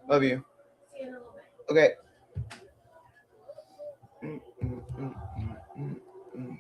Love you. See you in a little bit. Okay. Mm, mm, mm, mm, mm, mm.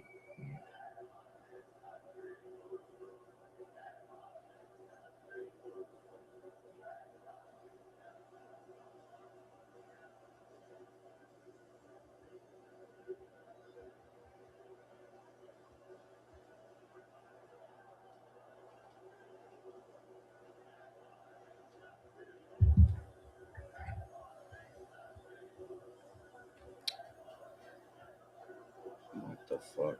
What the fuck?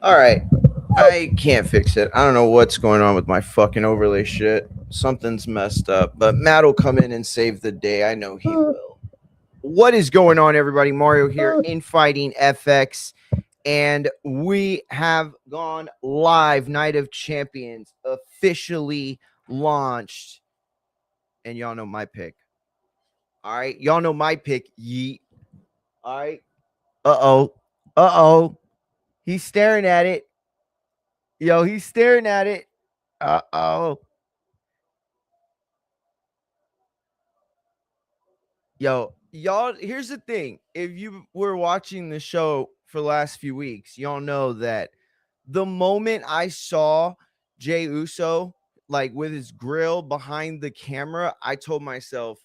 All right. I can't fix it. I don't know what's going on with my fucking overlay shit. Something's messed up. But Matt will come in and save the day. I know he will. What is going on, everybody? Mario here, Infighting FX. And we have gone live. Night of Champions officially launched. And y'all know my pick. All right. Y'all know my pick. Yeet. All right. Uh-oh. Uh-oh. He's staring at it. Yo, he's staring at it. Uh-oh. Yo, y'all, here's the thing. If you were watching the show for the last few weeks, y'all know that the moment I saw Jay Uso, like with his grill behind the camera, I told myself,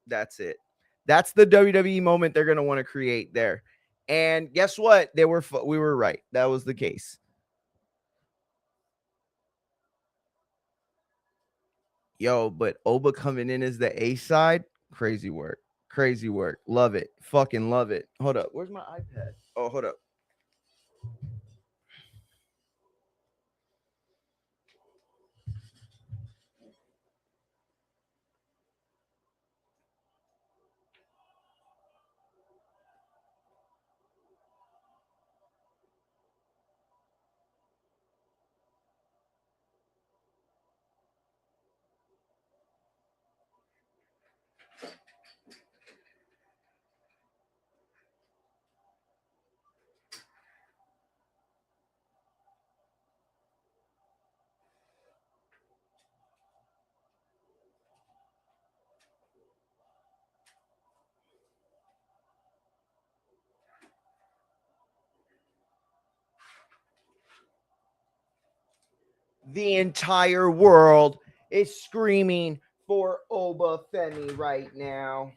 that's it. That's the WWE moment they're going to want to create there. And guess what? We were right. That was the case. Yo, but Oba coming in as the A side, crazy work. Crazy work. Love it. Fucking love it. Hold up. Where's my iPad? Oh, hold up. The entire world is screaming for Oba Femi right now.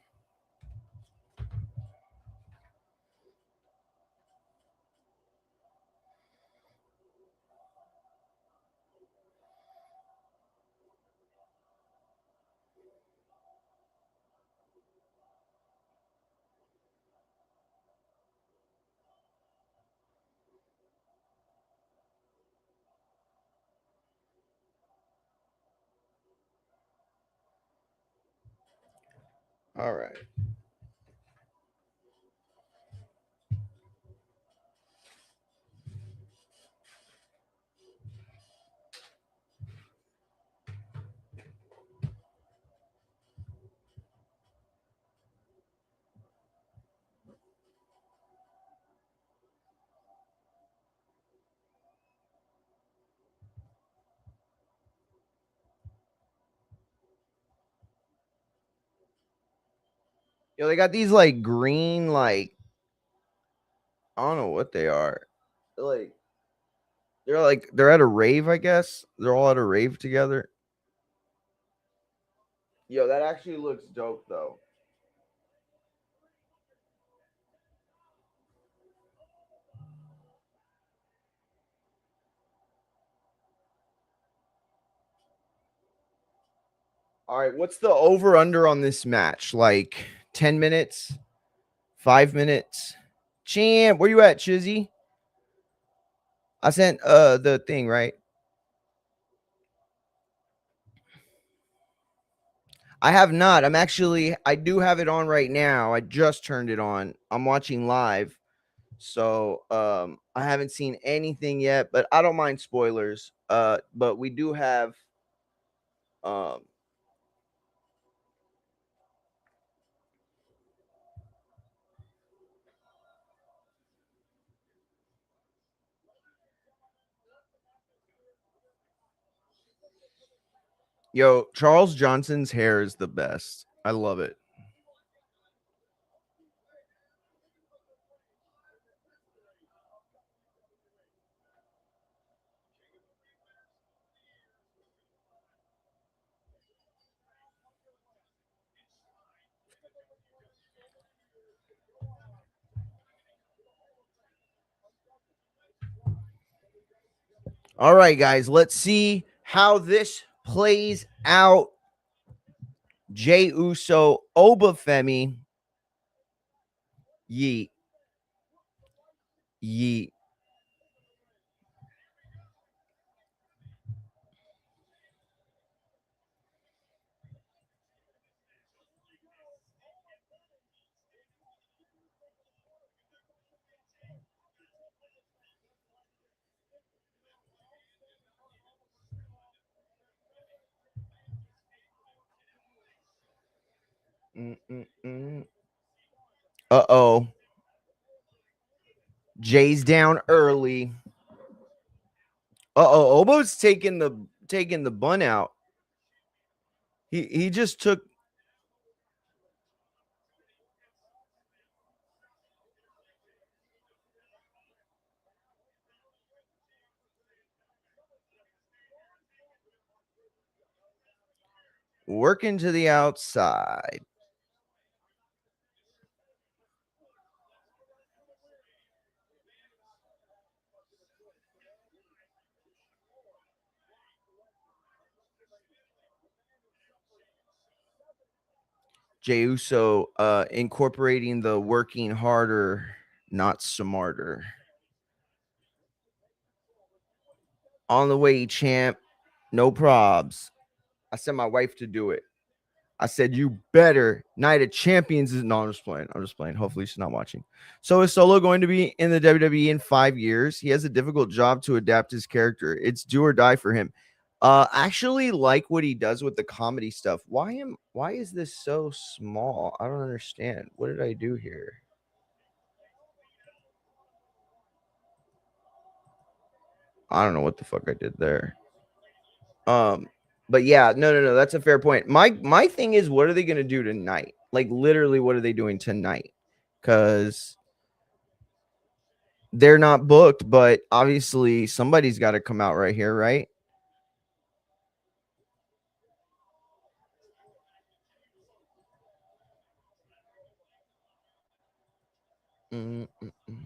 All right. Yo, they got these like green, like, I don't know what they are. They're at a rave, I guess. They're all at a rave together. Yo, that actually looks dope though. All right, what's the over under on this match? Like 10 minutes? 5 minutes? Champ, where you at, Chizzy? I sent the thing, right? I have not. I do have it on right now. I just turned it on. I'm watching live. So, I haven't seen anything yet, but I don't mind spoilers. But we do have, um, yo, Charles Johnson's hair is the best. I love it. All right, guys, let's see how this plays out. Jay Uso, Obafemi, yeet, yeet. Uh oh, Jay's down early. Uh oh, Obo's taking the bun out. He just took working to the outside. Jey Uso incorporating the working harder, not smarter. On the way, champ. No probs. I sent my wife to do it. I said, you better. Night of Champions is. No, I'm just playing. I'm just playing. Hopefully, she's not watching. So, is Solo going to be in the WWE in 5 years? He has a difficult job to adapt his character. It's do or die for him. Actually, like what he does with the comedy stuff. Why is this so small? I don't understand. What did I do here? I don't know what the fuck I did there. But yeah, no. That's a fair point. My thing is, what are they gonna do tonight? Like literally, what are they doing tonight? Because they're not booked, but obviously somebody's got to come out right here, right? Mm, mm, mm.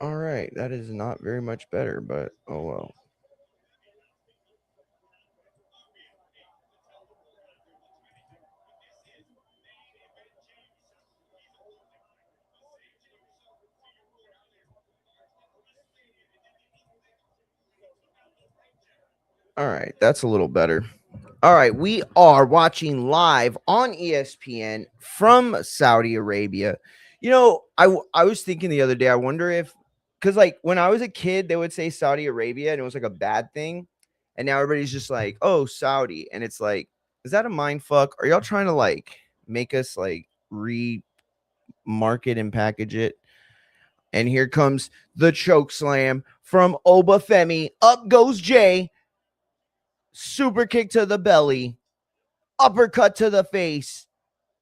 All right, that is not very much better, but oh well. All right, that's a little better. All right, we are watching live on ESPN from Saudi Arabia. I was thinking the other day, I wonder if because like when I was a kid, they would say Saudi Arabia and it was like a bad thing, and now everybody's just like, oh, Saudi, and it's like, is that a mind fuck? Are y'all trying to like make us like market and package it? And here comes the choke slam from Obafemi. Up goes Jay. Super kick to the belly. Uppercut to the face.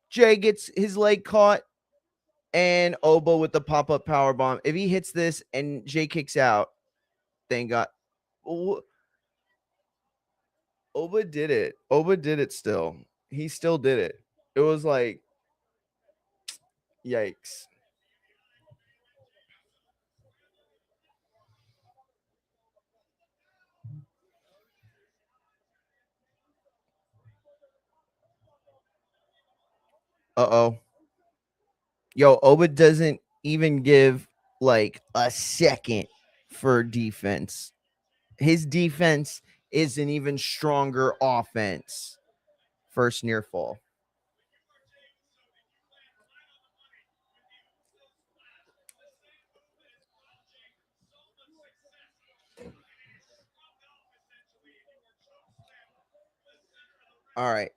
Jay gets his leg caught, and Oba with the pop up power bomb. If he hits this and Jay kicks out, thank God. Oba did it. Oba did it still. He still did it. It was like, yikes. Uh-oh. Yo, Oba doesn't even give like a second for defense. His defense is an even stronger offense. First near fall. All right.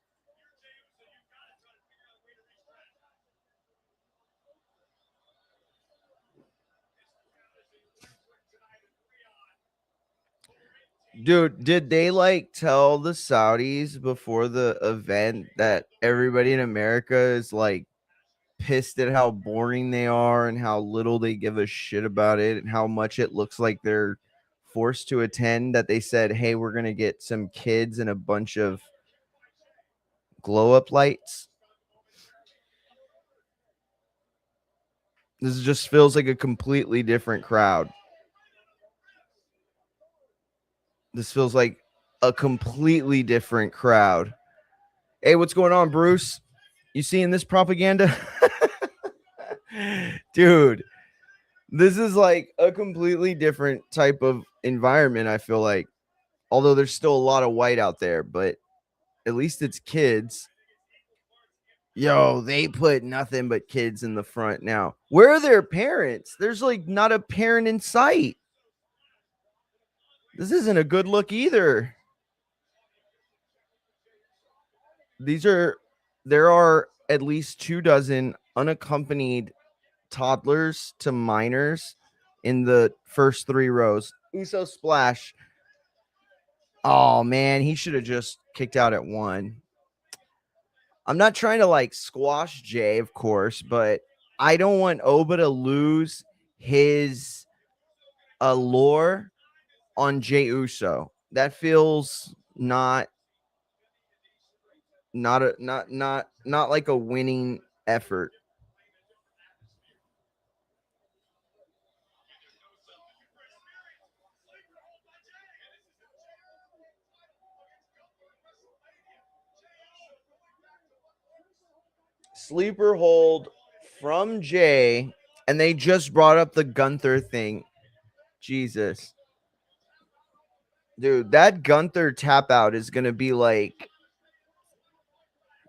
Dude, did they like tell the Saudis before the event that everybody in America is like pissed at how boring they are and how little they give a shit about it and how much it looks like they're forced to attend, that they said, hey, we're going to get some kids and a bunch of glow up lights? This just feels like a completely different crowd. This feels like a completely different crowd. Hey, what's going on, Bruce? You seeing this propaganda? Dude, this is like a completely different type of environment, I feel like. Although there's still a lot of white out there, but at least it's kids. Yo, they put nothing but kids in the front now. Where are their parents? There's like not a parent in sight. This isn't a good look either. There are at least 24 unaccompanied toddlers to minors in the first 3 rows. Uso splash. Oh man, he should have just kicked out at 1. I'm not trying to like squash Jay, of course, but I don't want Oba to lose his allure on Jay Uso. That feels not like a winning effort. Sleeper hold from Jay, and they just brought up the Gunther thing. Jesus. Dude, that Gunther tap out is going to be like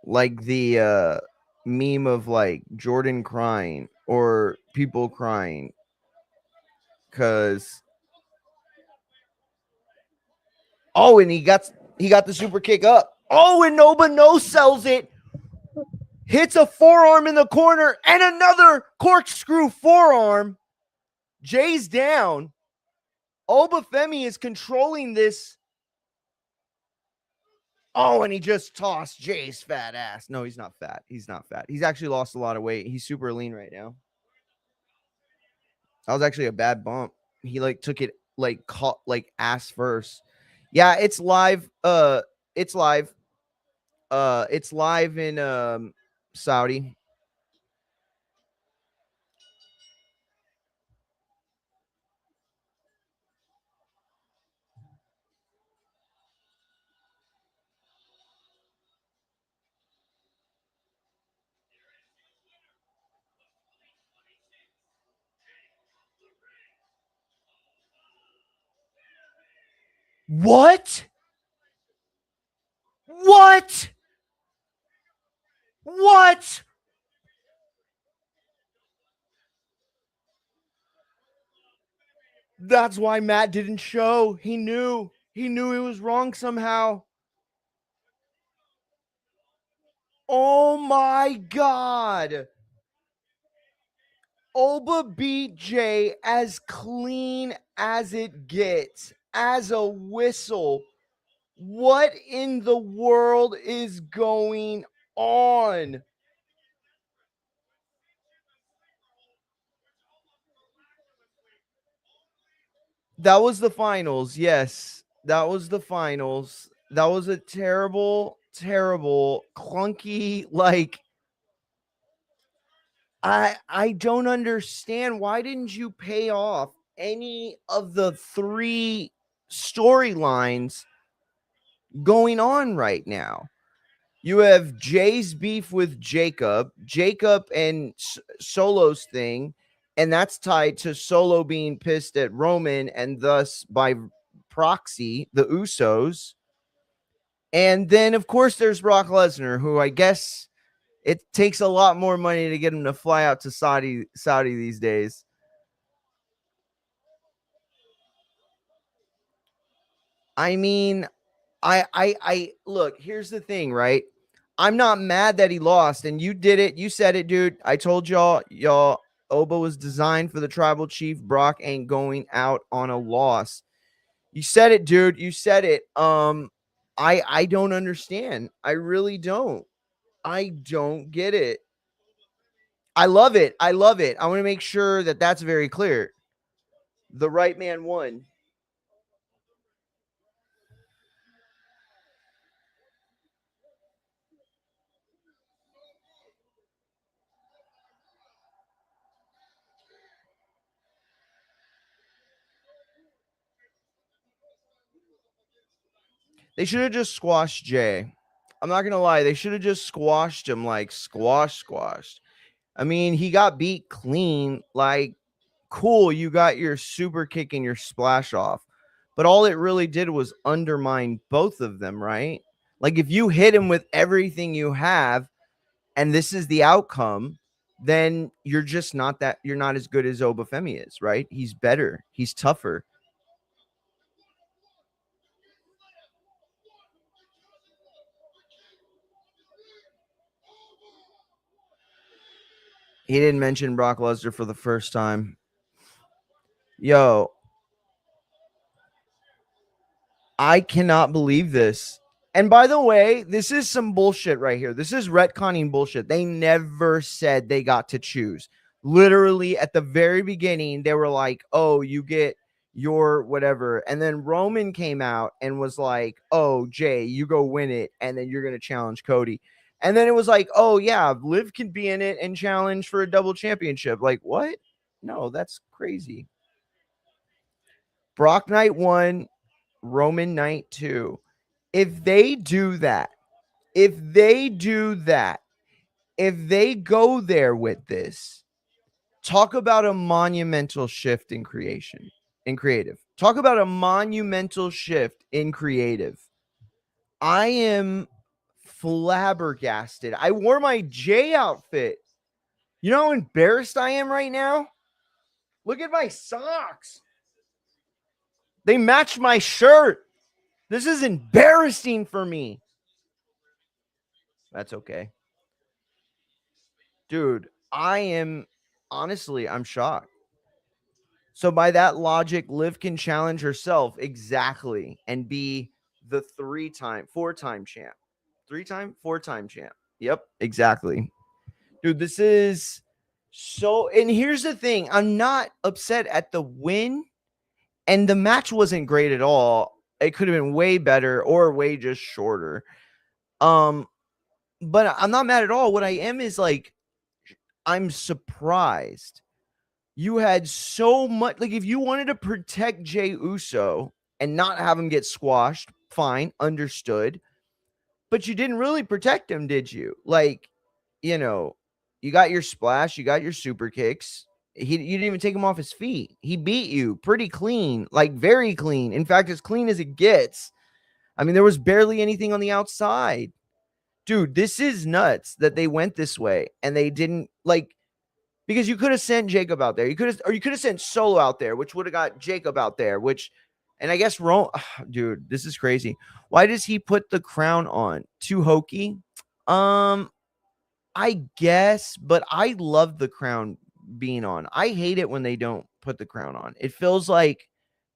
the meme of like Jordan crying or people crying, cuz and he got the super kick up. Oh, and Noba no sells it. Hits a forearm in the corner and another corkscrew forearm. Jay's down. Obafemi is controlling this. Oh, and he just tossed Jay's fat ass. No, he's not fat. He's not fat. He's actually lost a lot of weight. He's super lean right now. That was actually a bad bump. He like took it like caught like ass first. Yeah, it's live. It's live. It's live in Saudi. What? What? What? That's why Matt didn't show. He knew. He knew he was wrong somehow. Oh my God. Oba beat Jay as clean as it gets, as a whistle. What in the world is going on? That was the finals. Yes, that was the finals. That was a terrible, terrible, clunky, like I don't understand. Why didn't you pay off any of the 3 storylines going on right now? You have Jay's beef with Jacob and Solo's thing, and that's tied to Solo being pissed at Roman and thus by proxy, the Usos. And then, of course, there's Brock Lesnar, who I guess it takes a lot more money to get him to fly out to Saudi these days. I mean, I look, here's the thing, right? I'm not mad that he lost, and you did it. You said it, dude. I told y'all, Oba was designed for the tribal chief. Brock ain't going out on a loss. You said it, dude. You said it. I don't understand. I really don't. I don't get it. I love it. I love it. I want to make sure that that's very clear. The right man won. They should have just squashed Jay. I'm not gonna lie. They should have just squashed him, like squashed. I mean, he got beat clean. Like, cool, you got your super kick and your splash off. But all it really did was undermine both of them, right? Like, if you hit him with everything you have and this is the outcome, then you're just not that, you're not as good as Obafemi is, right? He's better. He's tougher. He didn't mention Brock Lesnar for the first time. Yo, I cannot believe this. And by the way, this is some bullshit right here. This is retconning bullshit. They never said they got to choose. Literally at the very beginning, they were like, oh, you get your whatever. And then Roman came out and was like, oh, Jay, you go win it. And then you're going to challenge Cody. And then it was like, oh, yeah, Liv can be in it and challenge for a double championship. Like, what? No, that's crazy. Brock Knight 1, Roman Knight 2. If they do that, if they go there with this, talk about a monumental shift in creative. Talk about a monumental shift in creative. I am flabbergasted. I wore my J outfit. You know how embarrassed I am right now? Look at my socks. They match my shirt. This is embarrassing for me. That's okay. Dude, I'm shocked. So by that logic, Liv can challenge herself exactly and be the four-time champ. Four-time champ. Yep, exactly. Dude, this is so, and here's the thing. I'm not upset at the win, and the match wasn't great at all. It could have been way better or way just shorter. But I'm not mad at all. What I am is like, I'm surprised. You had so much, like, if you wanted to protect Jey Uso and not have him get squashed, fine, understood. But you didn't really protect him, did you? Like, you got your splash, you got your super kicks. You didn't even take him off his feet. He beat you pretty clean, like very clean. In fact, as clean as it gets. I mean, there was barely anything on the outside. Dude, this is nuts that they went this way and they didn't, like, because you could have sent Jacob out there. You could have sent Solo out there, which would have got Jacob out there, and I guess dude, this is crazy. Why does he put the crown on? Too hokey? I guess, but I love the crown being on. I hate it when they don't put the crown on. It feels like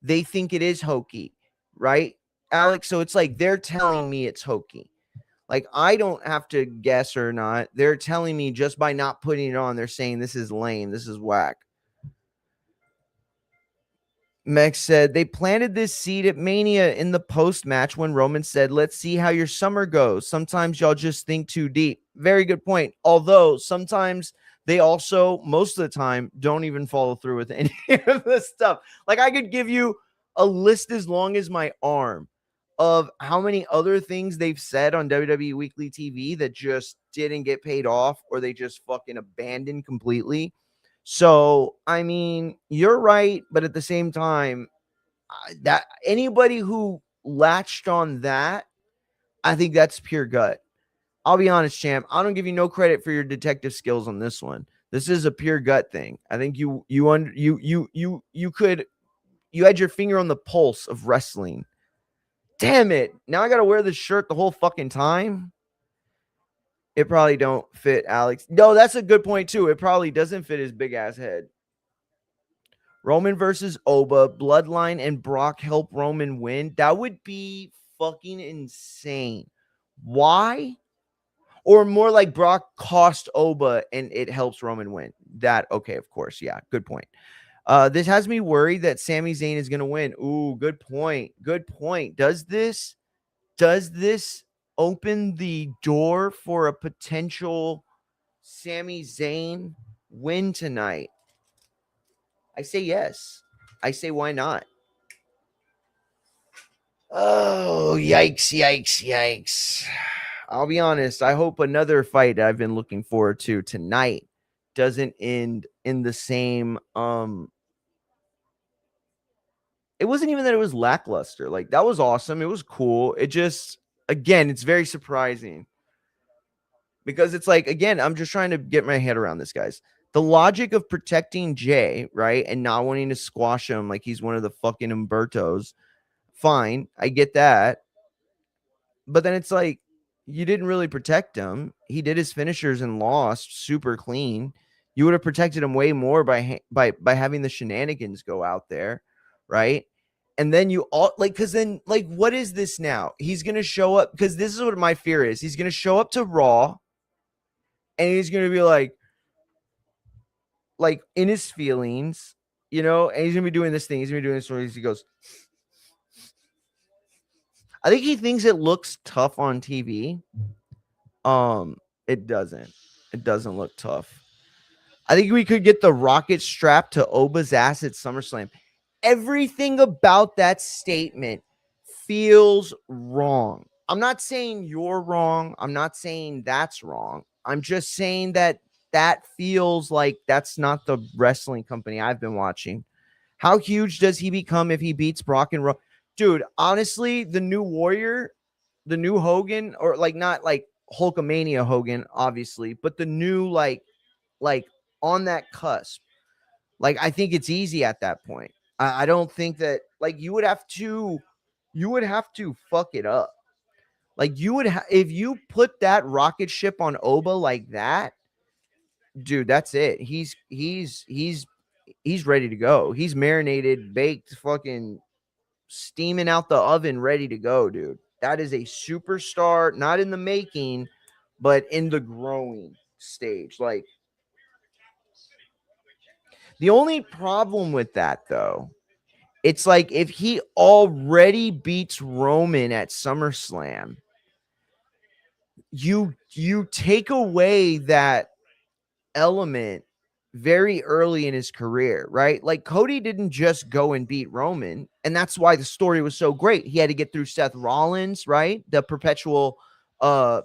they think it is hokey, right, Alex? So it's like they're telling me it's hokey. Like, I don't have to guess or not. They're telling me just by not putting it on, they're saying this is lame. This is whack. Mex said they planted this seed at Mania in the post-match when Roman said, let's see how your summer goes. Sometimes y'all just think too deep. Very good point. Although sometimes they also, most of the time, don't even follow through with any of this stuff. Like, I could give you a list as long as my arm of how many other things they've said on WWE Weekly TV that just didn't get paid off or they just fucking abandoned completely. So, I mean, you're right, but at the same time, that anybody who latched on that, I think that's pure gut. I'll be honest, champ. I don't give you no credit for your detective skills on this one. This is a pure gut thing. I think you had your finger on the pulse of wrestling. Damn it. Now I got to wear this shirt the whole fucking time. It probably don't fit Alex. No, that's a good point too. It probably doesn't fit his big ass head. Roman versus Oba, Bloodline and Brock help Roman win. That would be fucking insane. Why? Or more like Brock cost Oba and it helps Roman win. That, okay, of course. Yeah, good point. This has me worried that Sami Zayn is going to win. Ooh, good point. Good point. Does this open the door for a potential Sami Zayn win tonight? I say yes. I say why not? Oh, yikes, yikes, yikes. I'll be honest. I hope another fight I've been looking forward to tonight doesn't end in the same it wasn't even that it was lackluster. Like, that was awesome. It was cool. It just, again, it's very surprising because it's like, again, I'm just trying to get my head around this, guys. The logic of protecting Jay, right, and not wanting to squash him like he's one of the fucking Umbertos, fine. I get that. But then it's like, you didn't really protect him. He did his finishers and lost super clean. You would have protected him way more by having the shenanigans go out there, right? And then you all like, because then like, what is this now? He's gonna show up because this is what my fear is. He's gonna show up to Raw, and he's gonna be like in his feelings, and he's gonna be doing this thing. He's gonna be doing this. He goes. I think he thinks it looks tough on TV. It doesn't. It doesn't look tough. I think we could get the rocket strapped to Oba's ass at SummerSlam. Everything about that statement feels wrong. I'm not saying you're wrong. I'm not saying that's wrong. I'm just saying that feels like that's not the wrestling company I've been watching. How huge does he become if he beats Brock and Roman? Dude, honestly, the new Warrior, the new Hogan, or like not like Hulkamania Hogan, obviously, but the new like on that cusp. Like, I think it's easy at that point. I don't think that like you would have to fuck it up. Like you would if you put that rocket ship on Oba like that, dude, that's it. He's ready to go. He's marinated, baked, fucking steaming out the oven, ready to go, dude. That is a superstar, not in the making, but in the growing stage. Like, the only problem with that, though, it's like if he already beats Roman at SummerSlam, you take away that element very early in his career, right? Like, Cody didn't just go and beat Roman, and that's why the story was so great. He had to get through Seth Rollins, right? The perpetual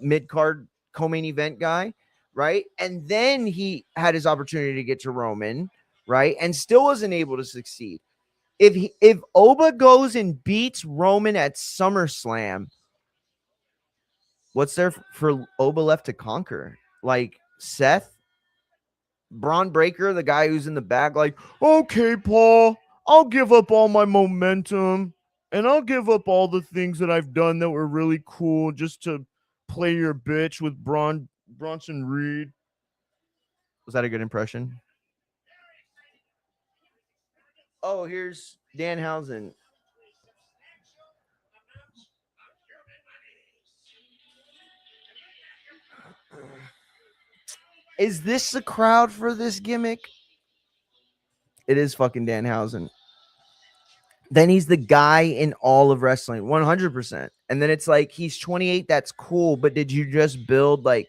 mid-card co-main event guy, right? And then he had his opportunity to get to Roman, right? And still wasn't able to succeed. If Oba goes and beats Roman at SummerSlam, what's there for Oba left to conquer? Like, Seth? Braun Breaker, the guy who's in the back, like, okay, Paul, I'll give up all my momentum and I'll give up all the things that I've done that were really cool just to play your bitch with Bronson Reed. Was that a good impression? Oh, here's Danhausen. Is this the crowd for this gimmick? It is fucking Danhausen. Then he's the guy in all of wrestling, 100%. And then it's like, he's 28. That's cool. But did you just build like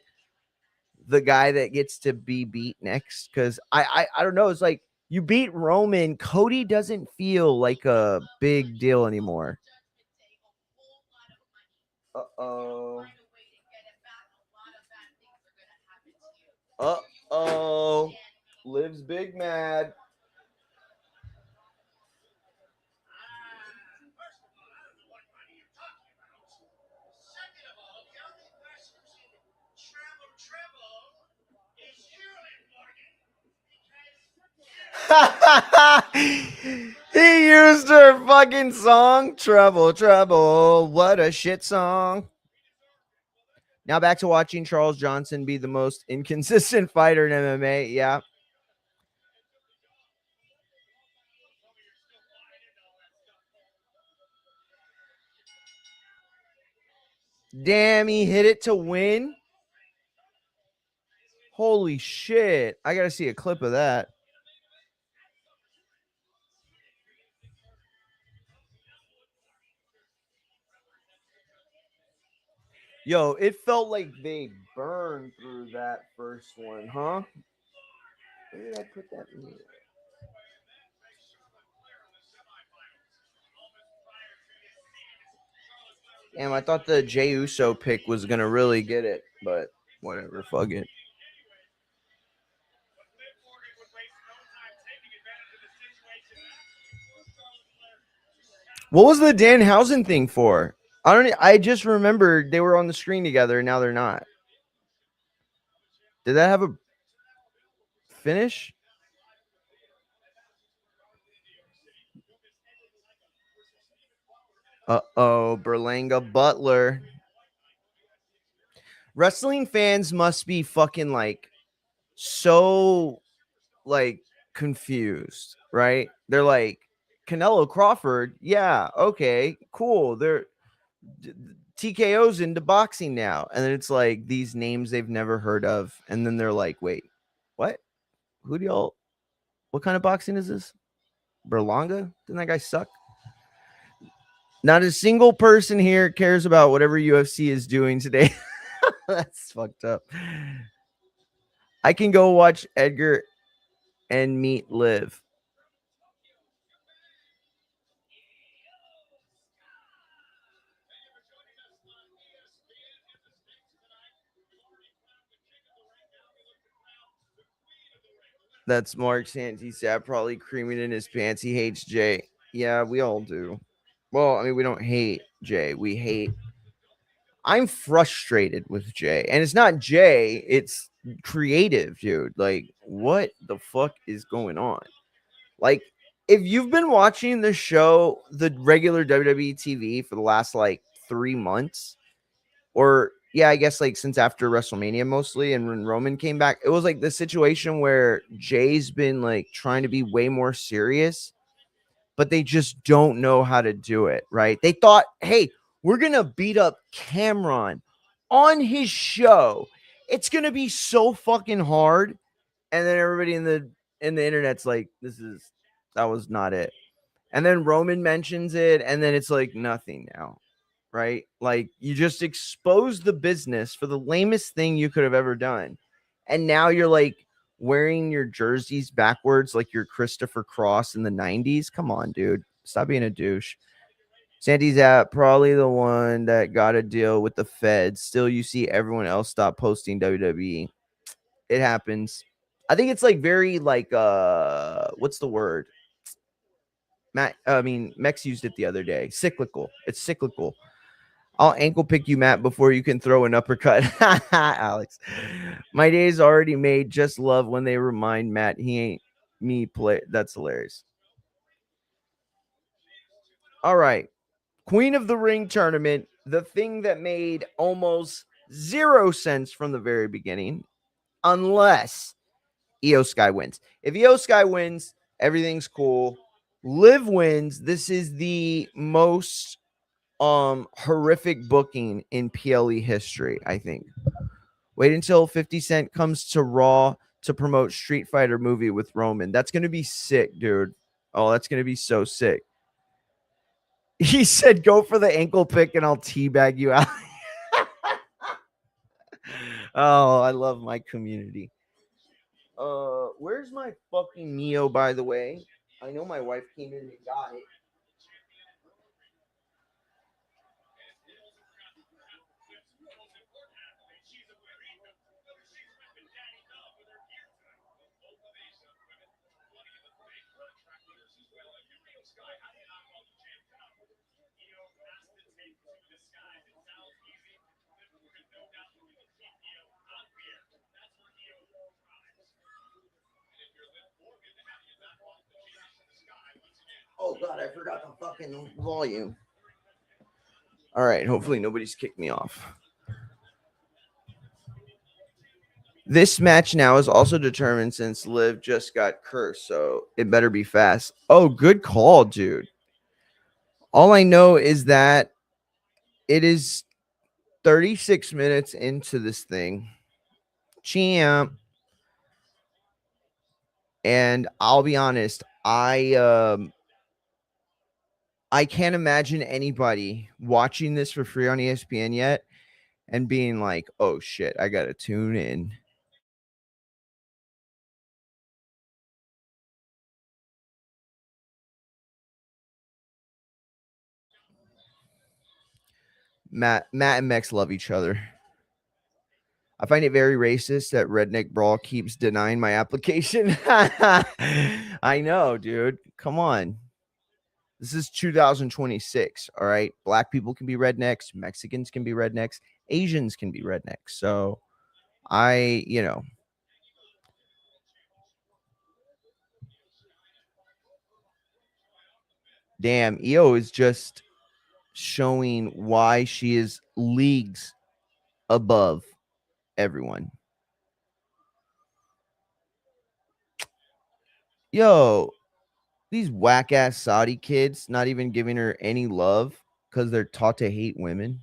the guy that gets to be beat next? Because I don't know. It's like, you beat Roman. Cody doesn't feel like a big deal anymore. Uh-oh. Uh-oh. Liv's big mad. He used her fucking song. Trouble, trouble. What a shit song. Now back to watching Charles Johnson be the most inconsistent fighter in MMA. Yeah. Damn, he hit it to win. Holy shit. I got to see a clip of that. Yo, it felt like they burned through that first one, huh? Where did I put that music? Damn, I thought the Jey Uso pick was going to really get it, but whatever, fuck it. What was the Danhausen thing for? I just remembered they were on the screen together and now they're not. Did that have a finish? Uh-oh, Berlanga Butler. Wrestling fans must be fucking like so like confused, right? They're like Canelo Crawford, yeah, okay, cool. They're TKO's into boxing now, and then it's like these names they've never heard of, and then they're like, wait, what? Who do y'all? What kind of boxing is this? Berlanga? Didn't that guy suck? Not a single person here cares about whatever UFC is doing today. That's fucked up. I can go watch Edgar and meet Liv. That's Mark Santee probably creaming in his pants. He hates Jay. Yeah, we all do. Well, I mean, we don't hate Jay. We hate. I'm frustrated with Jay. And it's not Jay, it's creative, dude. Like, what the fuck is going on? Like, if you've been watching the show, the regular WWE TV for the last like 3 months, or yeah, I guess like since after WrestleMania mostly, and when Roman came back, it was like the situation where Jay's been like trying to be way more serious, but they just don't know how to do it, right? They thought, hey, we're gonna beat up Cameron on his show. It's gonna be so fucking hard. And then everybody in the internet's like, that was not it. And then Roman mentions it, and then it's like nothing now, right? Like you just exposed the business for the lamest thing you could have ever done. And now you're like wearing your jerseys backwards like you're Christopher Cross in the 90s. Come on, dude. Stop being a douche. Sandy's at probably the one that got a deal with the Fed. Still, you see everyone else stop posting WWE. It happens. I think it's like very like what's the word? Mex used it the other day. Cyclical. It's cyclical. I'll ankle pick you, Matt, before you can throw an uppercut. Alex. My day's already made. Just love when they remind Matt he ain't me play. That's hilarious. All right. Queen of the Ring tournament, the thing that made almost zero sense from the very beginning, unless Io Sky wins. If Io Sky wins, everything's cool. Liv wins. This is the most horrific booking in PLE history, I think. Wait until 50 Cent comes to Raw to promote Street Fighter movie with Roman. That's going to be sick, dude. Oh, that's going to be so sick. He said, go for the ankle pick and I'll teabag you out. Oh, I love my community. Where's my fucking Neo, by the way? I know my wife came in and got it. Oh god, I forgot the fucking volume. All right, hopefully nobody's kicked me off. This match now is also determined since Liv just got cursed, so it better be fast. Oh, good call, dude. All I know is that it is 36 minutes into this thing. Champ. And I'll be honest, I can't imagine anybody watching this for free on ESPN yet and being like, "Oh shit, I got to tune in." Matt and Mex love each other. I find it very racist that Redneck Brawl keeps denying my application. I know, dude. Come on. This is 2026, all right? Black people can be rednecks, Mexicans can be rednecks, Asians can be rednecks. So damn, EO is just showing why she is leagues above everyone. Yo, these whack ass Saudi kids not even giving her any love because they're taught to hate women.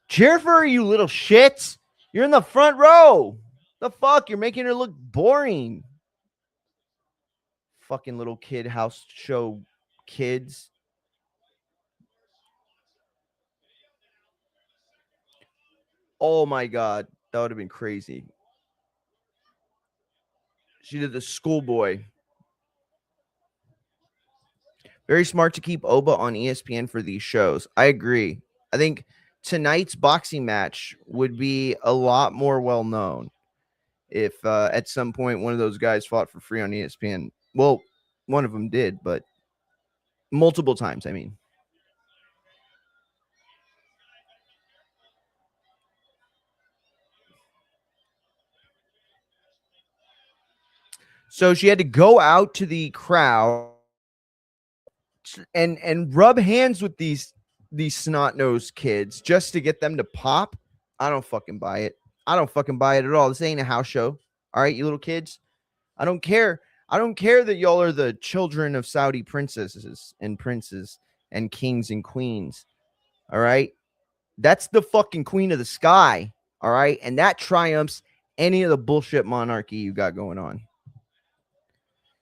Cheer for her, you little shits. You're in the front row. The fuck? You're making her look boring. Fucking little kid house show kids. Oh my god. That would have been crazy. She did the schoolboy. Very smart to keep Oba on ESPN for these shows. I agree. I think tonight's boxing match would be a lot more well known if at some point one of those guys fought for free on ESPN. Well, one of them did, but multiple times, I mean. So she had to go out to the crowd and rub hands with these snot-nosed kids just to get them to pop. I don't fucking buy it. I don't fucking buy it at all. This ain't a house show. All right, you little kids. I don't care. I don't care that y'all are the children of Saudi princesses and princes and kings and queens. All right. That's the fucking queen of the sky. All right. And that triumphs any of the bullshit monarchy you got going on.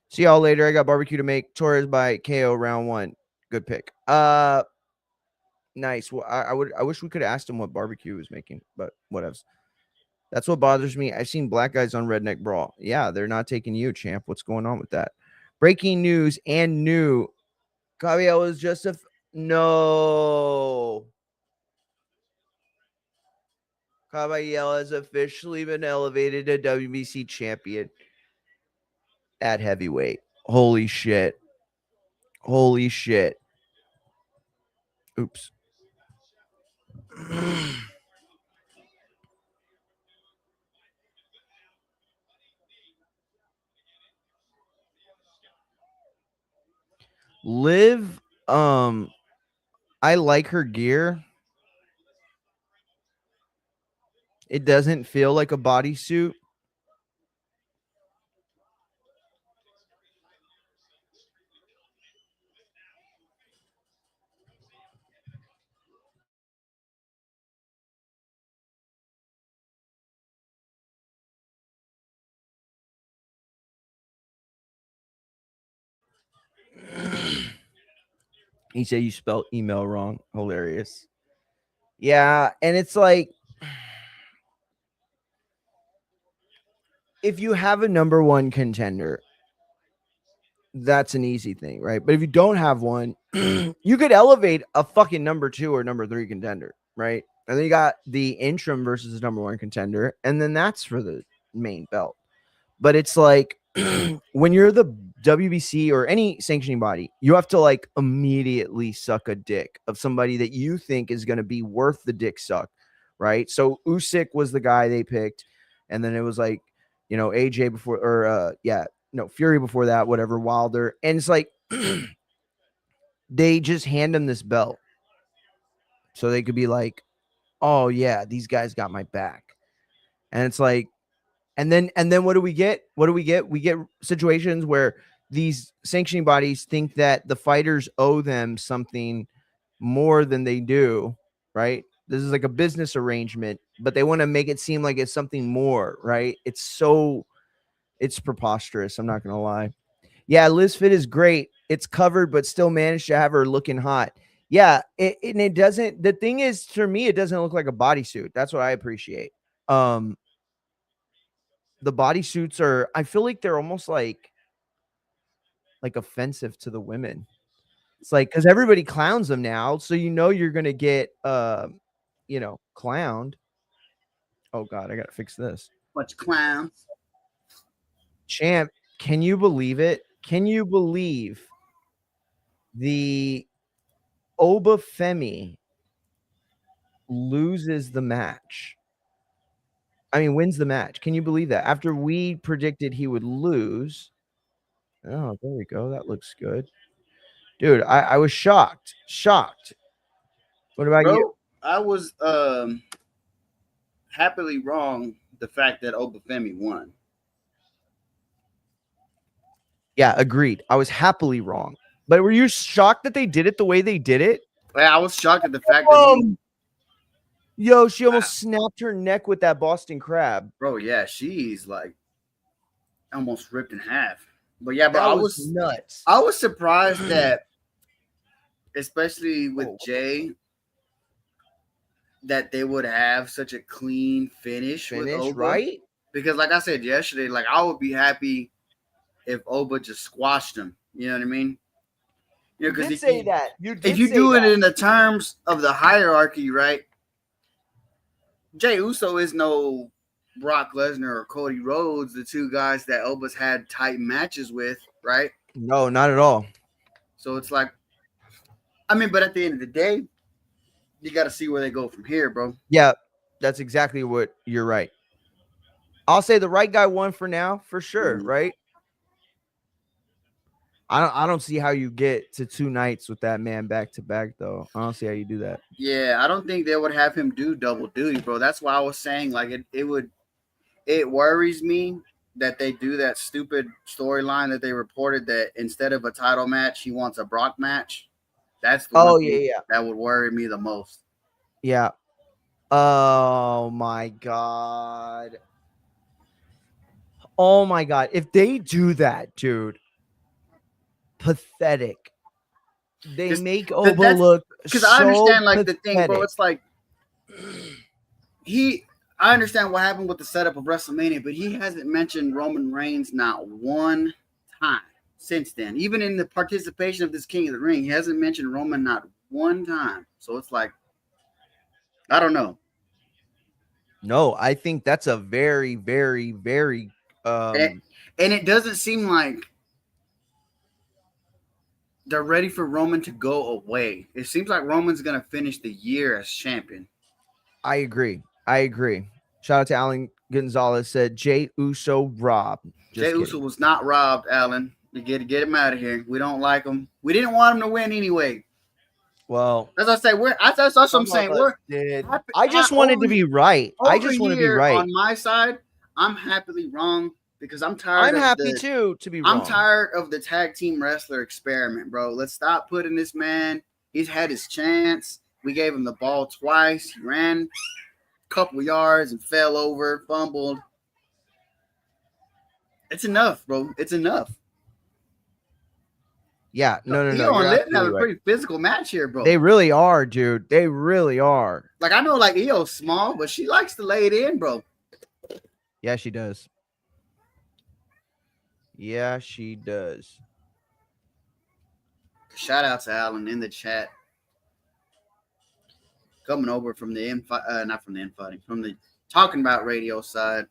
See y'all later. I got barbecue to make. Torres by KO round 1. Good pick. Nice. Well, I wish we could have asked him what barbecue he was making, but whatever. That's what bothers me. I've seen black guys on Redneck Brawl. Yeah, they're not taking you, champ. What's going on with that? Breaking news and new. Gabriel is just a no. Caballero has officially been elevated to WBC champion at heavyweight. Holy shit. Holy shit. Oops. Liv, I like her gear. It doesn't feel like a bodysuit. He said you spelled email wrong. Hilarious. Yeah, and it's like if you have a number one contender, that's an easy thing, right? But if you don't have one, you could elevate a fucking number 2 or number 3 contender, right? And then you got the interim versus the number 1 contender, and then that's for the main belt. But it's like when you're the WBC or any sanctioning body, you have to like immediately suck a dick of somebody that you think is going to be worth the dick suck, right? So Usyk was the guy they picked, and then it was like, AJ before, or no, Fury before that, whatever, Wilder. And it's like they just hand him this belt. So they could be like, oh yeah, these guys got my back. And it's like, and then what do we get? What do we get? We get situations where these sanctioning bodies think that the fighters owe them something more than they do, right? This is like a business arrangement, but they want to make it seem like it's something more, right? It's preposterous. I'm not going to lie. Yeah, Liz Fit is great. It's covered, but still managed to have her looking hot. Yeah, and it doesn't. The thing is, for me, it doesn't look like a bodysuit. That's what I appreciate. The bodysuits are. I feel like they're almost like offensive to the women. It's like because everybody clowns them now, so you're gonna get clowned. Oh God, I gotta fix this. Bunch of clowns. Champ, can you believe it? Can you believe the Obafemi loses the match? I mean, wins the match. Can you believe that? After we predicted he would lose. Oh, there we go. That looks good. Dude, I was shocked. Shocked. What about you? Bro, I was happily wrong the fact that Obafemi won. Yeah, agreed. I was happily wrong. But were you shocked that they did it the way they did it? Yeah, I was shocked at the fact that Yo, she almost snapped her neck with that Boston Crab. bro, yeah, she's like almost ripped in half. But yeah, bro, That was nuts. I was surprised that, especially with Jay, that they would have such a clean finish with Oba. Right? Because like I said yesterday, like I would be happy if Oba just squashed him. You know what I mean? You know, You did say that. If you do it in the terms of the hierarchy, right? Jey Uso is no Brock Lesnar or Cody Rhodes, the two guys that Oba's had tight matches with, right? No, not at all. So it's like, I mean, but at the end of the day, you got to see where they go from here, bro. Yeah, that's exactly what you're right. I'll say the right guy won for now, for sure, right? I don't see how you get to 2 nights with that man back to back, though. I don't see how you do that. Yeah, I don't think they would have him do double duty, bro. That's why I was saying, like, it worries me that they do that stupid storyline that they reported that instead of a title match, he wants a Brock match. That's the one thing that would worry me the most. Yeah. Oh my God. Oh my God. If they do that, dude, pathetic. They make Oba look because I understand like pathetic. The thing, bro. It's like I understand what happened with the setup of WrestleMania, but he hasn't mentioned Roman Reigns not one time since then. Even in the participation of this King of the Ring, he hasn't mentioned Roman not one time. So it's like, I don't know. No, I think that's a very, very, very and it doesn't seem like they're ready for Roman to go away. It seems like Roman's going to finish the year as champion. I agree. Shout out to Alan Gonzalez, said Jey Uso robbed. Jey Uso was not robbed, Alan. You get him out of here. We don't like him. We didn't want him to win anyway. Well, as I say, that's what I'm saying. I just wanted to be right. I just want to be right. On my side, I'm happily wrong because I'm tired. I'm happy too to be wrong. I'm tired of the tag team wrestler experiment, bro. Let's stop putting this man. He's had his chance. We gave him the ball twice. He ran a couple yards and fell over, fumbled. It's enough, bro. It's enough. Yeah, no. Io and Liv have a pretty physical match here, bro. They really are, dude. They really are. Like, I know, like, Io's small, but she likes to lay it in, bro. Yeah, she does. Yeah, she does. Shout out to Alan in the chat. Coming over from the not from the infighting, from the Talking About Radio side.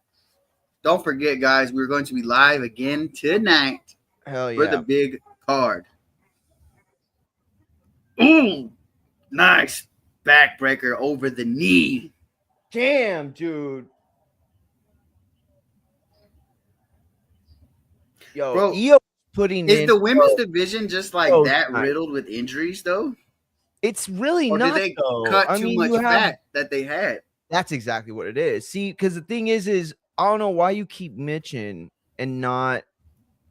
Don't forget, guys, we're going to be live again tonight. Hell yeah. For the big card. Ooh, nice backbreaker over the knee. Damn, dude. Yo, Bro, Io putting is in the women's division just like so that nice. riddled with injuries though? It's really Or did not they though. cut I too mean, much you have fat that they had? that's exactly what it is. See, because the thing is I don't know why you keep Mitchin and not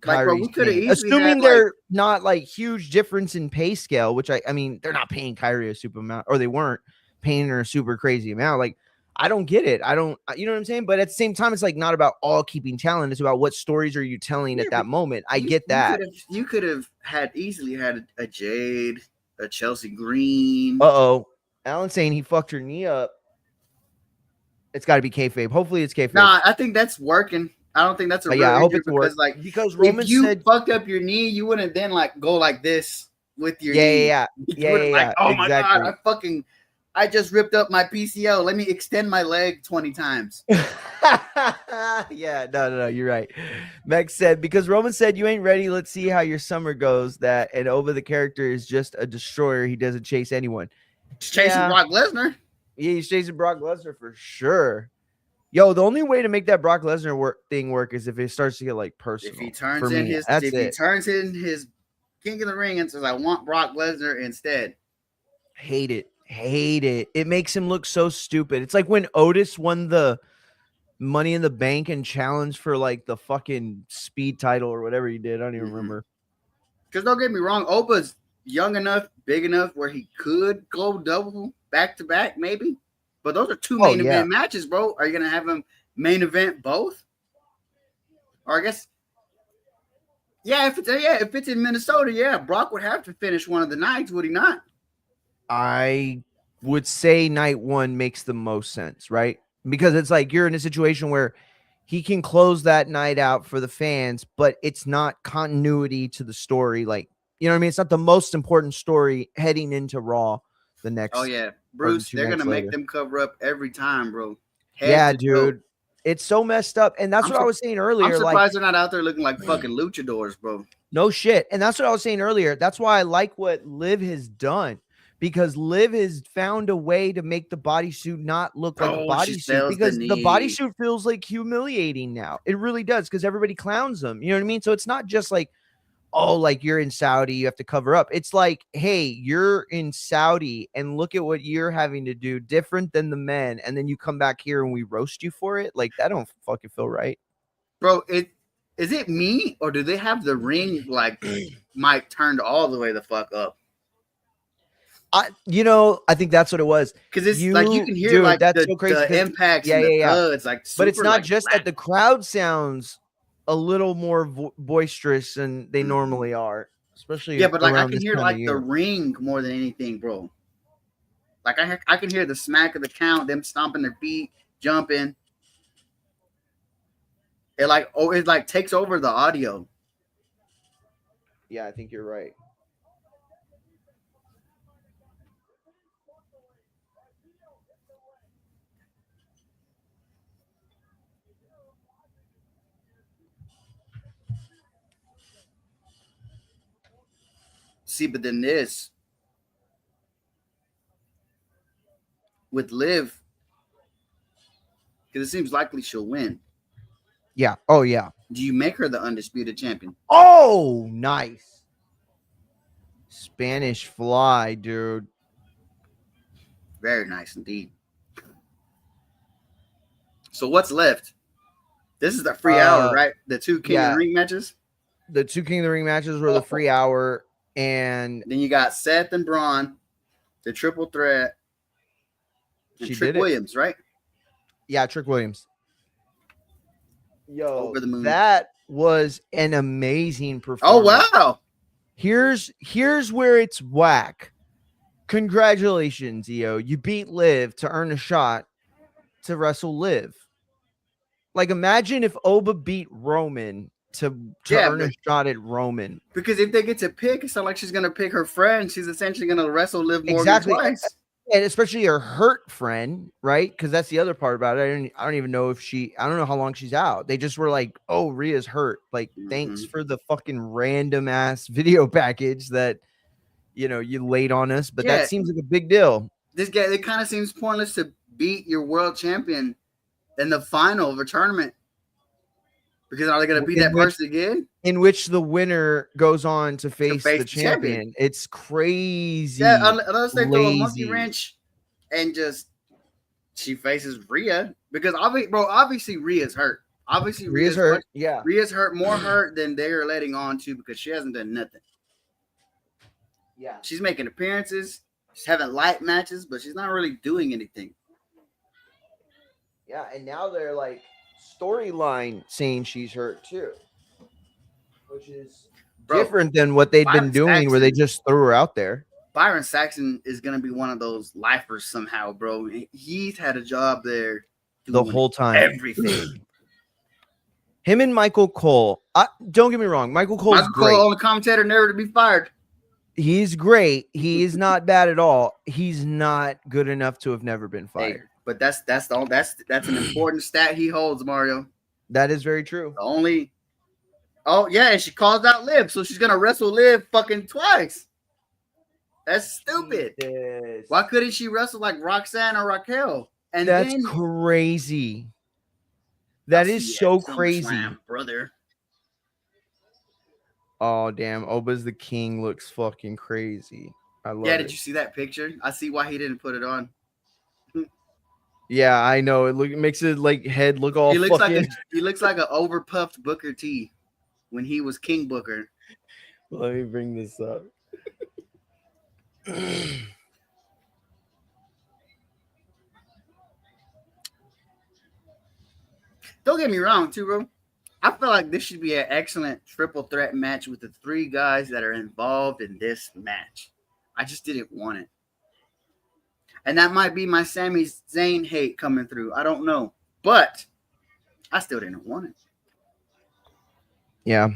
Like, bro, Kyrie we could have Sane. easily had Assuming like they're not like huge difference in pay scale, which I mean, they're not paying Kyrie a super amount, or they weren't paying her a super crazy amount. Like, I don't get it. I don't, you know what I'm saying? But at the same time, it's like not about all keeping talent. It's about what stories are you telling yeah, at but that moment. I you get that. you could have had easily had a Jade, a Chelsea Green. Uh-oh. Alan's saying he fucked her knee up. It's got to be kayfabe. Hopefully it's kayfabe. Nah, I think that's working. I don't think that's a But real yeah, I hope injury it's because work. like Because if Roman you said, fucked up your knee, you wouldn't then like go like this with your yeah, knee. yeah, You yeah, would have yeah, like, yeah, oh my god, exactly. I just ripped up my PCL. Let me extend my leg 20 times. Yeah, no, you're right. Max said, because Roman said you ain't ready. Let's see how your summer goes. That and Oba the character is just a destroyer. He doesn't chase anyone. Just chasing Yeah, Brock Lesnar. yeah, he's chasing Brock Lesnar for sure. Yo, the only way to make that Brock Lesnar thing work is if it starts to get like personal. For me, that's If he it. turns in his King of the Ring and says, I want Brock Lesnar instead. Hate it. Hate it. It makes him look so stupid. It's like when Otis won the Money in the Bank and challenged for like the fucking speed title or whatever he did. I don't even remember. Because don't get me wrong, Opa's young enough, big enough where he could go double back to back, maybe. But those are two Oh, main yeah. event matches, bro. Are you gonna have him main event both? Or I guess, if it's in Minnesota, yeah, Brock would have to finish one of the nights, would he not? I would say night one makes the most sense, right? Because it's like you're in a situation where he can close that night out for the fans, but it's not continuity to the story. Like, you know what I mean? It's not the most important story heading into Raw the next Oh yeah, or the Bruce, 2 they're nights gonna make later. them cover up every time, bro. Head Yeah, to toe. dude. It's so messed up. And that's I'm, what I sur- was saying I'm earlier. Like, surprised they're not out there looking like fucking luchadors, bro. no shit. And that's what I was saying earlier. That's why I like what Liv has done because Liv has found a way to make the bodysuit not look like a Oh, she bodysuit sells the because the knee. bodysuit feels like humiliating now. It really does because everybody clowns them. You know what I mean? So it's not just like, oh, like you're in Saudi, you have to cover up. It's like, hey, you're in Saudi and look at what you're having to do different than the men. And then you come back here and we roast you for it. Like that don't fucking feel right. Bro, is it me or do they have the ring like mic turned all the way the fuck up? I think that's what it was. Because it's like you can hear dude, like that's so crazy. the impacts Yeah, and the yeah, yeah. thuds, like super. But it's not like, just that the crowd sounds a little more boisterous than they normally are, especially but like I around can this hear time of like the year. ring more than anything, bro. Like I can hear the smack of the count, them stomping their feet, jumping. It like takes over the audio. Yeah, I think you're right. See, but then this with Liv, because it seems likely she'll win. Yeah. Oh, yeah. Do you make her the undisputed champion? Oh, nice. Spanish fly, dude. Very nice indeed. So what's left? This is the free hour, right? The two King of the Ring matches. The two King of the Ring matches were the free hour, and then you got Seth and Braun, the triple threat. And Trick Williams, right? Yeah, Trick Williams. Yo, over the moon. That was an amazing performance. Oh wow! Here's where it's whack. Congratulations, Io. You beat Liv to earn a shot to wrestle Liv. Like, imagine if Oba beat Roman to earn a shot at Roman. Because if they get to pick, it's not like she's gonna pick her friend. She's essentially gonna wrestle Liv Morgan twice. And especially her hurt friend, right? Because that's the other part about it. I don't even know if I don't know how long she's out. They just were like, oh, Rhea's hurt. Like, thanks for the fucking random ass video package that, you laid on us. But that seems like a big deal. This guy, it kind of seems pointless to beat your world champion in the final of a tournament. Because are they going to be that person again? In which the winner goes on to face face the the champion. champion. It's crazy. Yeah, unless they throw a monkey lazy. wrench and just she faces Rhea. Because obviously Rhea's hurt. Obviously Rhea's hurt. Yeah. Rhea's hurt, more hurt than they're letting on to, because she hasn't done nothing. Yeah. She's making appearances. She's having light matches, but she's not really doing anything. Yeah, and now they're like storyline saying she's hurt too, which is different than what they'd been doing, where they just threw her out there. Byron Saxton is going to be one of those lifers somehow, bro. He's had a job there the whole time. Everything. Him and Michael Cole. Don't get me wrong. Michael Cole's great. Cole, only commentator never to be fired. He's great. He is not bad at all. He's not good enough to have never been fired. Hey, but that's an important stat he holds, Mario. That is very true. Oh yeah, and she calls out Liv, so she's gonna wrestle Liv fucking twice. That's stupid. Jesus. Why couldn't she wrestle like Roxanne or Raquel? And that's crazy. That is so crazy, Slam, brother. Oh damn! Oba's the king looks fucking crazy. I love it. Yeah, did you see that picture? I see why he didn't put it on. Yeah, I know. It makes it like head look all. He looks fucking... he looks like an overpuffed Booker T when he was King Booker. Let me bring this up. Don't get me wrong, too, bro. I feel like this should be an excellent triple threat match with the three guys that are involved in this match. I just didn't want it. And that might be my Sami Zayn hate coming through. I don't know. But I still didn't want it. Yeah.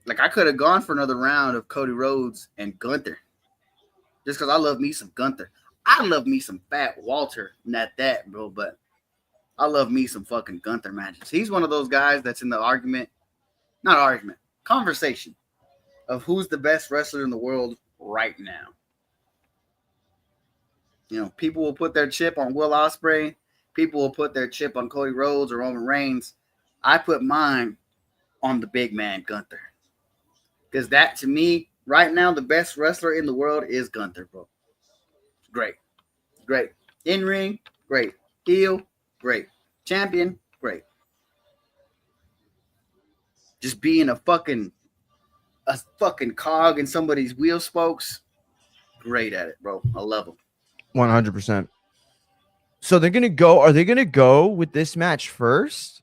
Like, I could have gone for another round of Cody Rhodes and Gunther. Just because I love me some Gunther. I love me some Fat Walter. Not that, bro, but I love me some fucking Gunther matches. He's one of those guys that's in the conversation of who's the best wrestler in the world right now. You know, people will put their chip on Will Ospreay. People will put their chip on Cody Rhodes or Roman Reigns. I put mine on the big man, Gunther. Because that, to me, right now, the best wrestler in the world is Gunther, bro. Great. Great. In-ring, great. Heel, great. Champion, great. Just being a fucking cog in somebody's wheel spokes, great at it, bro. I love him. 100%. So they're gonna go. Are they gonna go with this match first?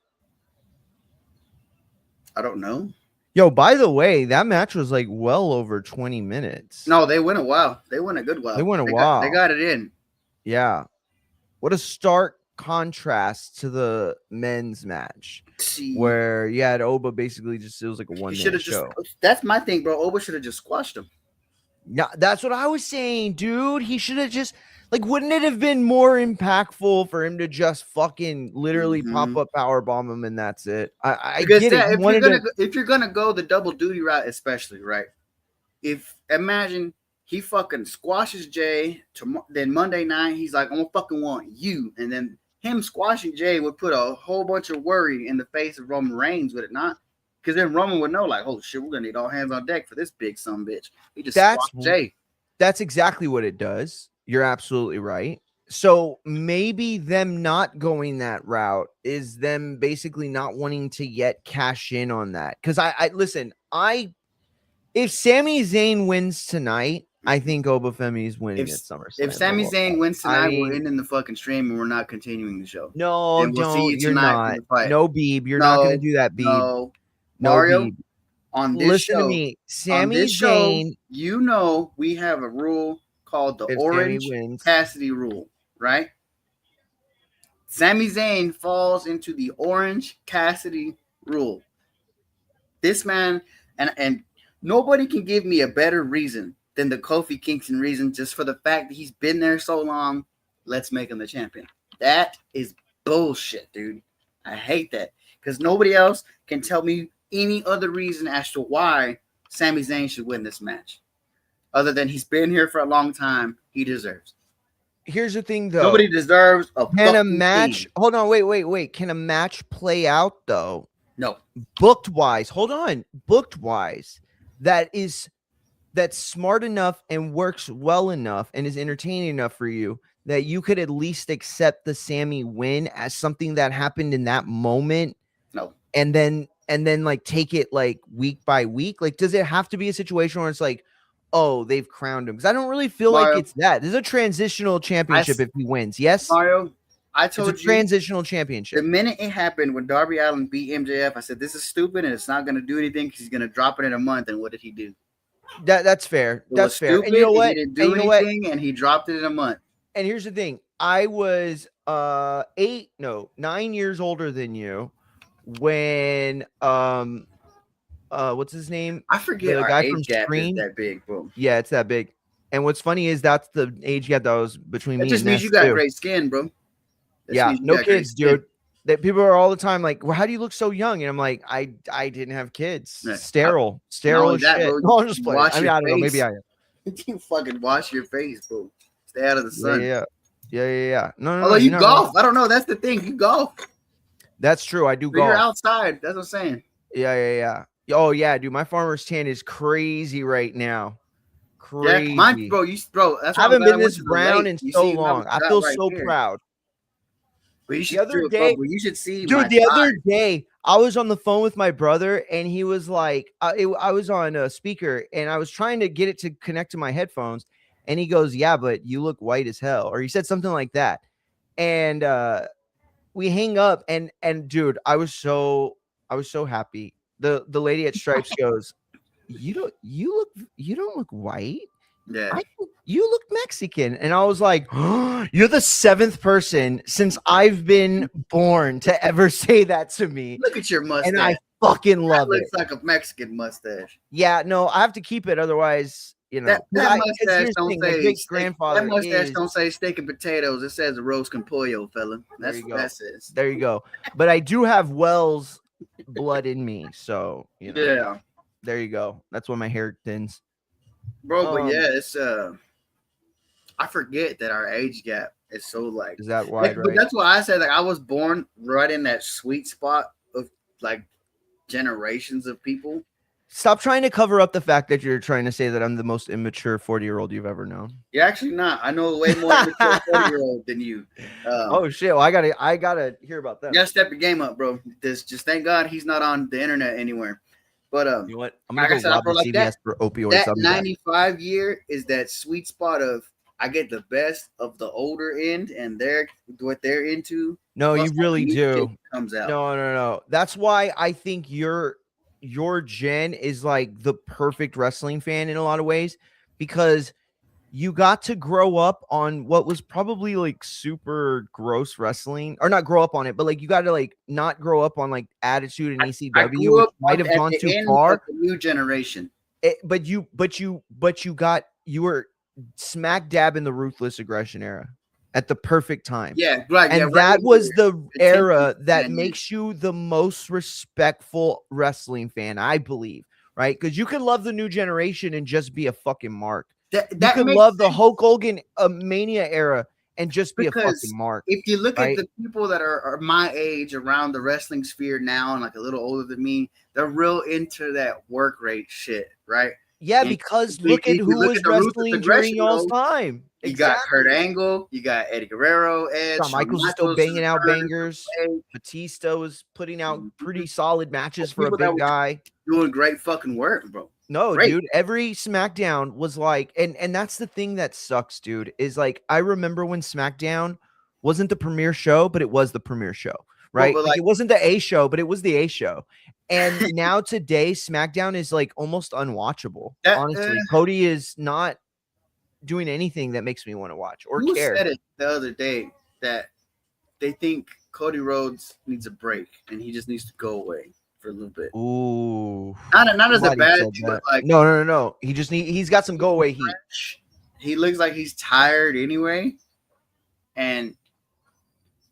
I don't know. Yo, by the way, that match was like well over 20 minutes. No, they went a while. They went a good while. They got it in. Yeah. What a stark contrast to the men's match, where you had Oba basically it was like a one-man show. That's my thing, bro. Oba should have just squashed him. Yeah, that's what I was saying, dude. He should have just, like, wouldn't it have been more impactful for him to just fucking literally pop up powerbomb him and that's it? I get it. If you're gonna go the double duty route, especially, right? Imagine he fucking squashes Jay, then Monday night he's like, I'm gonna fucking want you, and then him squashing Jay would put a whole bunch of worry in the face of Roman Reigns, would it not? Because then Roman would know, like, oh shit, we're gonna need all hands on deck for this big son bitch. He just squashed Jay. That's exactly what it does. You're absolutely right. So maybe them not going that route is them basically not wanting to yet cash in on that. Because if Sami Zayn wins tonight, I think Obafemi is winning at SummerSlam. If Sami Zayn wins tonight, we're ending the fucking stream and we're not continuing the show. No, you're not. No, Beeb. You're not going to do that, Beeb. No, Mario, Beeb. On this Listen show, to me. Sami Zayn. You know we have a rule called the Orange Cassidy rule, right? Sami Zayn falls into the Orange Cassidy rule. This man, and nobody can give me a better reason than the Kofi Kingston reason, just for the fact that he's been there so long. Let's make him the champion. That is bullshit, dude. I hate that, because nobody else can tell me any other reason as to why Sami Zayn should win this match, other than he's been here for a long time. He deserves. Here's the thing, though. Nobody deserves a match. Hold on, wait. Can a match play out though? No. Booked wise, hold on. Booked wise, that's smart enough and works well enough and is entertaining enough for you that you could at least accept the Sammy win as something that happened in that moment. No. And then like take it like week by week. Like, does it have to be a situation where it's like, oh, they've crowned him? Because I don't really feel Mario, like it's that. This is a transitional championship if he wins. Yes, Mario, I it's told a you transitional the championship. minute it happened when Darby Allin beat MJF, I said this is stupid and it's not going to do anything because he's going to drop it in a month. And what did he do? That's fair. It That's was fair. stupid. And you know what? He didn't do anything, and he dropped it in a month. And here's the thing. I was 9 years older than you when what's his name? I forget The our guy age from gap Scream. is that big, bro. Yeah, it's that big. And what's funny is that's the age gap that was between That me just and means Ness you got too. great skin, bro. Yeah, no kids, dude. That people are all the time like, well, how do you look so young? And I'm like, I didn't have kids. Yeah. Sterile as shit. Bro, No, I'm just playing. I mean, I don't know. Maybe I am. You fucking wash your face, bro. Stay out of the sun. Yeah. No. Although you golf, I don't know. That's the thing. You golf. That's true. I do golf. You're outside. That's what I'm saying. Yeah. Oh yeah, dude. My farmer's tan is crazy right now. Crazy. Yeah, mine, bro. That's I haven't been this brown in so long. I feel so proud. But you should the other day, you should see, dude. The other day, I was on the phone with my brother, and he was like, I was on a speaker, and I was trying to get it to connect to my headphones, and he goes, "Yeah, but you look white as hell," or he said something like that, and we hang up, and dude, I was so happy. The lady at Stripes goes, you don't look white. Yeah, you look Mexican. And I was like, oh, you're the 7th person since I've been born to ever say that to me. Look at your mustache. And I fucking love it. Looks like a Mexican mustache. Yeah, no, I have to keep it. Otherwise, you know, that mustache don't say grandfather. That mustache don't say steak and potatoes. It says roast con pollo, fella. That's what that says. There you go. But I do have Wells blood in me, so you know. Yeah. There you go. That's why my hair thins. Bro, but yeah, it's I forget that our age gap is so like is that wide, right? But that's why I said like I was born right in that sweet spot of like generations of people. Stop trying to cover up the fact that you're trying to say that I'm the most immature 40-year-old you've ever known. You're actually not. I know way more immature 40-year-old than you. Oh shit! Well, I gotta hear about that. You gotta step your game up, bro. Just thank God he's not on the internet anywhere. But you know what? I'm gonna go rob the CVS for opioids. That 95 year is that sweet spot of I get the best of the older end and they're what they're into. No, you really do. Comes out. No. That's why I think your gen is like the perfect wrestling fan in a lot of ways, because you got to grow up on what was probably like super gross wrestling, or not grow up on it, but like you got to like not grow up on like Attitude and ECW, which might have gone too far. The new generation. But you were smack dab in the ruthless aggression era at the perfect time. Yeah, right. And that was the era that makes you the most respectful wrestling fan, I believe, right? Because you can love the new generation and just be a fucking mark. You can love the Hulk Hogan Mania era and just be a fucking mark. If you look at the people that are my age around the wrestling sphere now and like a little older than me, they're real into that work rate shit, right? Yeah, because look at who was wrestling during y'all's time. You got Kurt Angle, you got Eddie Guerrero, Edge. Shawn Michaels is still banging out bangers. Batista was putting out pretty solid matches for a big guy. Doing great fucking work, bro. No, dude, every SmackDown was like, and that's the thing that sucks, dude, is like, I remember when SmackDown wasn't the premiere show, but it was the premiere show, right? Like, it wasn't the A show, but it was the A show. And now today, SmackDown is like almost unwatchable. Honestly, Cody is not doing anything that makes me want to watch or care. Who said it the other day that they think Cody Rhodes needs a break and he just needs to go away for a little bit? Ooh, not as a bad thing, but like no. He's got some go away heat. He looks like he's tired anyway, and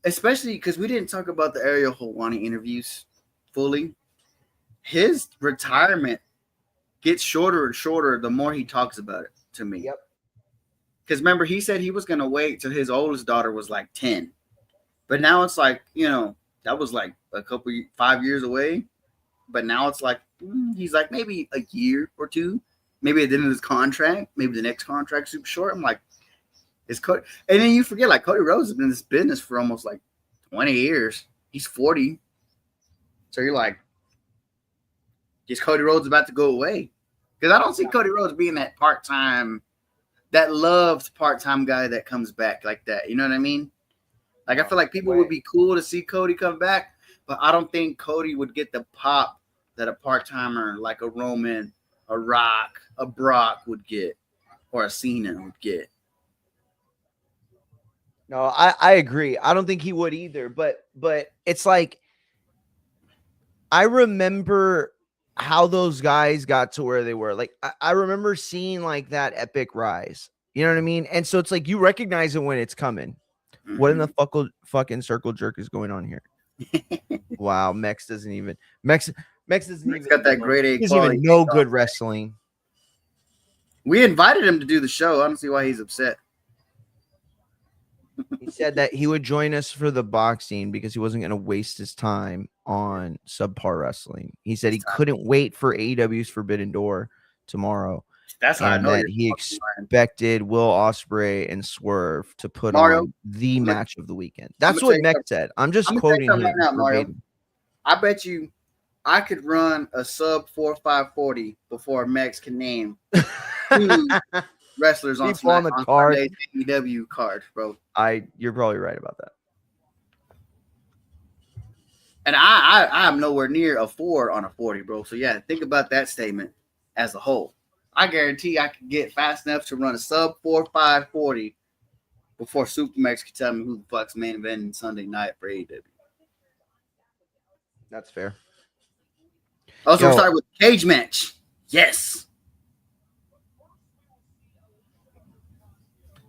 especially because we didn't talk about the Ariel Helwani interviews fully. His retirement gets shorter and shorter the more he talks about it to me. Yep. Because remember, he said he was going to wait till his oldest daughter was like 10. But now it's like, that was like 5 years away. but now it's like he's like maybe a year or two, maybe at the end of his contract, maybe the next contract super short. I'm like, is Cody? And then you forget like Cody Rhodes has been in this business for almost like 20 years. He's 40, so you're like, is Cody Rhodes about to go away? Because I don't see Cody Rhodes being that part time, that loved part time guy that comes back like that. You know what I mean? Like I feel like people would be cool to see Cody come back, but I don't think Cody would get the pop that a part timer like a Roman, a Rock, a Brock would get, or a Cena would get. No, I agree. I don't think he would either. But it's like I remember how those guys got to where they were. Like I remember seeing like that epic rise. You know what I mean? And so it's like you recognize it when it's coming. Mm-hmm. What in the fucking circle jerk is going on here? Wow, Mex doesn't even Mex doesn't even got that grade A. He doesn't even know good wrestling. We invited him to do the show. I don't see why he's upset. He said that he would join us for the boxing because he wasn't going to waste his time on subpar wrestling. He said he couldn't wait for AEW's Forbidden Door tomorrow. That's how I know that he expected Will Ospreay and Swerve to put on the match of the weekend. That's what Mex said. I'm just quoting him. Right now, Mario. I bet you I could run a sub 4.540 before Mex can name two wrestlers on the card. AEW card, bro. You're probably right about that. And I'm nowhere near a 4 on a 40, bro. So yeah, think about that statement as a whole. I guarantee I could get fast enough to run a sub 4.540 before Supermax could tell me who the fuck's main event Sunday night for AEW. That's fair. Also, we'll start with the cage match. Yes.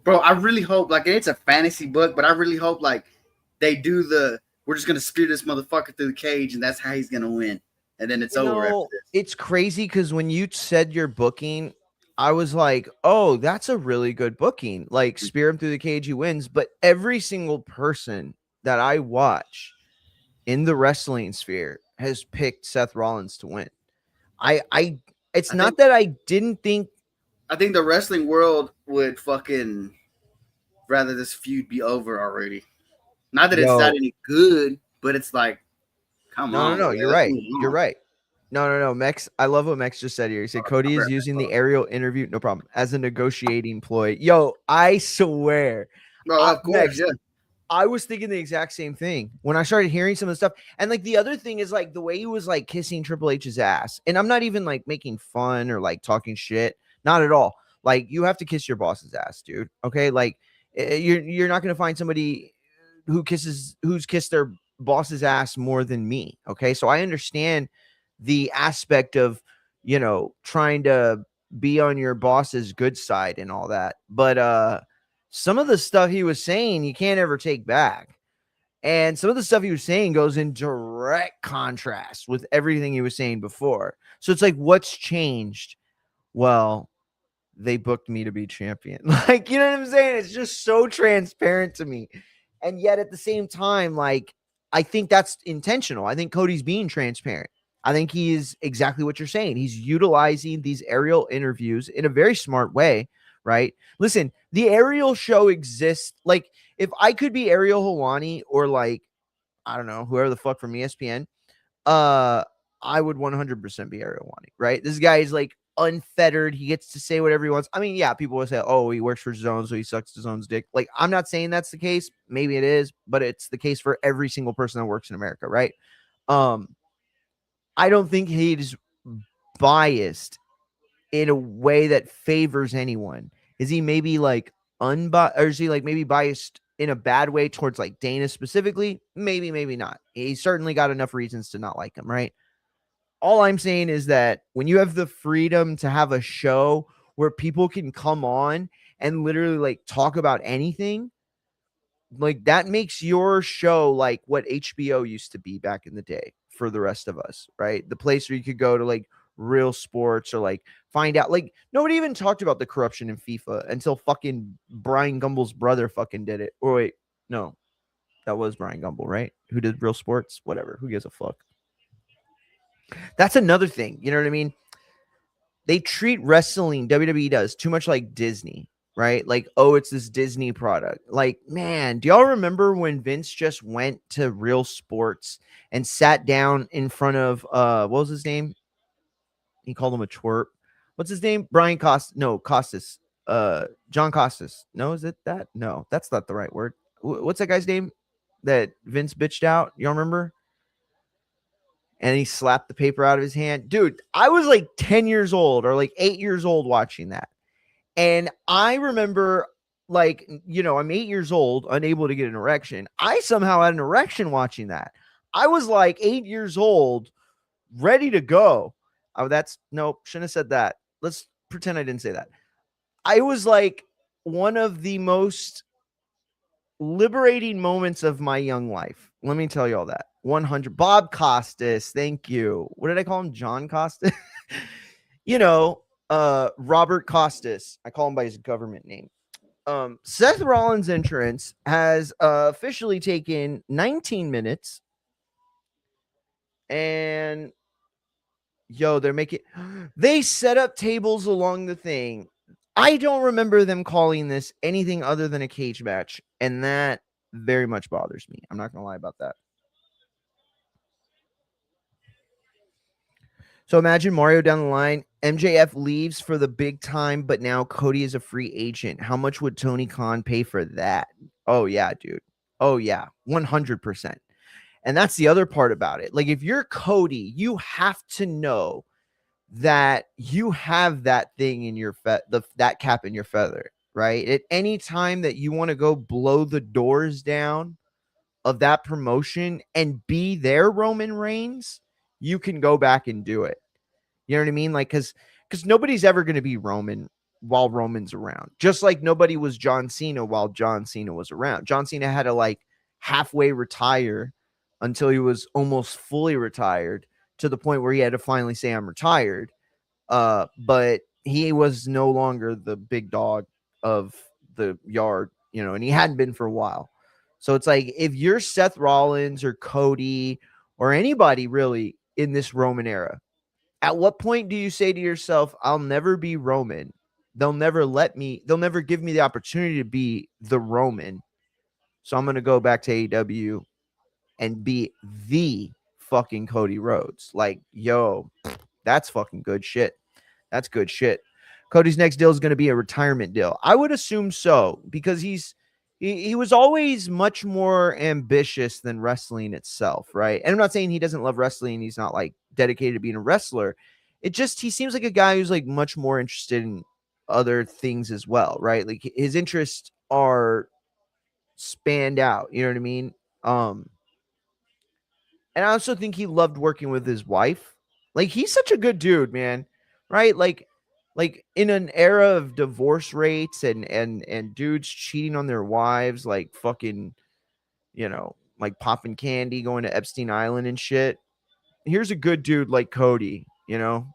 Bro, I really hope, like, it's a fantasy book, but I really hope, like, they do we're just going to spear this motherfucker through the cage, and that's how he's going to win. And then it's over after this. It's crazy because when you said your booking, I was like, oh, that's a really good booking. Like, spear him through the cage, he wins. But every single person that I watch in the wrestling sphere has picked Seth Rollins to win. It's not that I didn't think. I think the wrestling world would fucking rather this feud be over already. Not that it's not any good, but it's like, come on. No, you're right. You're right. No, Mex. I love what Mex just said here. He said Cody is using the aerial interview, no problem, as a negotiating ploy. Yo, I swear. Bro, of course, Mex, I was thinking the exact same thing when I started hearing some of the stuff. And like the other thing is like the way he was like kissing Triple H's ass. And I'm not even like making fun or like talking shit. Not at all. Like you have to kiss your boss's ass, dude. Okay. Like you're not going to find somebody who's kissed their boss's ass more than me. Okay. So I understand the aspect of, trying to be on your boss's good side and all that. But, some of the stuff he was saying, you can't ever take back. And some of the stuff he was saying goes in direct contrast with everything he was saying before. So it's like, what's changed? Well, they booked me to be champion. Like, you know what I'm saying? It's just so transparent to me. And yet at the same time, like, I think that's intentional. I think Cody's being transparent. I think he is exactly what you're saying. He's utilizing these aerial interviews in a very smart way. Right? Listen, the aerial show exists. Like, if I could be Ariel Helwani or like, I don't know, whoever the fuck from ESPN, I would 100% be Ariel Helwani, right? This guy is like unfettered. He gets to say whatever he wants. I mean, yeah, people will say, oh, he works for Zone, so he sucks his own dick. Like, I'm not saying that's the case. Maybe it is, but it's the case for every single person that works in America, right? I don't think he's biased in a way that favors anyone. Is he maybe like unbiased, or is he like maybe biased in a bad way towards like Dana specifically? Maybe not. He's certainly got enough reasons to not like him, right? All I'm saying is that when you have the freedom to have a show where people can come on and literally like talk about anything, like that makes your show like what HBO used to be back in the day for the rest of us, right? The place where you could go to like real sports or like find out. Like nobody even talked about the corruption in FIFA until fucking Brian Gumbel's brother fucking did it. Or wait, no, that was Brian Gumbel, right? Who did real sports? Whatever. Who gives a fuck? That's another thing. You know what I mean? They treat wrestling, WWE does, too much like Disney, right? Like, oh, it's this Disney product. Like, man, do y'all remember when Vince just went to Real Sports and sat down in front of what was his name? He called him a twerp. What's his name? Brian Costas. No, Costas. John Costas. No, is it that? No, that's not the right word. What's that guy's name that Vince bitched out? Y'all remember? And he slapped the paper out of his hand. Dude, I was like 10 years old or like 8 years old watching that. And I remember, like, you know, I'm 8 years old, unable to get an erection. I somehow had an erection watching that. I was like 8 years old, ready to go. Oh, that's nope, shouldn't have said that. Let's pretend I didn't say that. I was like one of the most liberating moments of my young life. Let me tell you all that. 100. Bob Costas, thank you. What did I call him? John Costas? You know, Robert Costas. I call him by his government name. Seth Rollins' entrance has officially taken 19 minutes. And yo, they set up tables along the thing. I don't remember them calling this anything other than a cage match, and that very much bothers me. I'm not gonna lie about that. So imagine Mario down the line. MJF leaves for the big time, but now Cody is a free agent. How much would Tony Khan pay for that? Oh yeah, dude. Oh yeah, 100%. And that's the other part about it. Like, if you're Cody, you have to know that you have that thing in your that cap in your feather, right? At any time that you want to go blow the doors down of that promotion and be their Roman Reigns, you can go back and do it. You know what I mean? Like, because nobody's ever going to be Roman while Roman's around. Just like nobody was John Cena while John Cena was around. John Cena had to like halfway retire until he was almost fully retired, to the point where he had to finally say, I'm retired. But he was no longer the big dog of the yard, you know, and he hadn't been for a while. So it's like, if you're Seth Rollins or Cody or anybody really in this Roman era, at what point do you say to yourself, I'll never be Roman? They'll never give me the opportunity to be the Roman. So I'm going to go back to AEW and be the fucking Cody Rhodes. Like, yo, that's fucking good shit. That's good shit. Cody's next deal is going to be a retirement deal. I would assume so, because he was always much more ambitious than wrestling itself, right? And I'm not saying he doesn't love wrestling. He's not like dedicated to being a wrestler. It just, he seems like a guy who's like much more interested in other things as well, right? Like, his interests are spanned out. You know what I mean? And I also think he loved working with his wife. Like, he's such a good dude, man. Right? Like in an era of divorce rates and dudes cheating on their wives, like fucking, you know, like popping candy, going to Epstein Island and shit. Here's a good dude like Cody, you know,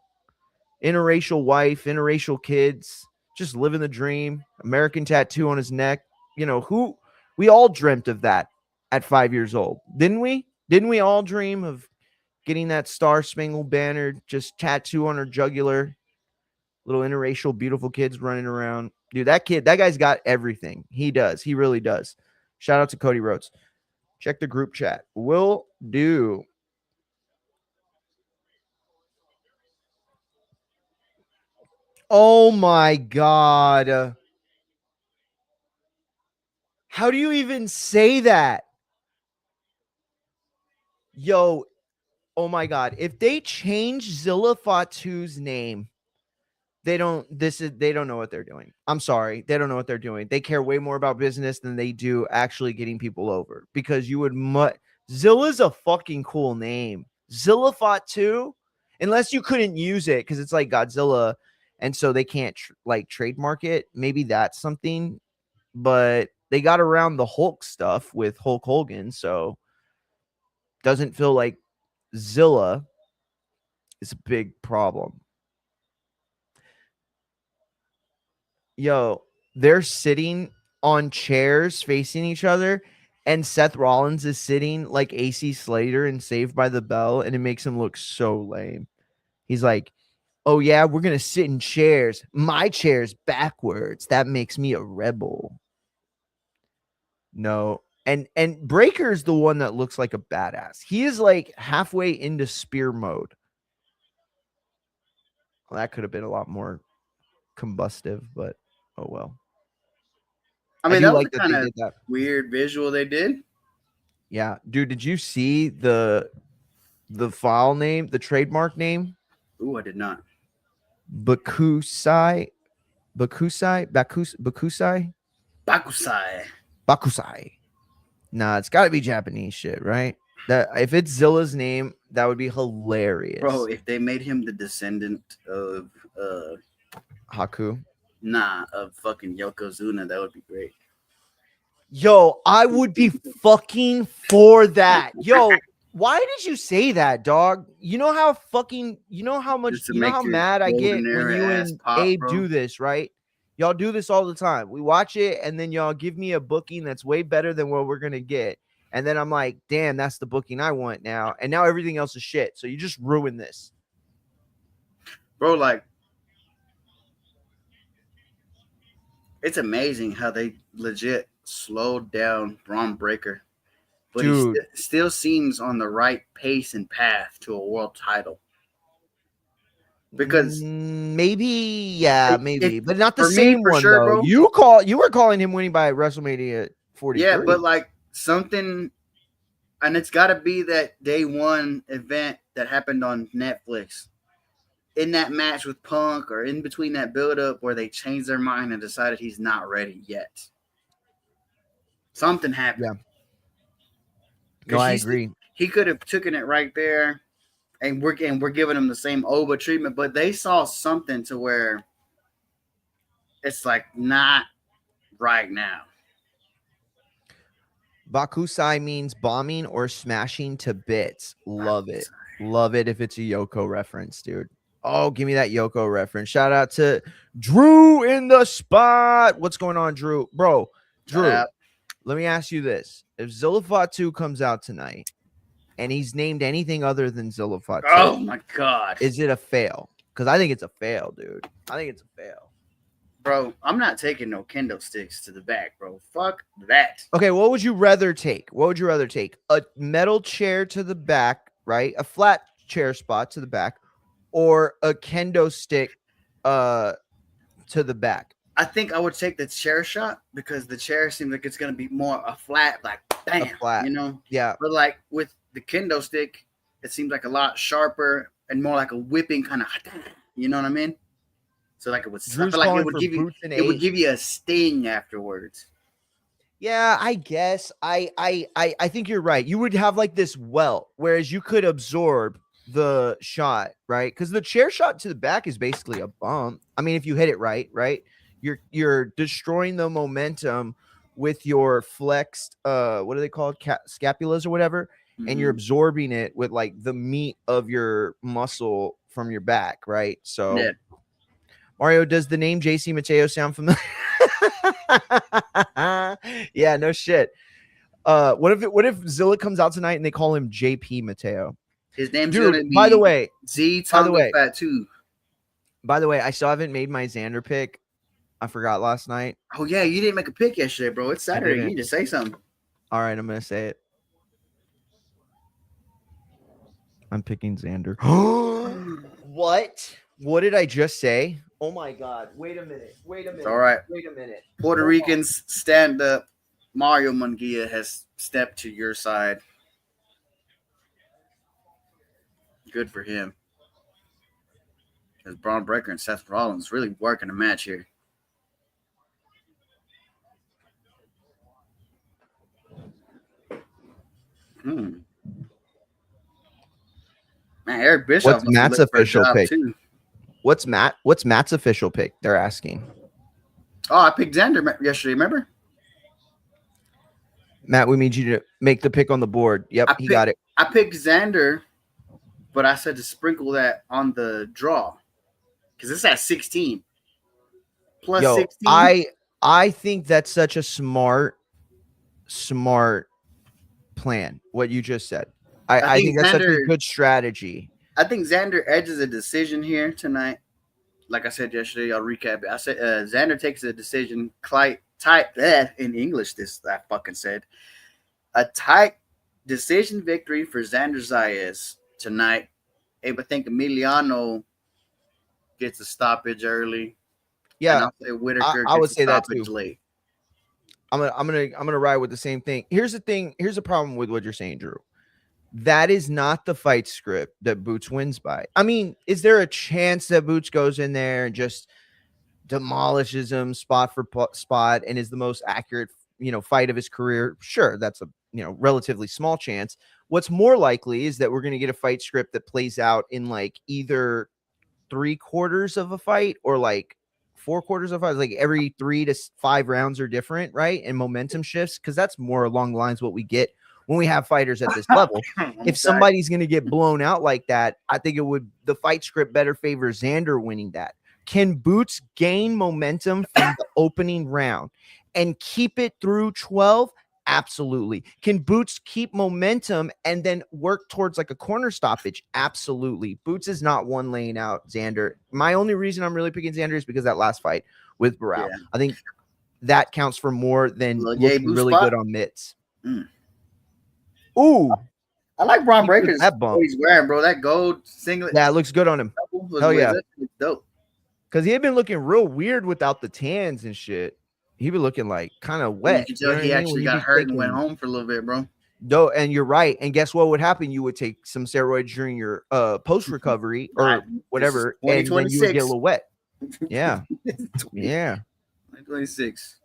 interracial wife, interracial kids, just living the dream, American tattoo on his neck. You know, who we all dreamt of that at 5 years old, didn't we? Didn't we all dream of getting that Star Spangled Banner just tattoo on her jugular? Little interracial, beautiful kids running around. Dude, that guy's got everything. He does. He really does. Shout out to Cody Rhodes. Check the group chat. Will do. Oh my God. How do you even say that? Yo, oh my God. If they change Zilla Fatu's name, they don't know what they're doing. I'm sorry. They don't know what they're doing. They care way more about business than they do actually getting people over, because you would Zilla's a fucking cool name. Zilla Fatu, unless you couldn't use it because it's like Godzilla and so they can't like trademark it. Maybe that's something, but they got around the Hulk stuff with Hulk Hogan, so doesn't feel like Zilla is a big problem. Yo, they're sitting on chairs facing each other, and Seth Rollins is sitting like AC Slater in Saved by the Bell, and it makes him look so lame. He's like, oh yeah, we're gonna sit in chairs. My chair's backwards. That makes me a rebel. No. And Breaker's the one that looks like a badass. He is like halfway into spear mode. Well, that could have been a lot more combustive, but oh well. I I mean, do that was like a that kind they of did that. weird visual they did. Yeah, dude, did you see the file name, the trademark name? Ooh, I did not. Bakusai, Bakusai, Bakusai. Bakusai. Nah, it's got to be Japanese shit, right? That if it's Zilla's name, that would be hilarious. Bro, if they made him the descendant of Haku. of fucking Yokozuna, that would be great. Yo, I would be fucking for that. Yo, why did you say that, dog? You know how much, Just to you know make how your mad I get golden when era you ass and pop, Abe bro. do this, right? Y'all do this all the time. We watch it, and then y'all give me a booking that's way better than what we're gonna get. And then I'm like, damn, that's the booking I want now. And now everything else is shit. So you just ruin this. Bro, like, it's amazing how they legit slowed down Braun Breaker. But Dude. he still seems on the right pace and path to a world title. Because maybe, yeah, maybe, but not the for me, same for one sure, though. bro. You were calling him winning by WrestleMania 43. Yeah, but like something, and it's got to be that day one event that happened on Netflix. In that match with Punk, or in between that build up where they changed their mind and decided he's not ready yet. Something happened. Yeah. No, I agree. He could have taken it right there, and we're giving him the same Oba treatment, but they saw something to where it's like not right now. Bakusai means bombing or smashing to bits. Love it. Bakusai. Love it if it's a Yoko reference, dude. Oh, give me that Yoko reference. Shout out to Drew in the spot. What's going on, Drew? Bro, Drew, let me ask you this. If Zillafat 2 comes out tonight and he's named anything other than Zillafat 2, oh my God, is it a fail? Because I think it's a fail, dude. I think it's a fail. Bro, I'm not taking no kendo sticks to the back, bro. Fuck that. Okay, what would you rather take? What would you rather take? A metal chair to the back, right? A flat chair spot to the back, or a kendo stick to the back? I think I would take the chair shot because the chair seems like it's gonna be more a flat, like bam, you know? Yeah. But like with the kendo stick, it seems like a lot sharper and more like a whipping kind of, you know what I mean? So like it would, I feel like it would give you a sting afterwards. Yeah, I guess. I think you're right. You would have like this welt, whereas you could absorb the shot, right? Because the chair shot to the back is basically a bump. I mean, if you hit it right, you're destroying the momentum with your flexed what are they called, scapulas or whatever, and you're absorbing it with like the meat of your muscle from your back, right? So yeah. Mario, does the name JC Mateo sound familiar? Yeah, no shit. What if Zilla comes out tonight and they call him JP Mateo? His name's gonna be, by the way, Z Tonga Fat 2. By the way, I still haven't made my Xander pick. I forgot last night. Oh yeah, you didn't make a pick yesterday, bro. It's Saturday. You need to say something. All right, I'm gonna say it. I'm picking Xander. What? What did I just say? Oh my God. Wait a minute. It's all right. Wait a minute. Puerto Ricans stand up. Mario Munguia has stepped to your side. Good for him. Because Braun Breaker and Seth Rollins really working a match here. Man, Eric Bischoff. What's Matt's official pick? What's Matt's official pick? They're asking. Oh, I picked Xander yesterday. Remember? Matt, we need you to make the pick on the board. Yep, he got it. I picked Xander, but I said to sprinkle that on the draw because it's at 16 plus 16. I think that's such a smart plan. What you just said. I I think think that's such a Xander. good strategy. I think Xander edges a decision here tonight. Like I said yesterday, I'll recap it. I said Xander takes a decision tight in English. This I fucking said a tight decision victory for Xander Zayas tonight. Hey, but I think Emiliano gets a stoppage early, and Yeah, I'll say Whitaker I would gets a say that too. stoppage late. I'm gonna ride with the same thing. Here's the thing. Here's the problem with what you're saying, Drew. That is not the fight script that Boots wins by. I mean, is there a chance that Boots goes in there and just demolishes him spot for spot and is the most accurate, fight of his career? Sure, that's a relatively small chance. What's more likely is that we're going to get a fight script that plays out in like either 3/4 of a fight or like 4/4 of a fight. Like every 3 to 5 rounds are different, right? And momentum shifts, because that's more along the lines what we get when we have fighters at this level. If somebody's going to get blown out like that, I think the fight script better favor Xander winning that. Can Boots gain momentum from the opening round and keep it through 12? Absolutely. Can Boots keep momentum and then work towards like a corner stoppage? Absolutely. Boots is not one laying out Xander. My only reason I'm really picking Xander is because that last fight with Barral. Yeah. I think that counts for more than looking really spot. good on mitts. Ooh. I like Braun Breaker's that bump. what he's wearing, bro. That gold singlet. Yeah, it looks good on him. Hell yeah. It's dope. Because he had been looking real weird without the tans and shit. He been looking like kind of wet. You can tell he actually got hurt and went home for a little bit, bro. No, and you're right. And guess what would happen? You would take some steroids during your post recovery or whatever, and then you would get a little wet. Yeah. Yeah. 2026.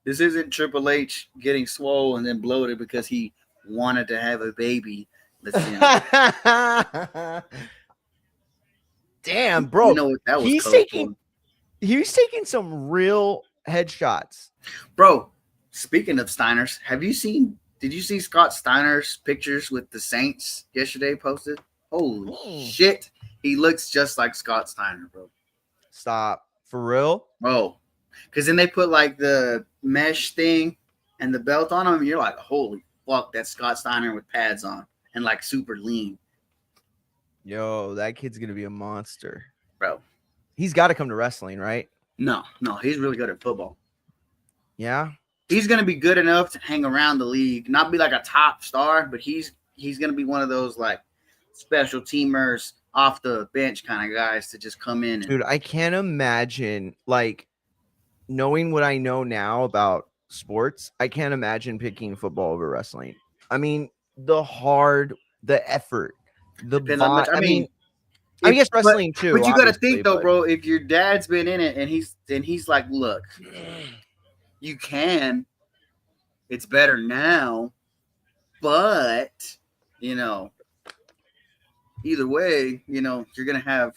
This isn't Triple H getting swole and then bloated because he wanted to have a baby. Damn, bro. You know what that was he's taking some real headshots. Bro, speaking of Steiners, did you see Scott Steiner's pictures with the Saints yesterday posted? Holy shit. He looks just like Scott Steiner, bro. Stop. For real? Bro. Because then they put like the mesh thing and the belt on him, and you're like, holy fuck, that's Scott Steiner with pads on and like super lean. Yo, that kid's going to be a monster. Bro. He's got to come to wrestling, right? No, he's really good at football. Yeah? He's going to be good enough to hang around the league, not be like a top star, but he's going to be one of those like special teamers off the bench kind of guys to just come in. Dude, I can't imagine, like, knowing what I know now about sports, I can't imagine picking football over wrestling. I mean, the effort, the bot. I guess wrestling too. But you got to think though, bro. If your dad's been in it and he's like, look, you can. It's better now, but either way, you're gonna have.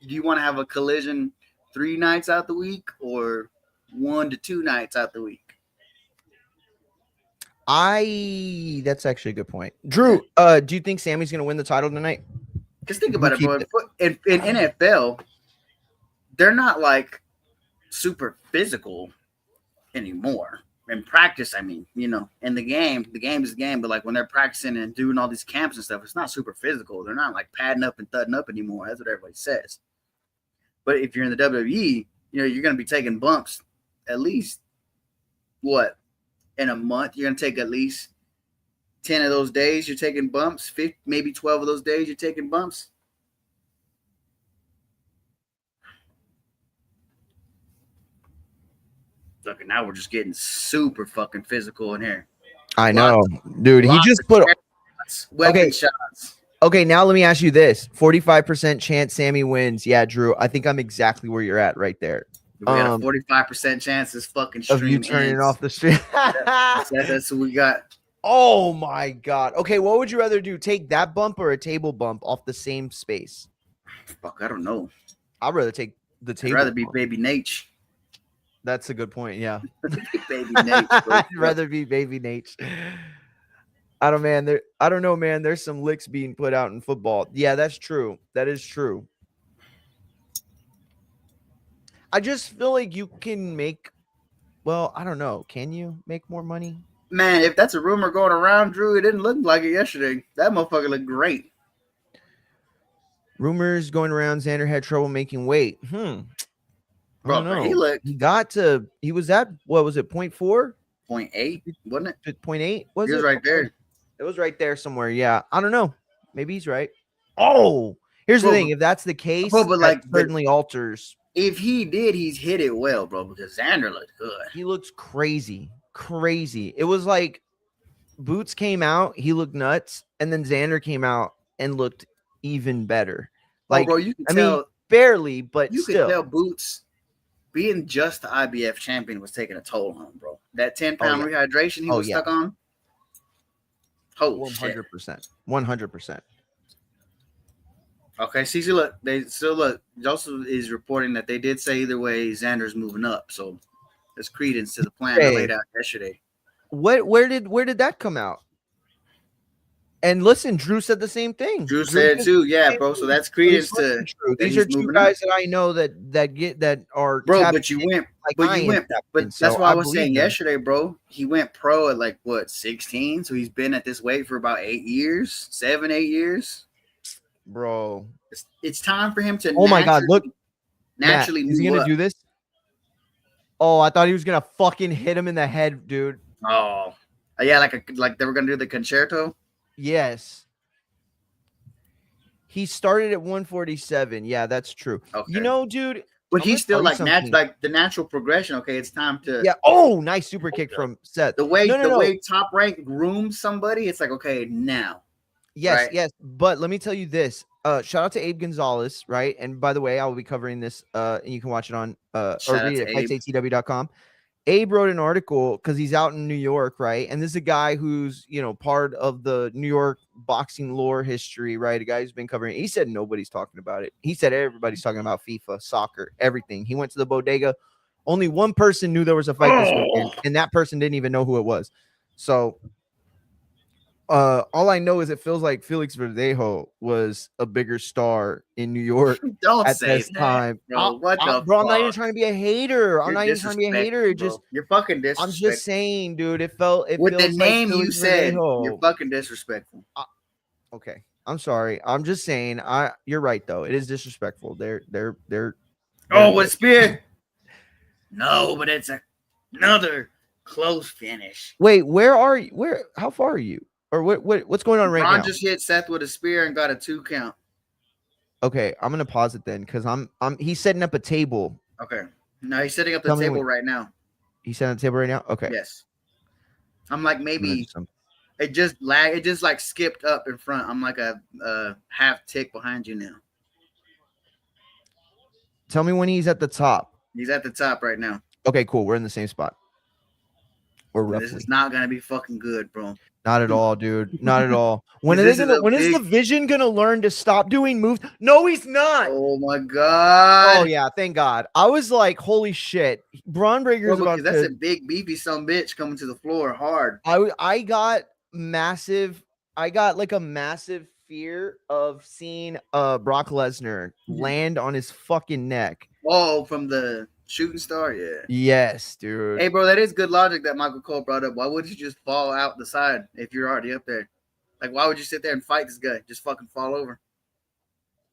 Do you want to have a collision 3 nights out the week or 1 to 2 nights out the week? That's actually a good point. Drew, do you think Sammy's gonna win the title tonight? Just think about it, bro. In NFL, they're not like super physical anymore. In practice, I mean, in the game is the game, but like when they're practicing and doing all these camps and stuff, it's not super physical. They're not like padding up and thudding up anymore. That's what everybody says. But if you're in the WWE, you're going to be taking bumps at least, in a month? You're going to take at least 10 of those days you're taking bumps, 50, maybe 12 of those days you're taking bumps. Look, now we're just getting super fucking physical in here. I know, dude. He just put weapon shots. Okay, now let me ask you this: 45% chance Sammy wins. Yeah, Drew, I think I'm exactly where you're at right there. We got a 45% chance this fucking stream of you turning off the stream. That's what we got. Oh my god. Okay, what would you rather do? Take that bump or a table bump off the same space? Fuck, I don't know. I'd rather take the table. I'd rather be Baby Nate. That's a good point. Yeah. Baby Nate. I'd rather be Baby Nate. I don't know, man. There's some licks being put out in football. Yeah, that's true. That is true. I just feel like you can make, I don't know. Can you make more money? Man, if that's a rumor going around, Drew, it didn't look like it yesterday. That motherfucker looked great. Rumors going around Xander had trouble making weight. I Bro, don't but he know. looked He was at, what was it, 0.4? 0.8, wasn't it? 0.8? Was He was it? right there. It was right there somewhere. Yeah. I don't know. Maybe he's right. Oh, here's the Bro, thing. If that's the case, but that like, certainly alters. If he did, he's hit it well, bro, because Xander looked good. He looks crazy. Crazy. It was like Boots came out, he looked nuts, and then Xander came out and looked even better. Like, bro, you could I tell, mean, barely, but you still. could tell Boots being just the IBF champion was taking a toll on him, bro. That 10-pound rehydration he was stuck on. Oh, 100%. 100%. Okay, see, look, Joseph is reporting that they did say either way Xander's moving up, so there's credence to the plan they laid out yesterday. Where did that come out? And listen, Drew said the same thing. Drew said too, yeah, bro. So that's credence to Drew. These are two guys that I know that are bro. But you went, but that's why I was saying yesterday, bro. He went pro at like what 16, so he's been at this weight for about 8 years, 7, 8 years, bro. It's time for him to. Oh my God! Look, naturally, Matt, is he gonna do this? Oh, I thought he was gonna fucking hit him in the head, dude. Oh, yeah, like they were gonna do the concerto. Yes. He started at 147. Yeah, that's true. Okay. You know, dude. But he's still like the natural progression. Okay, it's time to. Yeah. Oh, nice super kick from Seth. The way top rank grooms somebody, it's like, okay, now. Yes, right? Yes. But let me tell you this. Shout out to Abe Gonzalez, right? And by the way, I will be covering this. And you can watch it on or read it at fightsatw.com. Abe wrote an article because he's out in New York, right? And this is a guy who's, part of the New York boxing lore history, right? A guy who's been covering it. He said nobody's talking about it. He said everybody's talking about FIFA, soccer, everything. He went to the bodega. Only one person knew there was a fight this weekend, and that person didn't even know who it was. So all I know is it feels like Felix Verdejo was a bigger star in New York at this time. Bro, I'm not even trying to be a hater. I'm not even trying to be a hater. It just you're fucking disrespectful. I'm just saying, dude. It feels the name like you said. Verdejo. You're fucking disrespectful. Okay, I'm sorry. I'm just saying. You're right though. It is disrespectful. They're with Spear. No, but it's another close finish. Wait, where are you? How far are you? Or what's going on right now? Ron just hit Seth with a spear and got a 2 count. Okay, I'm gonna pause it then because he's setting up a table. Okay, no, he's setting up the table right now. He's setting up the table right now. Okay. Yes. I'm like maybe it just lagged. It just like skipped up in front. I'm like a half tick behind you now. Tell me when he's at the top. He's at the top right now. Okay, cool. We're in the same spot. This is not gonna be fucking good, bro. Not at all, dude. Not at all. When is the Vision gonna learn to stop doing moves? No, he's not. Oh my God. Oh yeah, thank God. I was like, holy shit. Braun Breaker's about to. That's a big beefy some bitch coming to the floor hard. I got like a massive fear of seeing Brock Lesnar land on his fucking neck. Oh, from the shooting star, yeah. Yes, dude. Hey, bro, that is good logic that Michael Cole brought up. Why wouldn't you just fall out the side if you're already up there? Like, why would you sit there and fight this guy? Just fucking fall over,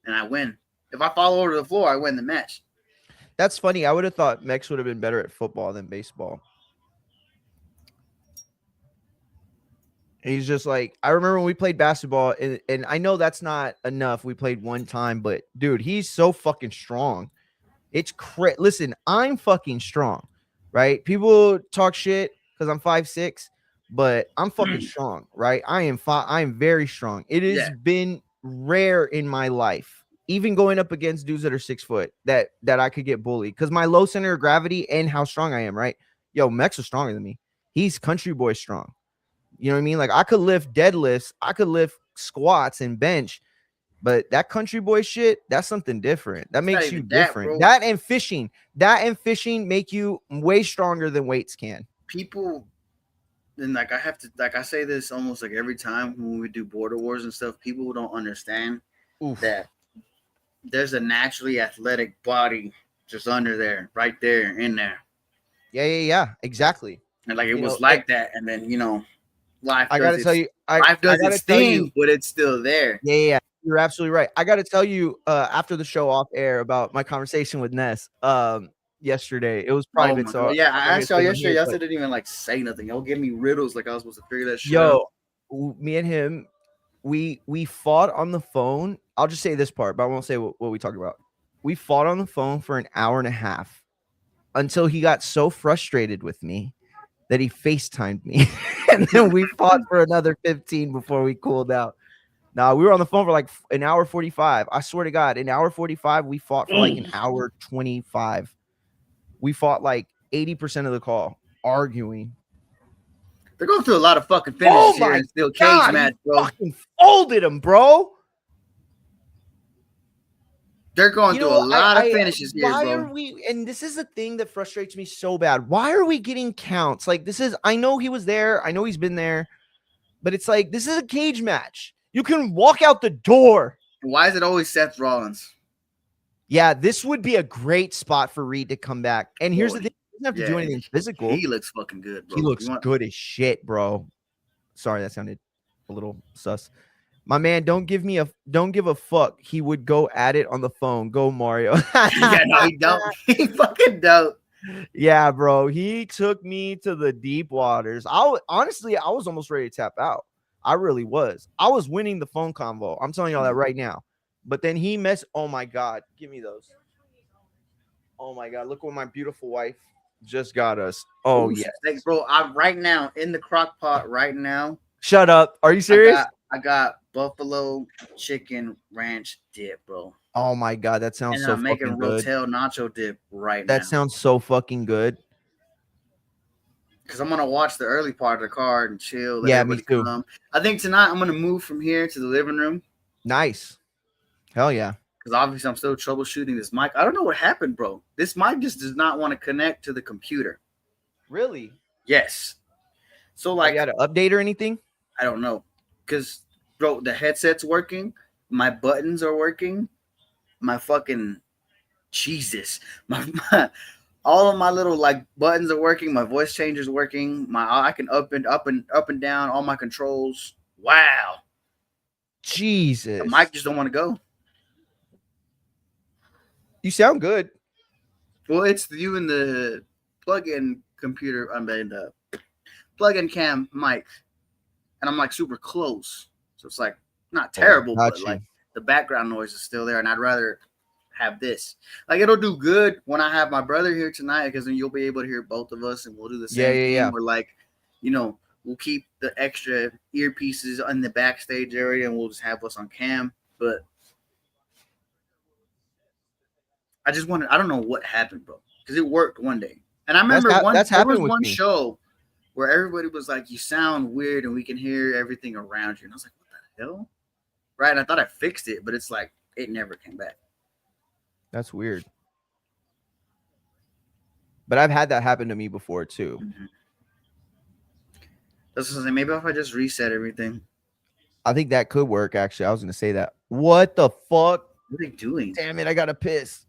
and I win. If I fall over to the floor, I win the match. That's funny. I would have thought Mex would have been better at football than baseball. He's just like, I remember when we played basketball, and I know that's not enough. We played one time, but dude, he's so fucking strong. It's listen, I'm fucking strong, right? People talk shit because I'm 5'6", but I'm fucking strong, right? I am very strong. It has been rare in my life, even going up against dudes that are 6 foot, that I could get bullied because my low center of gravity and how strong I am, right? Yo, Mex is stronger than me. He's country boy strong. You know what I mean? Like I could lift deadlifts, I could lift squats and bench. But that country boy shit, that's something different. That makes you different. That and fishing make you way stronger than weights can. People, and like I say this almost like every time when we do border wars and stuff, people don't understand that there's a naturally athletic body just under there, right there, in there. Yeah, exactly. And like it You know, was like that, and then life I does gotta tell its you, I life I does gotta its tell you, thing, but it's still there. yeah, you're absolutely right. I gotta tell you, after the show off air about my conversation with Ness, yesterday. It was Oh private, my so god, yeah, I'm not I gonna asked y'all say it on yesterday. here, Y'all but still didn't even like say nothing. Y'all give me riddles like I was supposed to figure that shit out. yo, me and him, we fought on the phone. I'll just say this part, but I won't say what we talked about. We fought on the phone for an hour and a half until he got so frustrated with me that he FaceTimed me. And then we fought for another 15 before we cooled out. Now we were on the phone for like an hour 45. I swear to God, an hour 45, we fought for like an hour 25. We fought like 80% of the call arguing. They're going through a lot of fucking Oh finishes here my in steel cage God, match, he bro. fucking folded him, bro. They're going You through a know, lot of finishes here, why bro. are we, and this is the thing that frustrates me so bad. Why are we getting counts? Like, I know he was there, I know he's been there, but it's like, this is a cage match. You can walk out the door. Why is it always Seth Rollins? Yeah, this would be a great spot for Reed to come back. And here's the thing, he doesn't have to do anything physical. He looks fucking good, bro. He looks good as shit, bro. Sorry, that sounded a little sus. My man, don't give a fuck. He would go at it on the phone. Go Mario. Yeah, no, he don't. He fucking don't. Yeah, bro. He took me to the deep waters. Honestly, I was almost ready to tap out. I really was. I was winning the phone convo. I'm telling y'all that right now. But then he messed. Oh my God. Give me those. Oh my God. Look what my beautiful wife just got us. Oh, yeah. Thanks, bro. I'm right now in the crock pot right now. Shut up. Are you serious? I got buffalo chicken ranch dip, bro. Oh my God. That sounds And so I'm making fucking good. Rotel nacho dip right now. That sounds so fucking good. Because I'm gonna watch the early part of the card and chill. Yeah, me too. Come. I think tonight I'm gonna move from here to the living room. Nice. Hell yeah. Because obviously I'm still troubleshooting this mic. I don't know what happened, bro. This mic just does not want to connect to the computer. Really? Yes. So like, you had to update or anything? I don't know. Because bro, the headset's working, my buttons are working, my fucking Jesus, my all of my little like buttons are working. My voice changer's working. I can up and down all my controls. Wow. Jesus. The mic just don't want to go. You sound good. Well, it's you and the plug-in computer. I mean the plug-in cam mic, and I'm like super close, so it's like not terrible, but like the background noise is still there, and I'd rather have this. Like it'll do good when I have my brother here tonight, because then you'll be able to hear both of us, and we'll do the same thing. Yeah. We're like, we'll keep the extra earpieces in the backstage area, and we'll just have us on cam. But I don't know what happened, bro, because it worked one day, and I remember there was one show where everybody was like, "You sound weird, and we can hear everything around you," and I was like, "What the hell?" Right? And I thought I fixed it, but it's like it never came back. That's weird. But I've had that happen to me before too. Mm-hmm. That's what I'm saying. Maybe if I just reset everything. I think that could work, actually. I was going to say that. What the fuck? What are they doing? Damn it, I got to piss.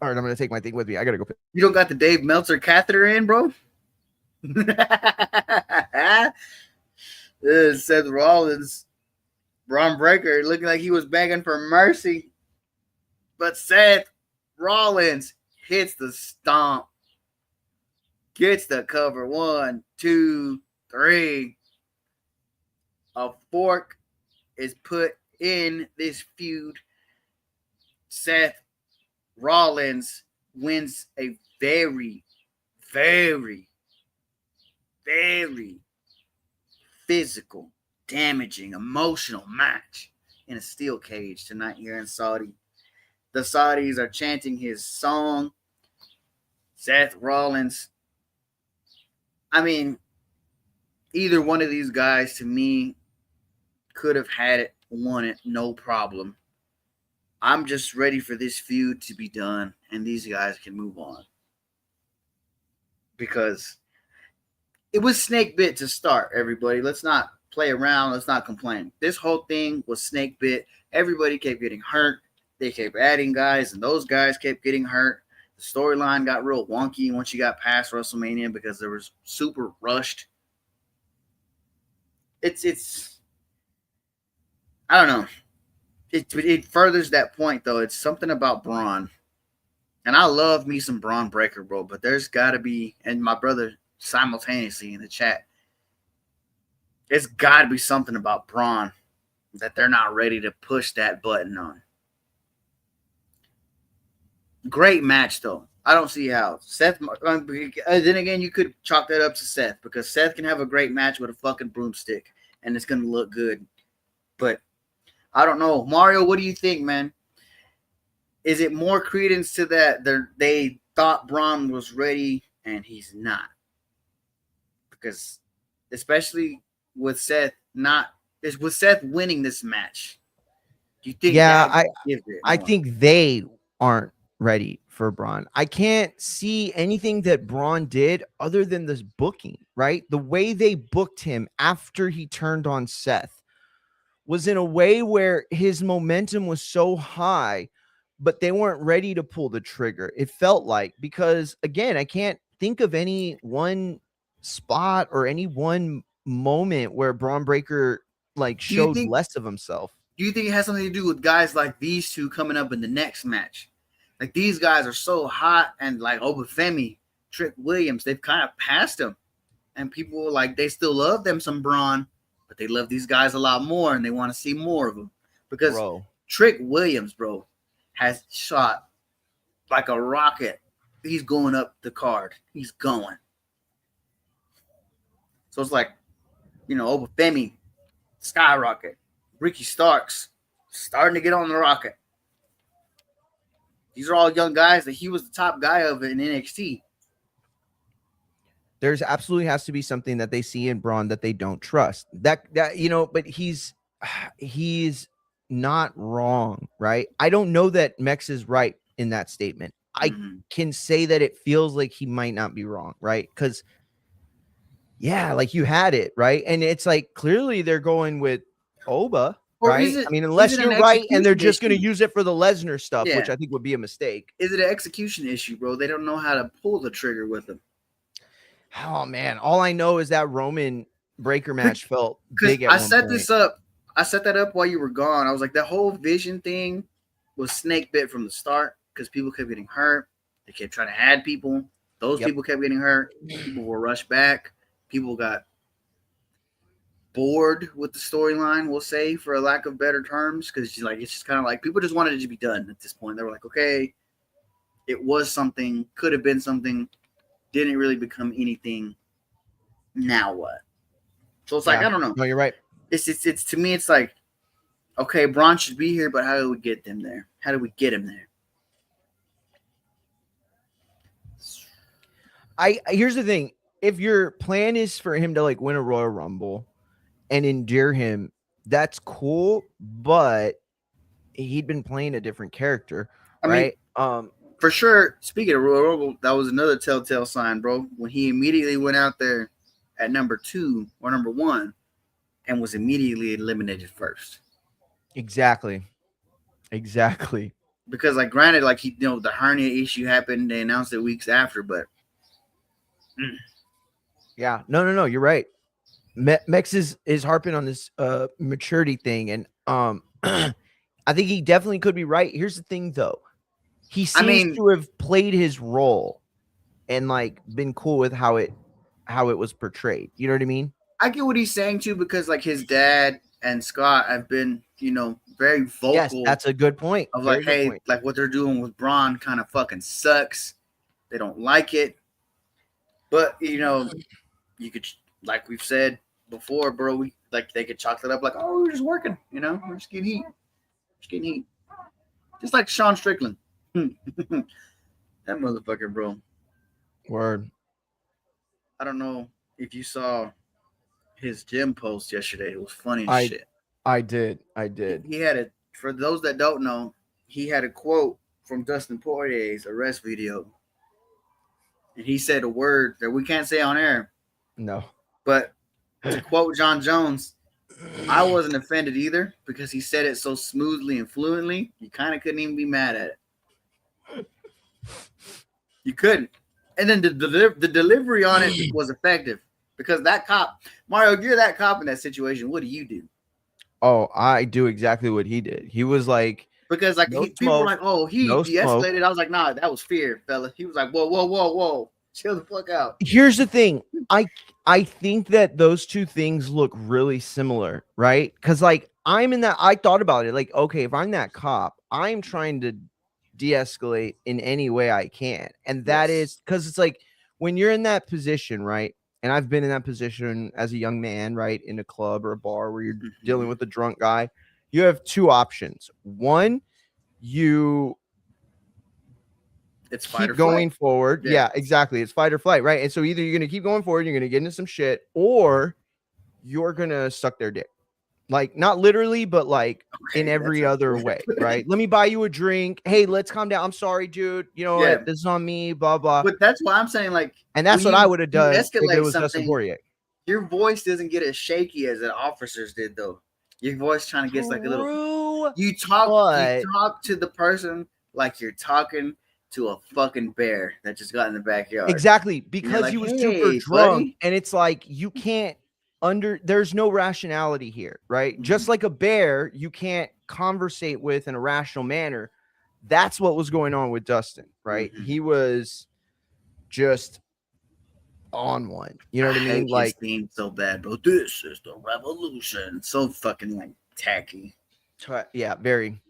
All right, I'm going to take my thing with me. I got to go piss. You don't got the Dave Meltzer catheter in, bro? Seth Rollins, Braun Breaker, looking like he was begging for mercy. But Seth Rollins hits the stomp. Gets the cover. 1, 2, 3. A fork is put in this feud. Seth Rollins wins a very, very, very physical, damaging, emotional match in a steel cage tonight here in Saudi. The Saudis are chanting his song. Seth Rollins. I mean, either one of these guys, to me, could have had it, won it, no problem. I'm just ready for this feud to be done, and these guys can move on. Because it was snake bit to start, everybody. Let's not play around. Let's not complain. This whole thing was snake bit. Everybody kept getting hurt. They kept adding guys, and those guys kept getting hurt. The storyline got real wonky once you got past WrestleMania because there was super rushed. It's I don't know. It furthers that point though. It's something about Braun, and I love me some Braun Breaker, bro. But there's got to be, and my brother simultaneously in the chat, it's got to be something about Braun that they're not ready to push that button on. Great match though. I don't see how Seth. Then again, you could chalk that up to Seth because Seth can have a great match with a fucking broomstick, and it's gonna look good. But I don't know, Mario. What do you think, man? Is it more credence to that they thought Braun was ready and he's not? Because especially with Seth winning this match, do you think? Yeah, I more? think they aren't ready for Braun. I can't see anything that Braun did other than this booking, right? The way they booked him after he turned on Seth was in a way where his momentum was so high, but they weren't ready to pull the trigger. It felt like, because again, I can't think of any one spot or any one moment where Braun Breaker like showed less of himself. Do you think it has something to do with guys like these two coming up in the next match? Like these guys are so hot, and like Obafemi, Trick Williams, they've kind of passed them, and people like they still love them some Braun, but they love these guys a lot more, and they want to see more of them because Trick Williams, bro, has shot like a rocket. He's going up the card. He's going. So it's like, Obafemi, skyrocket. Ricky Starks starting to get on the rocket. These are all young guys that he was the top guy of in NXT. There's absolutely has to be something that they see in Braun that they don't trust. That but he's not wrong, right? I don't know that Mex is right in that statement. I can say that it feels like he might not be wrong, right? Because like you had it, right? And it's like clearly they're going with Oba. Right? I mean, unless you're right and they're just going to use it for the Lesnar stuff, which I think would be a mistake. Is it an execution issue, bro? They don't know how to pull the trigger with him. Oh, man. All I know is that Roman Breaker match felt big at I set that up while you were gone. I was like, that whole Vision thing was snake bit from the start because people kept getting hurt. They kept trying to add people. Those people kept getting hurt. People were rushed back. People got bored with the storyline, we'll say, for a lack of better terms, because like it's just kind of like people just wanted it to be done at this point. They were like, okay, it was something, could have been something, didn't really become anything. Now what? So it's like, I don't know. No, you're right. It's to me, it's like, okay, Braun should be here, but how do we get them there? How do we get him there? Here's the thing: if your plan is for him to like win a Royal Rumble and endear him, that's cool, but he'd been playing a different character, right? For sure. Speaking of Royal Rumble, that was another telltale sign, bro. When he immediately went out there at number 2 or number 1 and was immediately eliminated first. Exactly. Because, like, granted, like the hernia issue happened. They announced it weeks after, but yeah, no, you're right. Mex is harping on this maturity thing, and I think he definitely could be right. Here's the thing, though. He seems to have played his role and like been cool with how it was portrayed. You know what I mean? I get what he's saying too, because like his dad and Scott have been, very vocal. Yes, that's a good point. Of like, hey, like what they're doing with Braun kind of fucking sucks. They don't like it. But you could, like we've said before, bro, they could chalk that up like, oh, we're just working, we're just getting heat. Just like Sean Strickland. That motherfucker, bro. Word. I don't know if you saw his gym post yesterday. It was funny as shit. I did. He had for those that don't know, he had a quote from Dustin Poirier's arrest video. And he said a word that we can't say on air. No. But to quote John Jones, I wasn't offended either because he said it so smoothly and fluently. You kind of couldn't even be mad at it. You couldn't. And then the delivery on it was effective because that cop, Mario, if you're that cop in that situation, what do you do? Oh, I do exactly what he did. He was like, Because like no people were smoke, like, "Oh, he no smoke. de-escalated." I was like, "Nah, that was fear, fella." He was like, "Whoa, whoa, whoa, whoa, chill the fuck out." Here's the thing. I think that those two things look really similar, right? Because like I'm in that, I thought about it. Like, okay, if I'm that cop, I'm trying to de-escalate in any way I can. And that is Yes. because it's like when you're in that position, right? And I've been in that position as a young man, right? In a club or a bar where you're dealing with a drunk guy. You have two options. One, you It's fight or keep flight. going forward. Yeah. Yeah, exactly. It's fight or flight, right? And so either you're going to keep going forward, you're going to get into some shit, or you're going to suck their dick. Like, not literally, but like in Okay, that's every a other way, right? Let me buy you a drink. Hey, let's calm down. I'm sorry, dude. You know Yeah. what? This is on me, blah, blah. But that's why I'm saying, like, And when that's what I would have you done if it escalate was Dustin something, Poirier. your voice doesn't get as shaky as the officers did, though. Your voice kind of gets like a little. True, You but talk to the person like you're talking to a fucking bear that just got in the backyard. exactly, And you're because like, he was super "Hey, drunk, buddy." and it's like you can't there's no rationality here, right? Just Mhm. like a bear, you can't conversate with in a rational manner. That's what was going on with Dustin, right? Mhm. He was just on one. You know I what I mean? hate his Like, theme so bad, bro. This is the revolution. So fucking like tacky. yeah, very.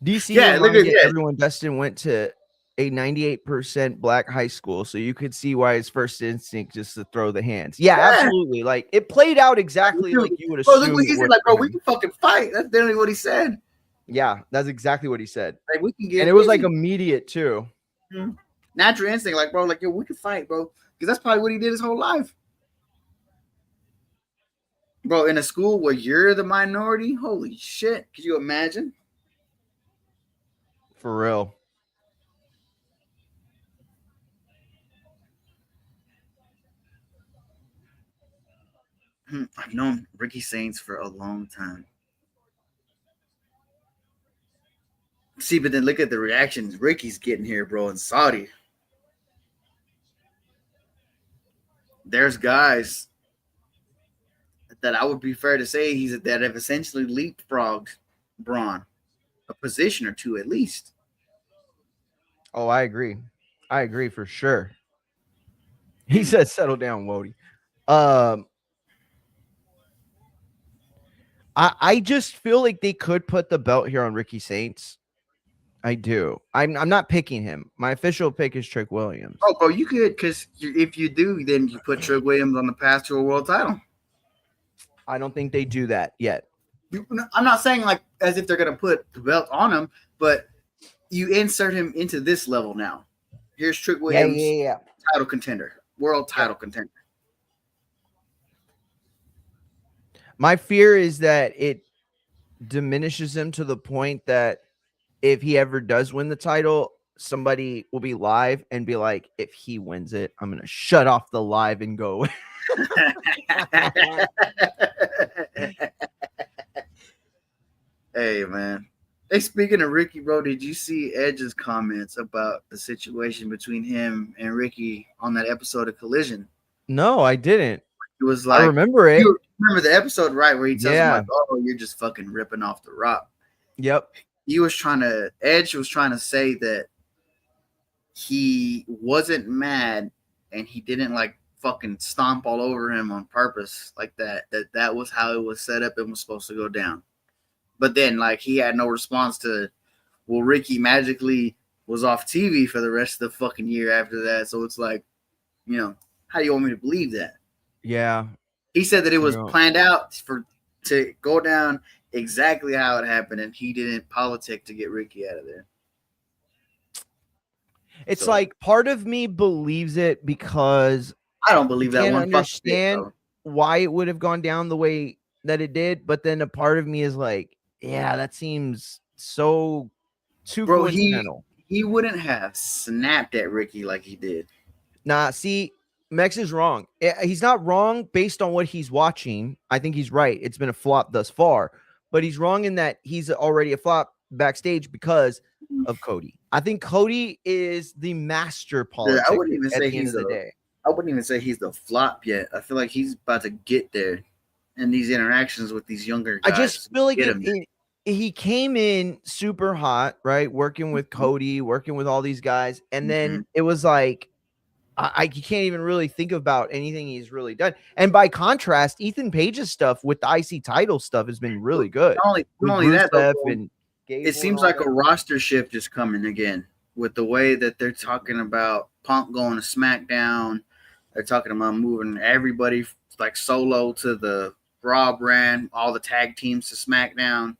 DC Yeah, look reminded at everyone Dustin went to a 98% black high school, so you could see why his first instinct just to throw the hands. Yeah, yeah. absolutely. Like it played out exactly Dude, like you would bro, look assume what it he said. would Like, for bro, we him. can fucking fight. That's literally what he said. Yeah, that's exactly what he said. Like, we can And get it was like busy. immediate too. Natural instinct, like, bro, like, yo, we can fight, bro. Because that's probably what he did his whole life. Bro, in a school where you're the minority, holy shit. Could you imagine? For real. I've known Ricky Saints for a long time. See, but then look at the reactions Ricky's getting here, bro, in Saudi. There's guys that I would be fair to say that have essentially leapfrogged Braun a position or two at least. Oh, I agree. I agree for sure. He said, "Settle down, Wody." Um, I just feel like they could put the belt here on Ricky Saints. I do. I'm not picking him. My official pick is Trick Williams. Oh, bro, you could, because if you do, then you put Trick Williams on the path to a world title. I don't think they do that yet. I'm not saying like as if they're gonna put the belt on him, but you insert him into this level now. Here's Trick Williams, Yeah. title contender, world title contender. My fear is that it diminishes him to the point that if he ever does win the title, somebody will be live and be like, if he wins it, I'm going to shut off the live and go. Hey, man. Hey, speaking of Ricky, bro, did you see Edge's comments about the situation between him and Ricky on that episode of Collision? No, I didn't. It was I like, remember it. you remember the episode, right, where he tells him, Yeah. like, oh, you're just fucking ripping off the Rock. Yep. Edge was trying to say that he wasn't mad and he didn't like fucking stomp all over him on purpose like that. That was how it was set up and was supposed to go down. But then like he had no response to, well, Ricky magically was off TV for the rest of the fucking year after that. So it's like, you know, how do you want me to believe that? Yeah. He said that it was planned out to go down exactly how it happened, and he didn't politic to get Ricky out of there. It's like part of me believes it because I don't believe that one. Understand why it would have gone down the way that it did, but then a part of me is like, yeah, that seems so too coincidental. He wouldn't have snapped at Ricky like he did. Nah, see, Mex is wrong. He's not wrong based on what he's watching. I think he's right. It's been a flop thus far, but he's wrong in that he's already a flop backstage because of Cody. I think Cody is the master Yeah, I politic wouldn't even at say the end of the day. I wouldn't even say he's the flop yet. I feel like he's about to get there, and these interactions with these younger I guys just feel like get him there. he came in super hot, right? Working with Cody, working with all these guys, and then it was like I can't even really think about anything he's really done. And by contrast, Ethan Page's stuff with the IC title stuff has been really good Not with only that though, Rusev bro, and it Gable and seems all like a that. roster shift is coming again with the way that they're talking about Punk going to SmackDown. They're talking about moving everybody like solo to the Raw brand, all the tag teams to SmackDown.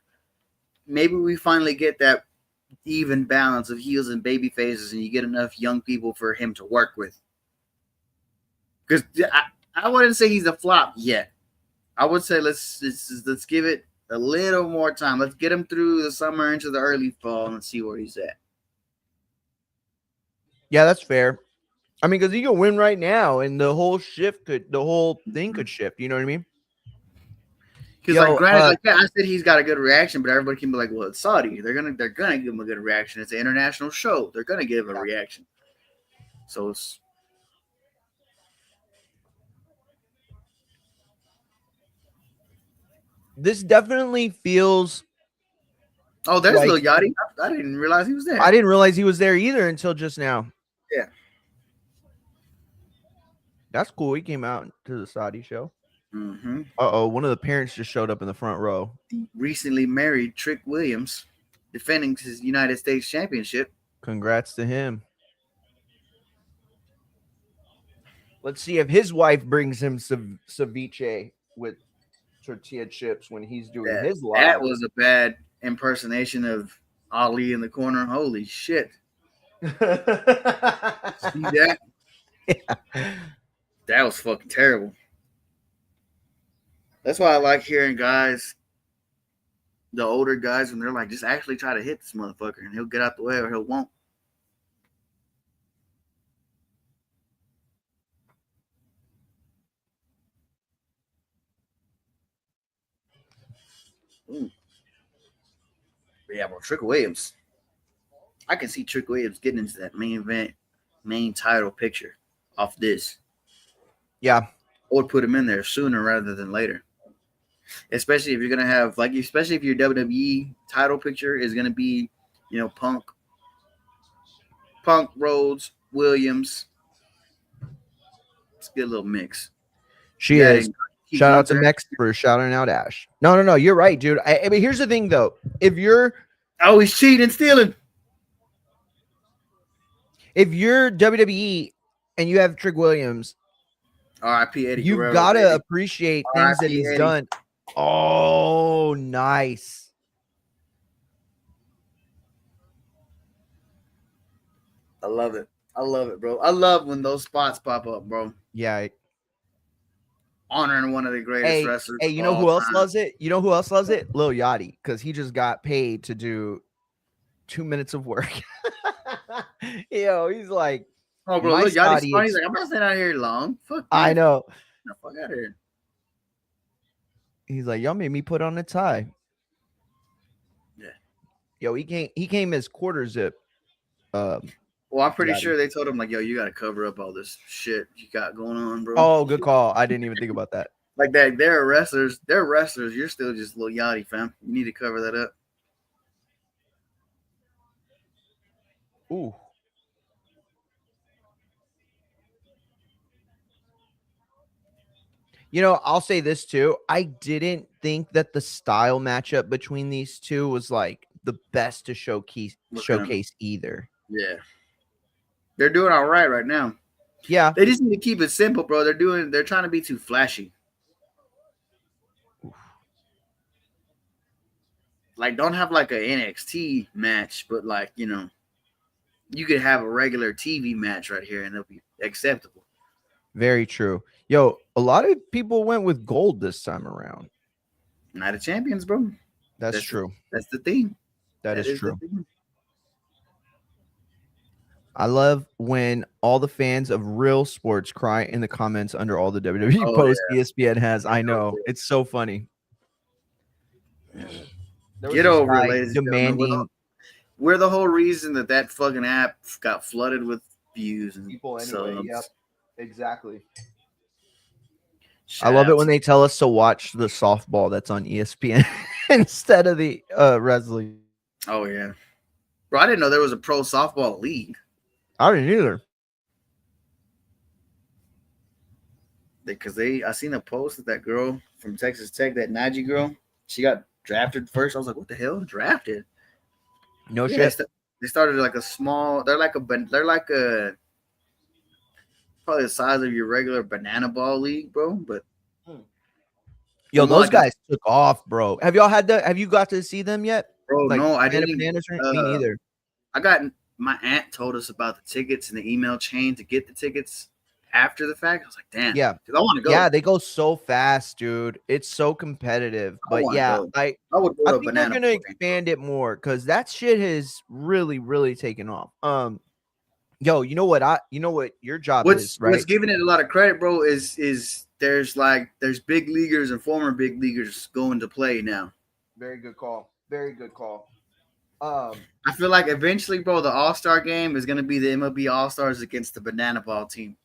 Maybe we finally get that even balance of heels and baby faces, and you get enough young people for him to work with. Because I wouldn't say he's a flop yet. I would say let's give it a little more time. Let's get him through the summer into the early fall and see where he's at. Yeah, that's fair. I mean, because he could win right now, and the whole thing could shift. You know what I mean? Because like granted, like I said, he's got a good reaction, but everybody can be like, "Well, it's Saudi. They're gonna give him a good reaction. It's an international show. They're gonna give him a reaction." So it's this definitely feels. Oh, there's Lil Yachty. I didn't realize he was there. I didn't realize he was there either until just now. Yeah. That's cool. He came out to the Saudi show. Mm-hmm. One of the parents just showed up in the front row. The recently married Trick Williams, defending his United States Championship. Congrats to him. Let's see if his wife brings him ceviche with tortilla chips when he's doing his live. That was a bad impersonation of Ali in the corner. Holy shit. See that? Yeah. That was fucking terrible. That's why I like hearing guys, the older guys, when they're like, just actually try to hit this motherfucker and he'll get out the way or he'll won't. Ooh. Yeah, well, Trick Williams. I can see Trick Williams getting into that main event, main title picture off this. Yeah. I would put him in there sooner rather than later. Especially if you're gonna have especially if your WWE title picture is gonna be, Punk, Rhodes, Williams. Let's get a little mix. She is. Shout out to Mex for shouting out Ash. No. You're right, dude. I mean, here's the thing, though. If you're always cheating and stealing, if you're WWE and you have Trick Williams, R.I.P. Eddie, you've got to appreciate things that he's done. Oh, nice. I love it. I love it, bro. I love when those spots pop up, bro. Yeah. Honoring one of the greatest wrestlers. Hey, you know who else loves it? You know who else loves it? Lil Yachty, because he just got paid to do 2 minutes of work. He's like, oh, bro, Lil Yachty's funny. He's like, I'm not staying out here long. Fuck. I know. No, fuck out of here. He's like, y'all made me put on a tie. Yeah. Yo, he came as quarter zip. Well, I'm pretty sure they told him like, yo, you got to cover up all this shit you got going on, bro. Oh, good call. I didn't even think about that. Like that, they're wrestlers. They're wrestlers. You're still just Lil Yachty, fam. You need to cover that up. Ooh. I'll say this too. I didn't think that the style matchup between these two was like the best to showcase either. Yeah. They're doing all right now. Yeah. They just need to keep it simple, bro. They're trying to be too flashy. Oof. Like, don't have like an NXT match, but like, you could have a regular TV match right here and it'll be acceptable. Very true. Yo, a lot of people went with gold this time around. Night of Champions, bro. That's true. That's the theme. That is true. I love when all the fans of real sports cry in the comments under all the WWE posts ESPN has. I know. It's so funny. Get over it, ladies. Demanding We're the whole reason that fucking app got flooded with views and People anyway. Yep. subs. Exactly. I Shout love it out when to they tell us to watch the softball that's on ESPN instead of the wrestling. Oh yeah, bro. I didn't know there was a pro softball league I didn't either. because I seen a post that girl from Texas Tech, that Najee girl, she got drafted first. I was like, what the hell, drafted? No Yeah, shit. they started like a small. They're like a probably the size of your regular banana ball league, bro. But Yo, more those like a guys took off, bro. Have you got to see them yet? bro. Like No, I Banana didn't. Bananas? Me neither. I got my aunt told us about the tickets and the email chain to get the tickets after the fact. I was like, damn, Yeah. because I want to Yeah, go. they go so fast, dude. It's so competitive. I But want to yeah, go. I I would go I to a think they're banana gonna ball game. expand it more because that shit has really, really taken off. Yo, you know what your job is, What's right? giving it a lot of credit, bro, is there's big leaguers and former big leaguers going to play now. Very good call. Very good call. I feel like eventually, bro, the All Star game is gonna be the MLB All Stars against the banana ball team.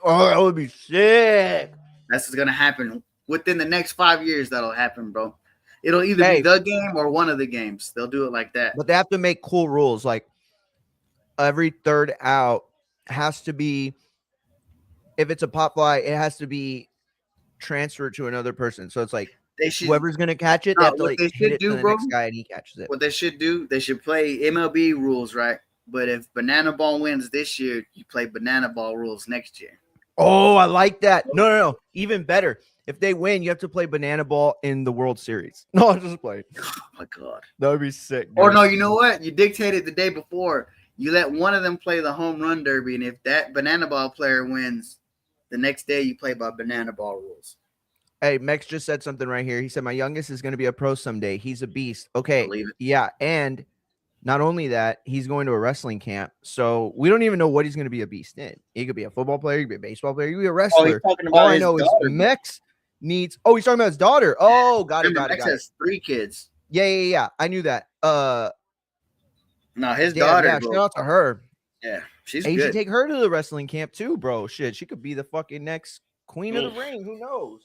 Oh, that would be sick. That's what's gonna happen within the next 5 years. That'll happen, bro. It'll either be Hey, the game or one of the games. They'll do it like that. but they have to make cool rules. Like every third out has to be, if it's a pop fly, it has to be transferred to another person. So it's like They should whoever's gonna catch it, they have to what like they hit should it to do, the bro. next guy and he catches it. What they should do, they should play MLB rules, right? But if banana ball wins this year, you play banana ball rules next year. Oh, I like that. No. Even better. If they win, you have to play banana ball in the World Series. No, I'm just playing. Oh my god. That would be sick. Dude. Or no, you know what? You dictated the day before. You let one of them play the home run derby, and if that banana ball player wins, the next day you play by banana ball rules. Hey, Mex just said something right here. He said, my youngest is going to be a pro someday. He's a beast. Okay. Believe it. Yeah. And not only that, he's going to a wrestling camp. So we don't even know what he's going to be a beast in. He could be a football player. He could be a baseball player. He could be a Oh, he's wrestler. talking All about I his know is daughter. Mex needs. Oh, he's talking about his daughter. Oh, got it. Remember, Max has 3 kids. Yeah. I knew that. No, his Damn, daughter, yeah. bro. Shout out to her. Yeah, she's Hey, you should good. take her to the wrestling camp too, bro. Shit, she could be the fucking next queen of the ring. Who knows?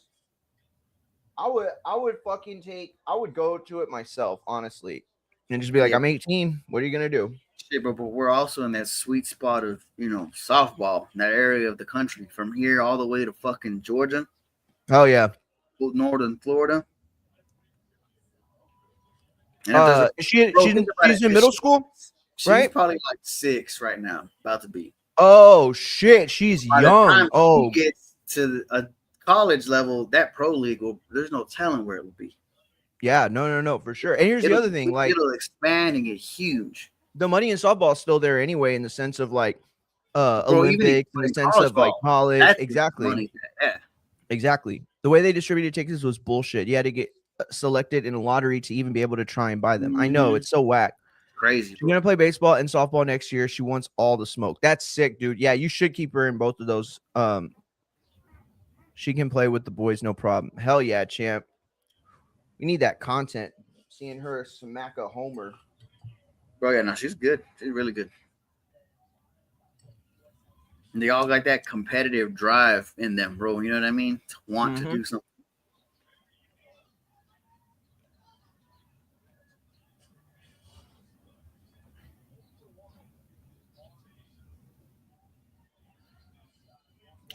I would go to it myself, honestly, and just be like, Yeah. I'm 18. What are you gonna do? Shit, but we're also in that sweet spot of, softball, in that area of the country, from here all the way to fucking Georgia, Oh yeah. northern Florida. And if there's a She's in middle school, she's right? probably like 6 right now, about to be. Oh shit, she's By the young. time Oh, she gets to a college level, that pro league there's no telling where it will be. yeah, no, for sure. And here's the other thing, like it'll expand and get huge. the money in softball is still there anyway, in the sense of like Bro, Olympics, in the sense of like college. that's Exactly. money. Yeah. Exactly. The way they distributed tickets was bullshit. You had to get selected in a lottery to even be able to try and buy them. I know it's so whack. Crazy. She's gonna play baseball and softball next year. She wants all the smoke. That's sick, dude. Yeah, you should keep her in both of those. She can play with the boys, no problem. Hell yeah, champ. We need that content. Seeing her smack a homer. Bro, yeah, no, she's good. She's really good. And they all got that competitive drive in them, bro. You know what I mean? To want to do something.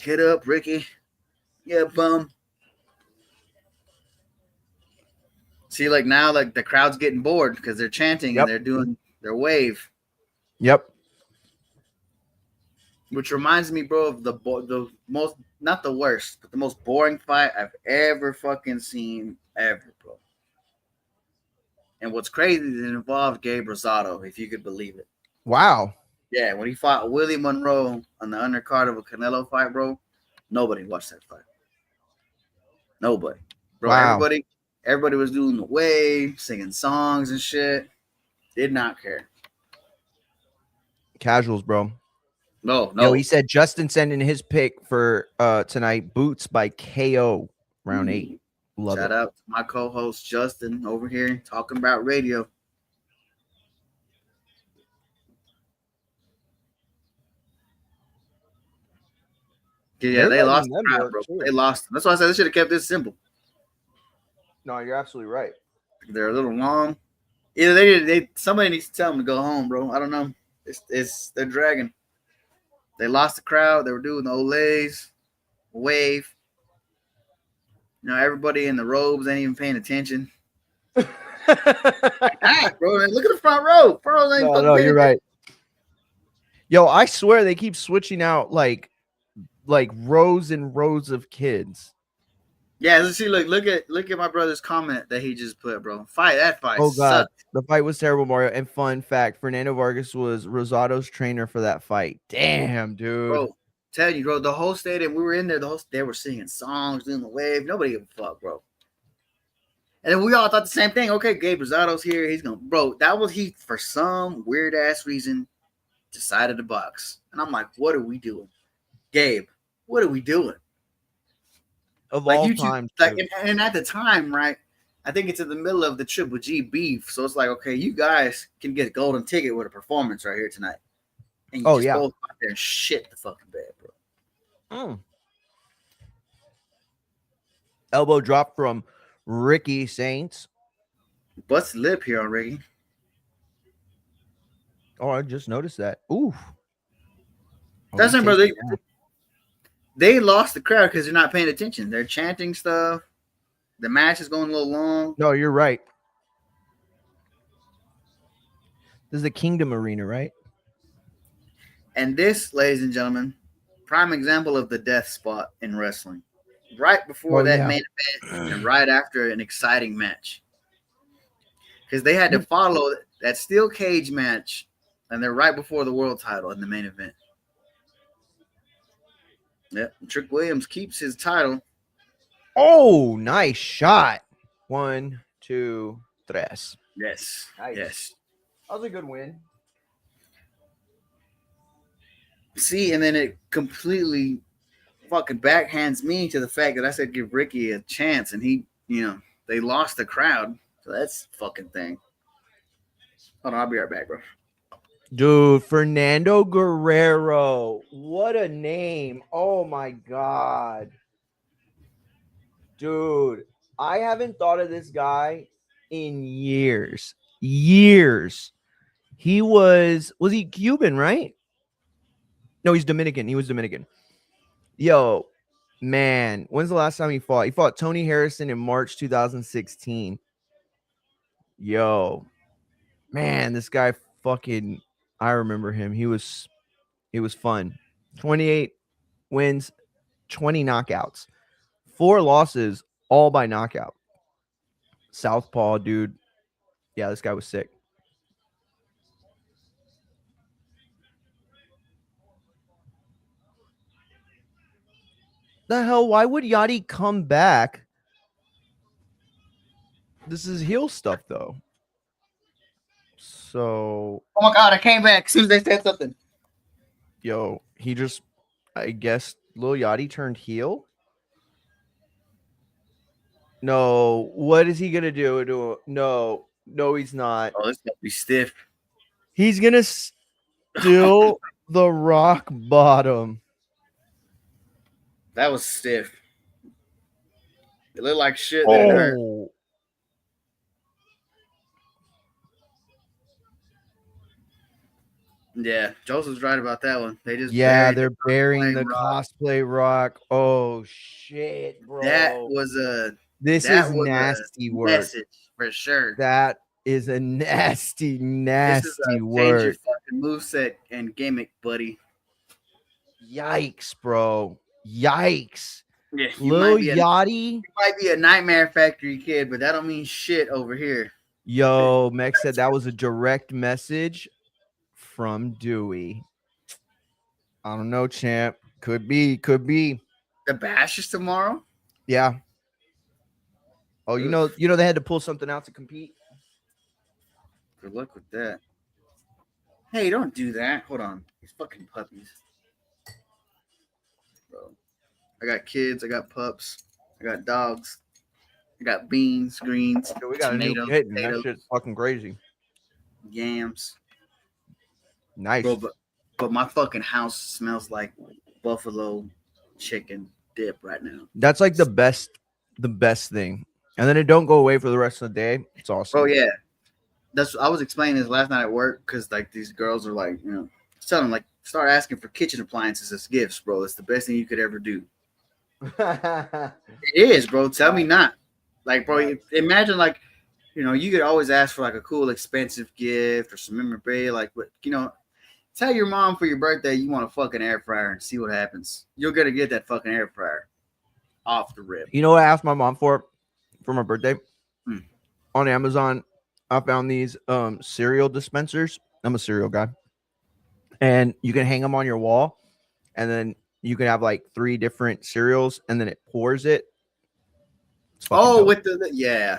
Get up, Ricky. Yeah, bum. See, like now, like the crowd's getting bored because they're chanting and they're doing their wave. Yep. Which reminds me, bro, of the most, not the worst, but the most boring fight I've ever fucking seen ever, bro. And what's crazy is it involved Gabe Rosado, if you could believe it. Wow. Yeah, when he fought Willie Monroe on the undercard of a Canelo fight, bro, nobody watched that fight. Nobody. Bro, wow. Everybody was doing the wave, singing songs and shit. Did not care. Casuals, bro. No. Yo, he said Justin sending his pick for tonight. Boots by KO round 8. Love Shout it. out to my co-host Justin over here talking about radio. Yeah, They're they letting lost the them crowd, work bro. too. They lost. That's why I said they should have kept this simple. No, you're absolutely right. They're a little long. Either they did. Somebody needs to tell them to go home, bro. I don't know. It's they're dragging. They lost the crowd. They were doing the Olays wave. You know, everybody in the robes ain't even paying attention. Ah, bro, look at the front row. Front row ain't fucking No, paying you're attention. right. Yo, I swear they keep switching out like rows and rows of kids. Yeah, let's see. Look at my brother's comment that he just put, bro. That fight Oh God, sucked. the fight was terrible, Mario. And fun fact, Fernando Vargas was Rosado's trainer for that fight. Damn, dude. Bro, tell you, bro, the whole stadium, we were in there, they were singing songs, doing the wave. Nobody gave a fuck, bro. And then we all thought the same thing. Okay, Gabe Rosado's here. He's gonna, bro. That was he for some weird ass reason decided to box. And I'm like, what are we doing? Gabe, what are we doing? Of Like all you two, time, like, and at the time, right? I think it's in the middle of the Triple G beef, so it's like, okay, you guys can get a golden ticket with a performance right here tonight, and you just both out there and shit the fucking bed, bro. Elbow drop from Ricky Saints. Busted lip here on Ricky. Oh, I just noticed that. Ooh. That's it, bro. They lost the crowd because they're not paying attention. They're chanting stuff. The match is going a little long. No, you're right. This is the Kingdom Arena, right? And this, ladies and gentlemen, prime example of the death spot in wrestling. Right before main event and right after an exciting match. Because they had to follow that steel cage match, and they're right before the world title in the main event. Yep, Trick Williams keeps his title. Oh, nice shot. 1, 2, 3. Yes. Nice. Yes. That was a good win. See, and then it completely fucking backhands me to the fact that I said give Ricky a chance, and he, they lost the crowd. So that's fucking thing. Hold on, I'll be right back, bro. Dude, Fernando Guerrero. What a name. Oh my God. Dude, I haven't thought of this guy in years. Years. He was he Cuban, right? No, he's Dominican. He was Dominican. Yo, man, when's the last time he fought? He fought Tony Harrison in March 2016. Yo, man, this guy fucking, I remember him. He was fun. 28 wins, 20 knockouts, 4 losses, all by knockout. Southpaw, dude. Yeah, this guy was sick. The hell? Why would Yachty come back? This is heel stuff, though. So. Oh my God, I came back as soon as they said something. Yo, he just, I guess, Lil Yachty turned heel. No, what is he gonna do? No, he's not. Oh, this gonna be stiff. He's gonna steal the rock bottom. That was stiff. It looked like shit. That it hurt. Yeah, Joseph's right about that one. They just they're burying the cosplay rock. Oh shit, bro! That was this is nasty work. Message for sure. That is a nasty this is a word. Change your fucking moveset and gimmick, buddy. Yikes, bro! Yikes! Yeah, Lil Yachty. You might be a Nightmare Factory kid, but that don't mean shit over here. Yo, Meg said that was a direct message from Dewey. I don't know, champ. Could be. The Bash is tomorrow. Yeah. Oh, you know they had to pull something out to compete. Good luck with that. Hey, don't do that. Hold on. These fucking puppies. Bro. I got kids. I got pups. I got dogs. I got beans, greens, we got tomatoes, a new kitten. That shit's fucking crazy. Yams. Nice. Bro, but my fucking house smells like buffalo chicken dip right now. That's like the best thing. And then it don't go away for the rest of the day. It's awesome. Bro, yeah. I was explaining this last night at work because like these girls are like, telling them like start asking for kitchen appliances as gifts, bro. It's the best thing you could ever do. It is, bro. Tell me not. Like, bro, imagine like, you could always ask for like a cool, expensive gift or some memorabilia. Like, but tell your mom for your birthday you want a fucking air fryer and see what happens. You're gonna get that fucking air fryer off the rip. You know what I asked my mom for my birthday? Hmm. On Amazon, I found these cereal dispensers. I'm a cereal guy. And you can hang them on your wall, and then you can have like 3 different cereals, and then it pours it. Oh, dope. With the yeah.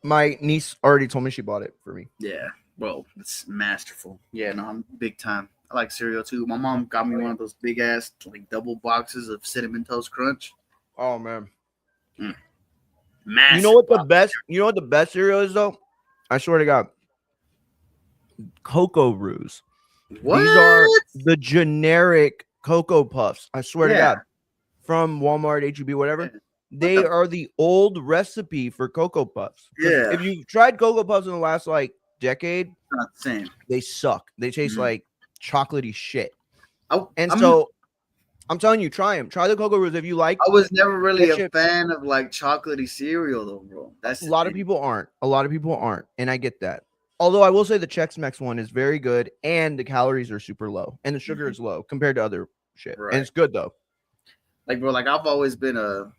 My niece already told me she bought it for me. Yeah, well, it's masterful. Yeah, no, I'm big time. I like cereal too. My mom got me one of those big ass like double boxes of Cinnamon Toast Crunch. Oh man, massive. You know what the best cereal is though? I swear to God, Cocoa Roos. What? These are the generic Cocoa Puffs. I swear to God, from Walmart, HEB, whatever. They are the old recipe for Cocoa Puffs. Yeah. If you've tried Cocoa Puffs in the last like decade, not the same. They suck. They taste like chocolatey shit. I'm telling you, try them. Try the Cocoa Roos if you like. I was never really a fan of like chocolatey cereal though, bro. That's a lot of people aren't. And I get that. Although I will say the Chex Mix one is very good, and the calories are super low, and the sugar is low compared to other shit. Right. And it's good though. Like, bro, like I've always been a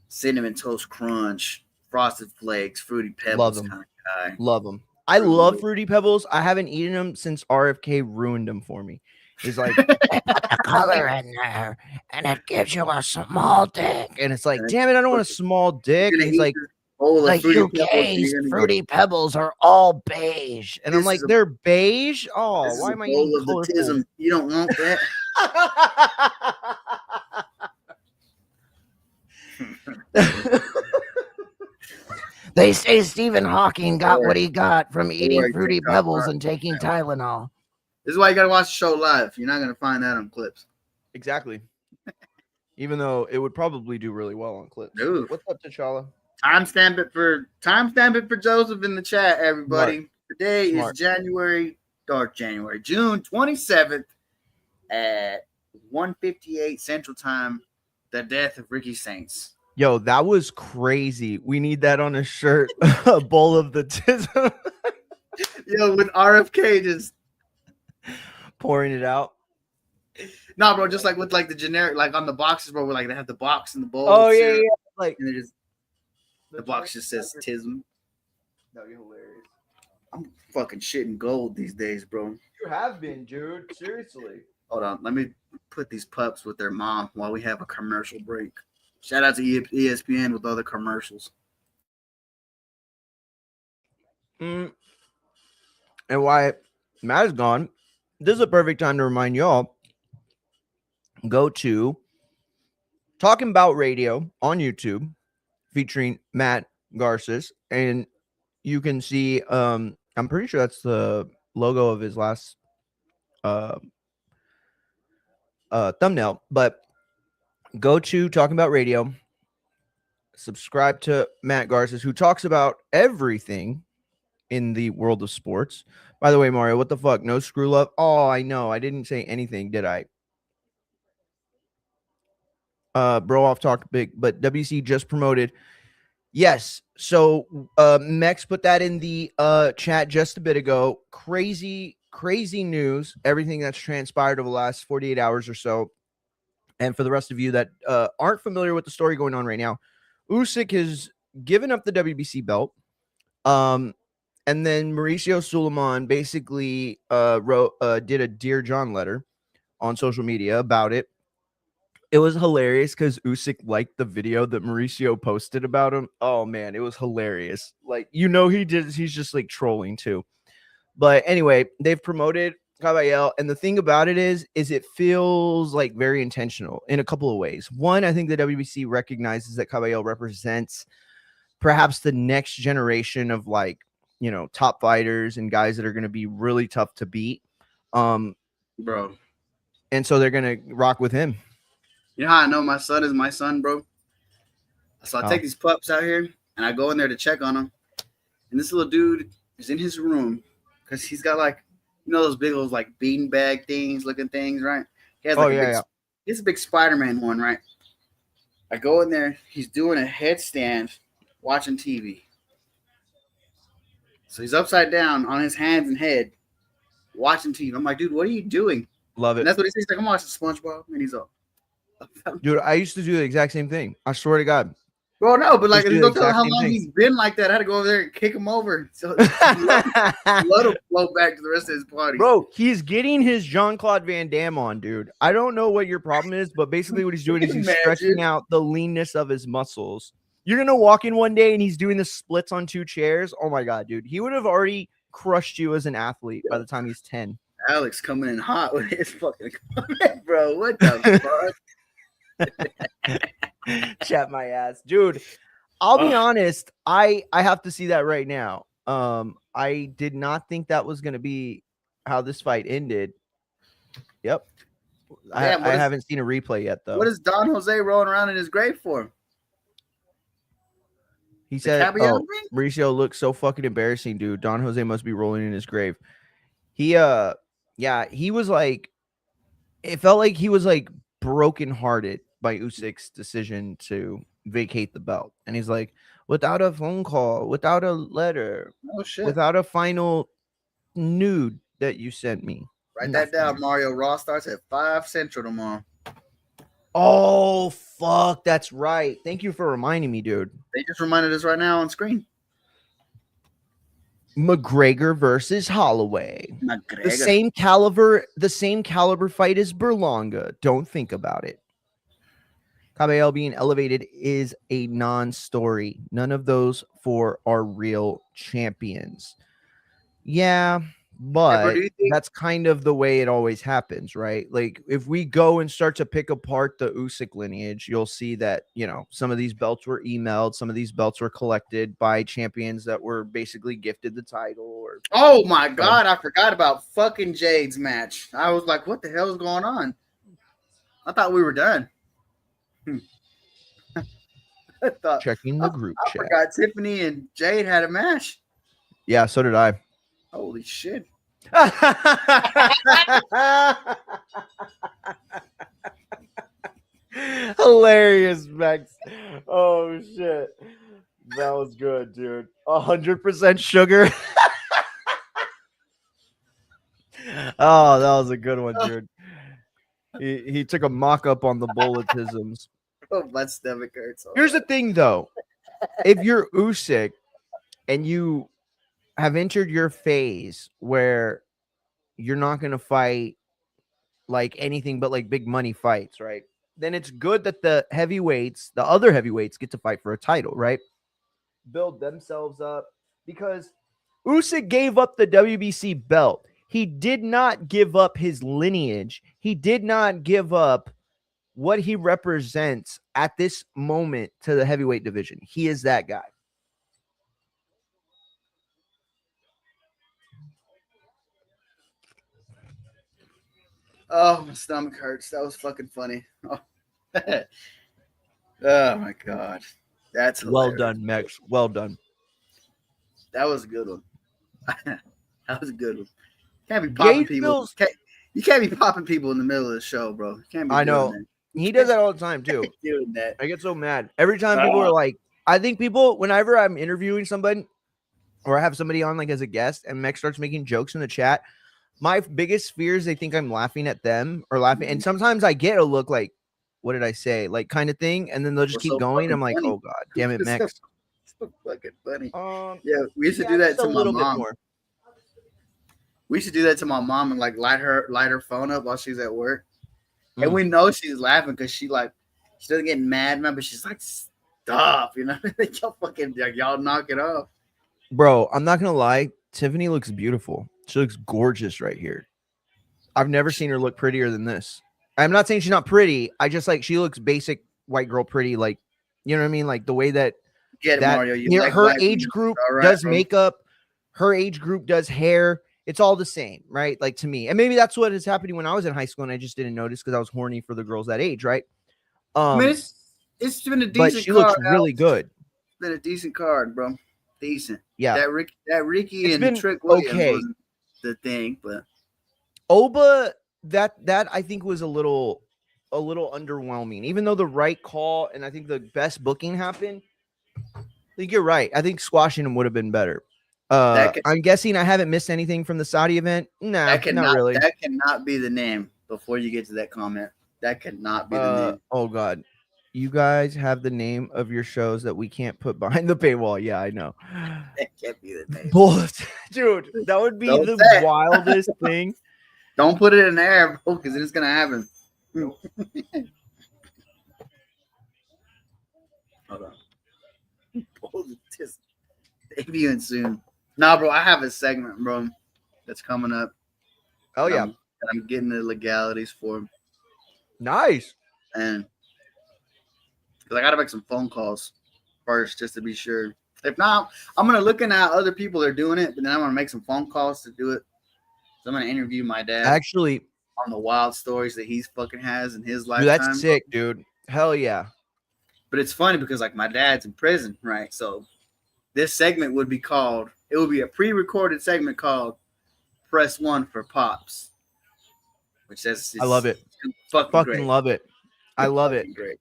Cinnamon Toast Crunch, Frosted Flakes, Fruity Pebbles kind of guy. Love them. I love Fruity Pebbles. I haven't eaten them since RFK ruined them for me. He's like, they put the color in there, and it gives you a small dick. And it's like, damn it, I don't want a small dick. And he's like, UK's Fruity Pebbles are all beige. And I'm like, they're beige? Oh, why am I eating colorful? You don't want that? They say Stephen Hawking got what he got from eating Fruity Pebbles and taking Tylenol. This is why you gotta watch the show live. You're not gonna find that on clips. Exactly. Even though it would probably do really well on clips. Dude. What's up, T'Challa? Timestamp it for Joseph in the chat, everybody. Smart. Today is June 27th at 1:58 Central Time. The death of Ricky Saints. Yo, that was crazy. We need that on a shirt. A bowl of the tism. Yo, with RFK just pouring it out. Nah, bro, just like with like the generic, like on the boxes, bro, where like they have the box and the bowl. Oh yeah, yeah. Like and just the box just says tism. That'd be hilarious. I'm fucking shitting gold these days, bro. You have been, dude. Seriously. Hold on, let me put these pups with their mom while we have a commercial break. Shout out to ESPN with other commercials. And while Matt is gone, this is a perfect time to remind y'all, go to Talking About Radio on YouTube featuring Matt Garces, and you can see I'm pretty sure that's the logo of his last thumbnail, but go to Talking About Radio, subscribe to Matt Garces, who talks about everything in the world of sports. By the way, Mario, what the fuck? No screw love? Oh, I know. I didn't say anything, did I? Bro off talked big, but WC just promoted. Yes. So Mex put that in the chat just a bit ago. Crazy news. Everything that's transpired over the last 48 hours or so. And for the rest of you that aren't familiar with the story going on right now, Usyk has given up the WBC belt. And then Mauricio Suleiman basically did a Dear John letter on social media about it. It was hilarious because Usyk liked the video that Mauricio posted about him. Oh man, it was hilarious. Like, he's just like trolling too. But anyway, they've promoted Caballero, and the thing about it is it feels like very intentional in a couple of ways. One, I think the WBC recognizes that Caballero represents perhaps the next generation of like, top fighters and guys that are going to be really tough to beat. Bro. And so they're gonna rock with him. You know how I know my son is my son, bro? So I take these pups out here and I go in there to check on them. And this little dude is in his room because he's got like, you know, those big old like beanbag things looking things, right? He has like he's a big Spider-Man one, right? I go in there, he's doing a headstand watching TV. So he's upside down on his hands and head watching TV. I'm like, dude, what are you doing? Love it. And that's what he says. Like, I'm watching SpongeBob, and he's up. Dude, I used to do the exact same thing. I swear to God. Bro, no, but like, don't tell how long he's been like that. I had to go over there and kick him over. So let him flow back to the rest of his body. Bro, he's getting his Jean-Claude Van Damme on, dude. I don't know what your problem is, but basically what he's doing is he's stretching out the leanness of his muscles. You're going to walk in one day and he's doing the splits on 2 chairs. Oh, my God, dude. He would have already crushed you as an athlete by the time he's 10. Alex coming in hot with his fucking comment, bro. What the fuck? Chat my ass, dude. I'll be honest. I have to see that right now. I did not think that was going to be how this fight ended. Yep. I haven't seen a replay yet, though. What is Don Jose rolling around in his grave for? He said, Mauricio looks so fucking embarrassing, dude. Don Jose must be rolling in his grave. He he was like, it felt like he was like brokenhearted by Usyk's decision to vacate the belt. And he's like, without a phone call, without a letter, without a final nude that you sent me. Write that down, Mario. Raw starts at 5 Central tomorrow. Oh, fuck. That's right. Thank you for reminding me, dude. They just reminded us right now on screen. McGregor versus Holloway. The same caliber fight as Berlanga. Don't think about it. Cabello being elevated is a non-story. None of those 4 are real champions. Yeah, but that's kind of the way it always happens, right? Like, if we go and start to pick apart the Usyk lineage, you'll see that, you know, some of these belts were emailed, some of these belts were collected by champions that were basically gifted the title. Or oh my God, I forgot about fucking Jade's match. I was like, what the hell is going on? I thought we were done. I thought, checking the group chat. I forgot Tiffany and Jade had a match. Yeah, so did I. Holy shit. Hilarious, Max. Oh shit. That was good, dude. 100% sugar. Oh, that was a good one, dude. He took a mock-up on the bulletisms. Oh, my stomach hurts. Here's the thing, though. If you're Usyk and you have entered your phase where you're not going to fight like anything but like big money fights, right? Then it's good that the heavyweights, the other heavyweights, get to fight for a title, right? Build themselves up, because Usyk gave up the WBC belt. He did not give up his lineage. He did not give up what he represents at this moment to the heavyweight division. He is that guy. Oh, my stomach hurts. That was fucking funny. Oh, oh my God. That's hilarious. Well done, Max. Well done. That was a good one. That was a good one. Can't be popping people. You can't be popping people in the middle of the show, bro. You can't be I know. That. He does that all the time, too. Doing that. I get so mad. Every time people are like, I think people, whenever I'm interviewing somebody or I have somebody on like as a guest and Max starts making jokes in the chat, my biggest fear is they think I'm laughing at them or laughing. And sometimes I get a look like, what did I say? Like kind of thing. And then they'll just keep going. I'm like, oh God, damn it, Max. So fucking funny. Yeah, we used to do that to my mom. We used to do that to my mom and like light her phone up while she's at work. And we know she's laughing because she doesn't get mad, man, but she's like, stop, you know, y'all fucking y'all knock it off. Bro, I'm not gonna lie, Tiffany looks beautiful. She looks gorgeous right here. I've never seen her look prettier than this. I'm not saying she's not pretty. I just like she looks basic white girl pretty, like, you know what I mean? Like the way that Mario. Her age group does makeup, her age group does hair, It's all the same, right? Like to me, and maybe that's what is happening when I was in high school and I just didn't notice because I was horny for the girls that age, right? I mean, it's been a But decent she looks card. really good. It's been a decent card, bro. Decent. Yeah, That Ricky it's and been Trick Williams okay. wasn't the thing, but Oba, that I think was a little underwhelming. Even though the right call and I think the best booking happened, I think you're right. I think squashing him would have been better. I'm guessing I haven't missed anything from the Saudi event. Nah, not really. That cannot be the name. Before you get to that comment, that cannot be the name. Oh God, you guys have the name of your shows that we can't put behind the paywall. Yeah, I know. That can't be the name. Dude, that would be the wildest thing. Don't put it in there, bro, because it's gonna happen. Hold on. Debuting soon. Nah, bro, I have a segment, bro, that's coming up. Oh yeah. I'm getting the legalities for. Nice. And because I gotta make some phone calls first just to be sure. If not, I'm gonna look at other people that are doing it, but then I'm gonna make some phone calls to do it. So I'm gonna interview my dad actually on the wild stories that he's fucking has in his lifetime. Dude, that's sick, dude. Hell yeah. But it's funny because like my dad's in prison, right? So this segment would be called, it would be a pre-recorded segment called Press 1 for Pops. Which says I love it. Fucking love it. I love it. Great.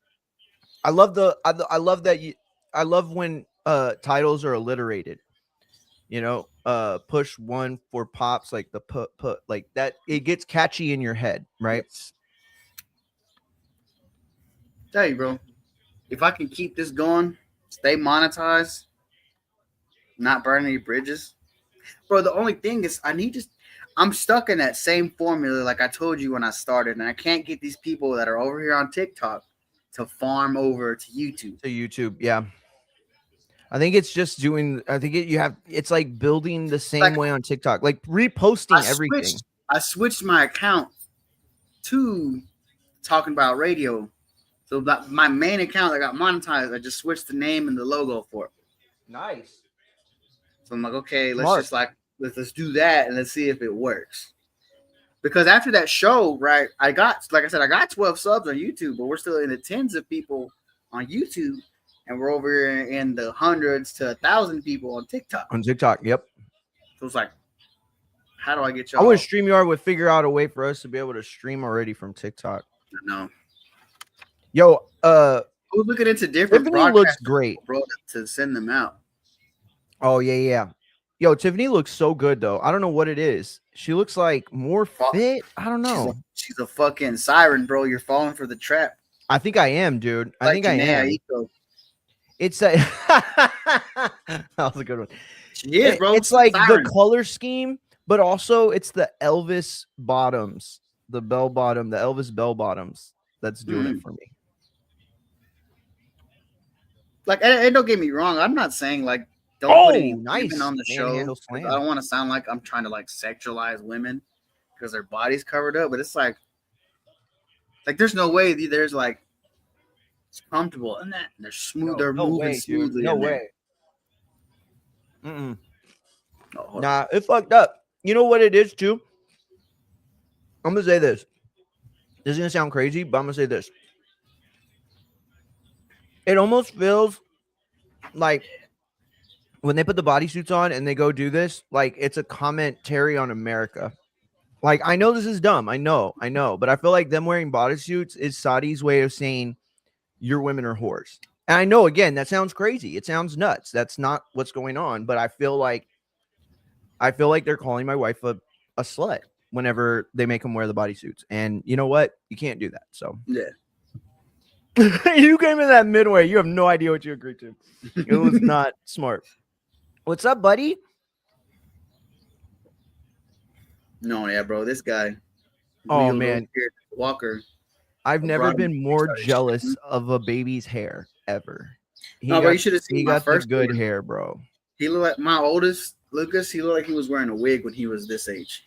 I love I love when titles are alliterated. You know, push 1 for Pops, like the put like that, it gets catchy in your head, right? Tell you, bro, if I can keep this going, stay monetized, not burn any bridges, bro. The only thing is I'm stuck in that same formula like I told you when I started, and I can't get these people that are over here on TikTok to farm over to YouTube. Yeah. I think it's just it's like building the same way on TikTok, like reposting everything. I switched my account to Talking About Radio. So my main account that got monetized, I just switched the name and the logo for it. Nice. So I'm like, okay, let's just do that and let's see if it works. Because after that show, right, I got 12 subs on YouTube, but we're still in the tens of people on YouTube, and we're over here in the hundreds to 1,000 people on TikTok. On TikTok, yep. So it's like, how do I get y'all? I wish StreamYard would figure out a way for us to be able to stream already from TikTok. No. Yo, we're looking into different Tiffany looks great, bro, to send them out. Oh yeah. Yo, Tiffany looks so good though. I don't know what it is. She looks like more fit. I don't know. She's a fucking siren, bro. You're falling for the trap. I think I am, dude. I think I am. It's a that was a good one. She is, bro. It's like the color scheme, but also it's the Elvis bottoms, the Elvis bell bottoms that's doing it for me. Like, and don't get me wrong, I'm not saying like don't put any nice women on the show. I don't want to sound like I'm trying to like sexualize women because their body's covered up, but it's like there's no way there's like it's comfortable in that. They're smooth. They're moving smoothly. No way. Nah, it fucked up. You know what it is too? I'm gonna say this. This is gonna sound crazy, but I'm gonna say this. It almost feels like when they put the bodysuits on and they go do this, like it's a commentary on America. Like, I know this is dumb. I know. But I feel like them wearing bodysuits is Saudi's way of saying your women are whores. And I know, again, that sounds crazy. It sounds nuts. That's not what's going on. But I feel like they're calling my wife a slut whenever they make them wear the bodysuits. And you know what? You can't do that. So yeah. You came in that midway. You have no idea what you agreed to. It was not smart. What's up, buddy? No, yeah, bro. This guy. Oh, man. Walker. I've never been more jealous of a baby's hair ever. Bro, you should have seen my first good hair, bro. He looked like my oldest, Lucas. He looked like he was wearing a wig when he was this age.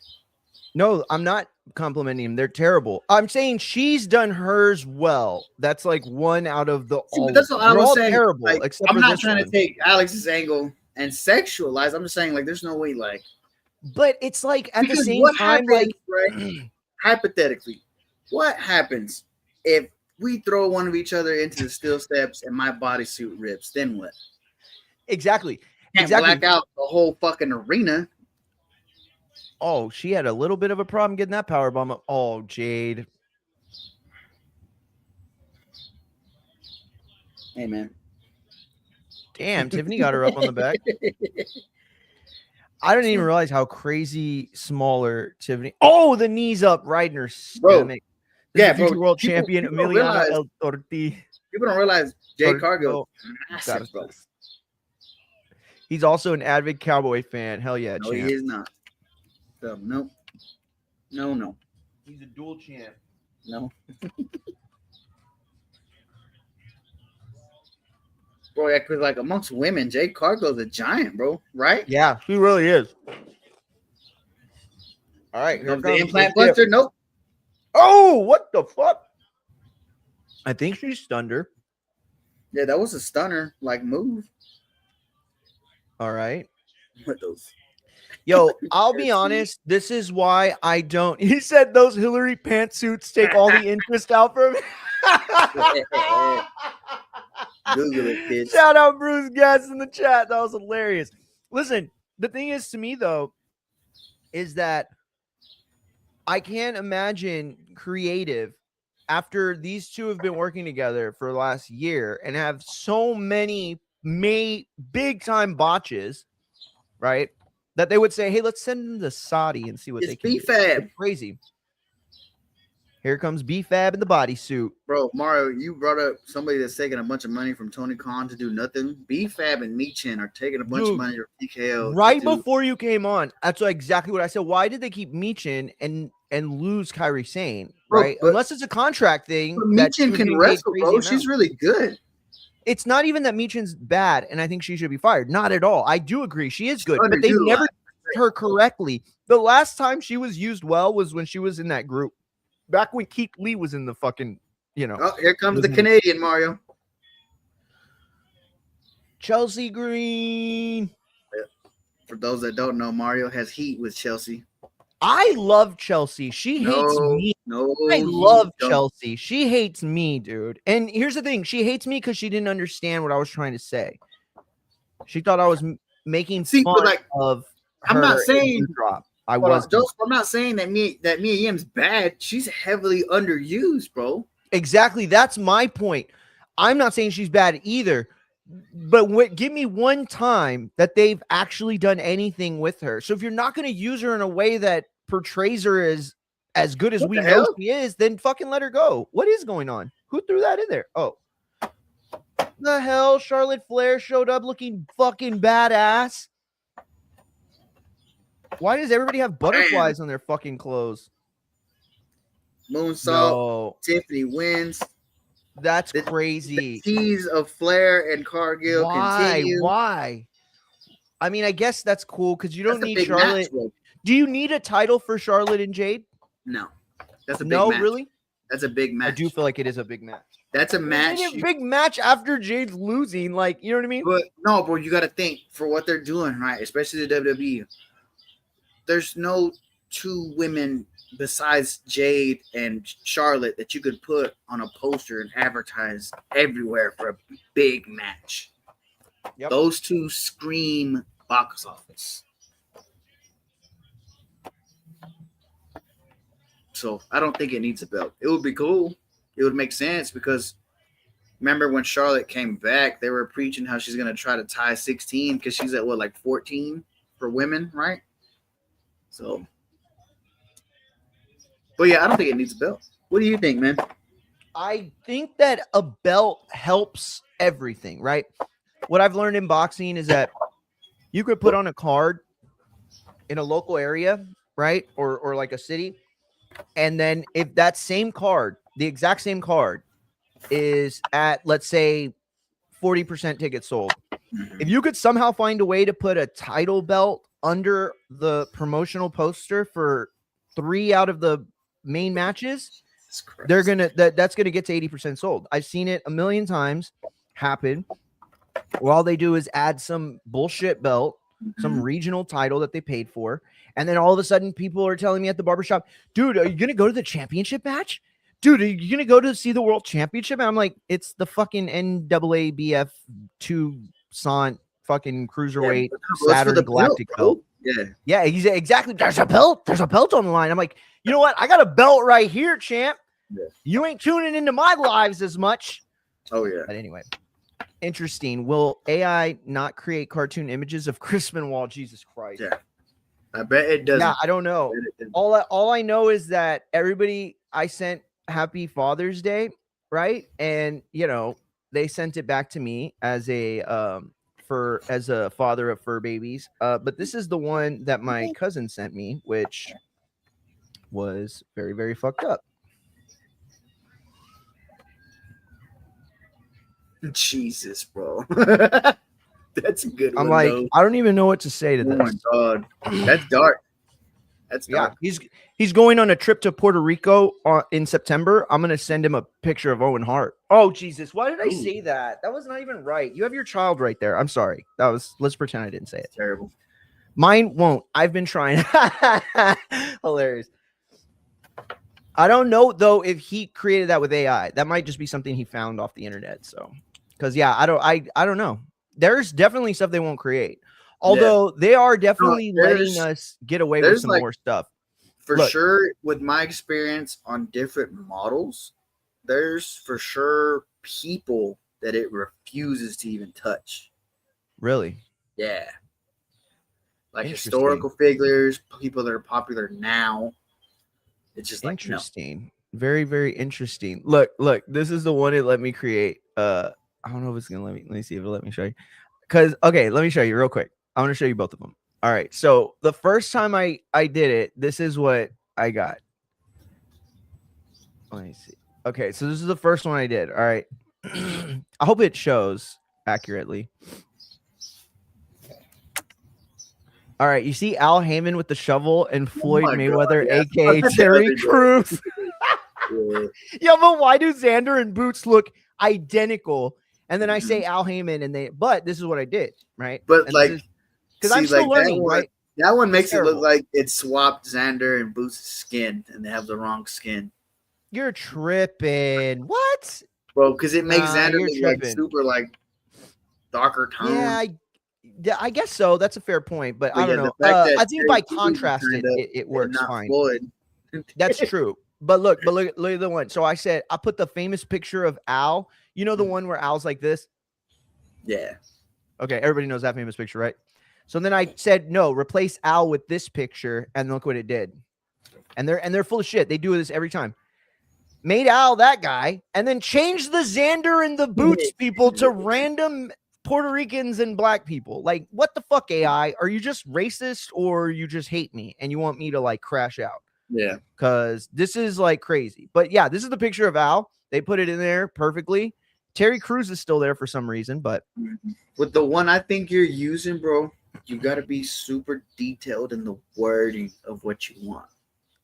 No, I'm not complimenting him. They're terrible. I'm saying she's done hers well. That's like one out of the all. That's what I was saying. Terrible. Like, I'm not trying to take Alex's angle and sexualize. I'm just saying, like, there's no way, like, But it's like at Because the same what time, happens, like right? Hypothetically, what happens if we throw one of each other into the steel steps and my bodysuit rips? Then what? exactly. Can't black out the whole fucking arena. Oh, she had a little bit of a problem getting that power bomb up. Oh, Jade. Hey, man. Damn, Tiffany got her up on the back. I didn't even realize how crazy smaller Tiffany. Oh, the knees up right in her stomach. Yeah, future bro. world champion Emiliana El Torti. People don't realize Jade Cargill is massive, bro. He's also an avid Cowboy fan. Hell yeah, No, champ. he is not. So, no. No. He's a dual champ. No. Bro, yeah, because like amongst women, Jade Cargill's a giant, bro. Right? Yeah, she really is. All right, here The implant buster? Nope. Oh, what the fuck? I think she stunned her. Yeah, that was a stunner like move. All right. What those? Yo, I'll be honest. This is why I don't. He said those Hillary pantsuits take all the interest out from me. Google it, kids. Shout out Bruce Gass in the chat. That was hilarious. Listen, the thing is to me though, is that I can't imagine creative after these two have been working together for the last year and have so many big time botches, right? That they would say, hey, let's send them to Saudi and see what they can do. It's crazy. Here comes B-Fab in the bodysuit. Bro, Mario, you brought up somebody that's taking a bunch of money from Tony Khan to do nothing. B-Fab and Michin are taking a bunch of money from TKO. Right before you came on, that's exactly what I said. Why did they keep Michin and lose Kairi Sane, right? Bro, unless it's a contract thing. Michin can wrestle, bro. She's really good. It's not even that Michin's bad, and I think she should be fired. Not at all. I do agree. She is good, but they've never used her correctly. The last time she was used well was when she was in that group. Back when Keith Lee was in the fucking, Oh, here comes the Canadian, Mario. Chelsea Green. For those that don't know, Mario has heat with Chelsea. I love Chelsea. She hates me. I love Chelsea. She hates me, dude. And here's the thing. She hates me because she didn't understand what I was trying to say. She thought I was making fun of her. I'm not saying drop. I'm not saying that Mia Yim's bad. She's heavily underused, bro. Exactly. That's my point. I'm not saying she's bad either. But give me one time that they've actually done anything with her. So if you're not going to use her in a way that portrays her as good as we know she is, then fucking let her go. What is going on? Who threw that in there? Oh. The hell? Charlotte Flair showed up looking fucking badass. Why does everybody have butterflies on their fucking clothes? Moonsault. No. Tiffany wins. That's crazy. The tease of Flair and Cargill continue. Why? I mean, I guess that's cool because you don't need Charlotte. Do you need a title for Charlotte and Jade? No. That's a big match. No, really? That's a big match. I do feel like it is a big match. That's a match. It's a big match after Jade's losing. Like, you know what I mean? But no, bro, you got to think for what they're doing, right? Especially the WWE. There's no two women besides Jade and Charlotte that you could put on a poster and advertise everywhere for a big match. Yep. Those two scream box office. So I don't think it needs a belt. It would be cool. It would make sense because remember when Charlotte came back, they were preaching how she's going to try to tie 16 because she's at what, like 14 for women, right? So, but yeah, I don't think it needs a belt. What do you think, man? I think that a belt helps everything, right? What I've learned in boxing is that you could put on a card in a local area, right? Or like a city. And then if that same card, the exact same card is at, let's say, 40% tickets sold. If you could somehow find a way to put a title belt under the promotional poster for 3 out of the main matches, they're gonna that's gonna get to 80% sold. I've seen it a million times happen. Where all they do is add some bullshit belt some regional title that they paid for. And then all of a sudden people are telling me at the barbershop, dude, are you going to go to the championship match? Dude, are you going to go to see the world championship? And I'm like, it's the fucking NAABF 2 Sant fucking cruiserweight Saturn Galactic belt. Yeah, he's exactly. There's a belt on the line. I'm like, you know what? I got a belt right here, champ. Yeah. You ain't tuning into my lives as much. Oh yeah. But anyway, interesting. Will AI not create cartoon images of Chris Benoit? Jesus Christ. Yeah. I bet it doesn't. Yeah, I don't know. All I know is that everybody, I sent Happy Father's Day, right? And you know, they sent it back to me as a father of fur babies. But this is the one that my cousin sent me, which was very, very fucked up. Jesus, bro. That's a good one. I'm like, though. I don't even know what to say to this. Oh my god. That's dark. That's dark. Yeah, he's going on a trip to Puerto Rico in September. I'm gonna send him a picture of Owen Hart. Oh Jesus, why did I say that? That was not even right. You have your child right there. I'm sorry. Let's pretend I didn't say it. Terrible. Mine won't. I've been trying. Hilarious. I don't know though if he created that with AI. That might just be something he found off the internet. So, because yeah, I don't know. There's definitely stuff they won't create. Although they are definitely letting us get away with some more stuff. For sure, with my experience on different models, there's for sure people that it refuses to even touch. Really? Yeah. Like historical figures, people that are popular now. It's just like interesting. No. Very, very interesting. Look, this is the one it let me create. I don't know if it's gonna let me see if it'll let me show you. Let me show you real quick. I want to show you both of them. All right. So the first time I did it, this is what I got. Let me see. Okay. So this is the first one I did. All right. I hope it shows accurately. All right. You see Al Heyman with the shovel and Floyd Mayweather, aka Terry Crews. Yeah, but why do Xander and Boots look identical? And then I say Al Heyman and but this is what I did. Right. But and because I'm still learning, right? That one makes it look like it swapped Xander and Boots' skin, and they have the wrong skin. You're tripping. What? Bro, because it makes Xander look like super like darker tone. Yeah, I guess so. That's a fair point, but I don't know. I think by contrast, it works fine. That's true. But look at the one. So I said I put the famous picture of Al. You know the one where Al's like this? Yeah. Okay, everybody knows that famous picture, right? So then I said, no, replace Al with this picture, and look what it did. And they're full of shit. They do this every time. Made Al that guy, and then changed the Xander and the Boots people to random Puerto Ricans and black people. Like, what the fuck, AI? Are you just racist or you just hate me and you want me to like crash out? Yeah. Because this is like crazy. But yeah, this is the picture of Al. They put it in there perfectly. Terry Crews is still there for some reason, but with the one I think you're using, bro, you got to be super detailed in the wording of what you want.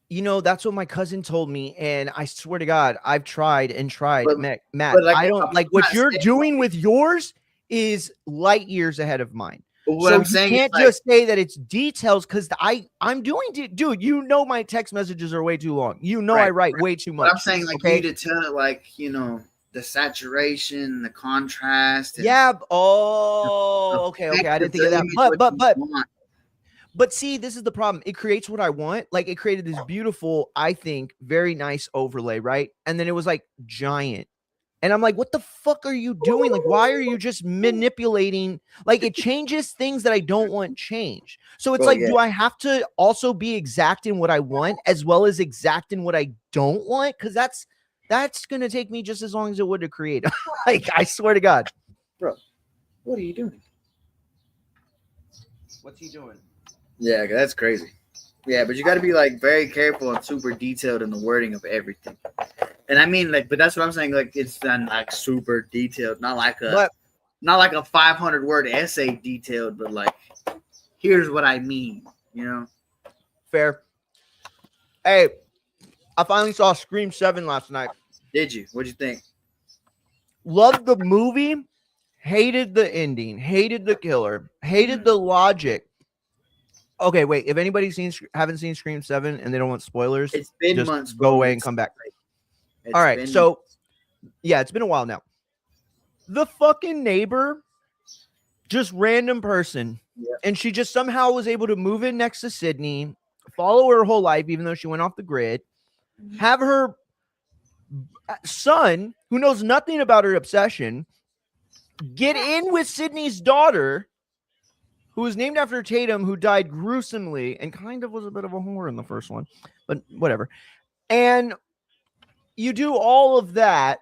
You know, that's what my cousin told me, and I swear to God, I've tried and tried. But, Matt, like, I don't like what you're doing with yours is light years ahead of mine. But what I'm saying, you can't just say that it's details because I'm doing, dude. You know, my text messages are way too long. You know, I write way too much. But I'm saying, like, you need to tell it, like, you know, the saturation, the contrast. Yeah. Oh, okay. I didn't think of that. But see, this is the problem. It creates what I want. Like, it created this beautiful, I think, very nice overlay, right? And then it was like giant. And I'm like, what the fuck are you doing? Like, why are you just manipulating? Like, it changes things that I don't want change. So it's do I have to also be exact in what I want as well as exact in what I don't want? Because that's going to take me just as long as it would to create. Like, I swear to God. Bro, what are you doing? What's he doing? Yeah, that's crazy. Yeah, but you got to be like very careful and super detailed in the wording of everything. And I mean, like, but that's what I'm saying. Like, it's done like super detailed, not like a 500 word essay detailed, but like, here's what I mean. You know, fair. Hey, I finally saw Scream 7 last night. Did you? What'd you think? Loved the movie. Hated the ending. Hated the killer. Hated the logic. Okay, wait. If anybody's haven't seen Scream 7 and they don't want spoilers, It's been just months. go away and come back. All right. So, yeah, it's been a while now. The fucking neighbor, just random person, and she just somehow was able to move in next to Sydney, follow her whole life, even though she went off the grid, have her son, who knows nothing about her obsession, get in with Sydney's daughter, who was named after Tatum, who died gruesomely and kind of was a bit of a whore in the first one, but whatever. And you do all of that,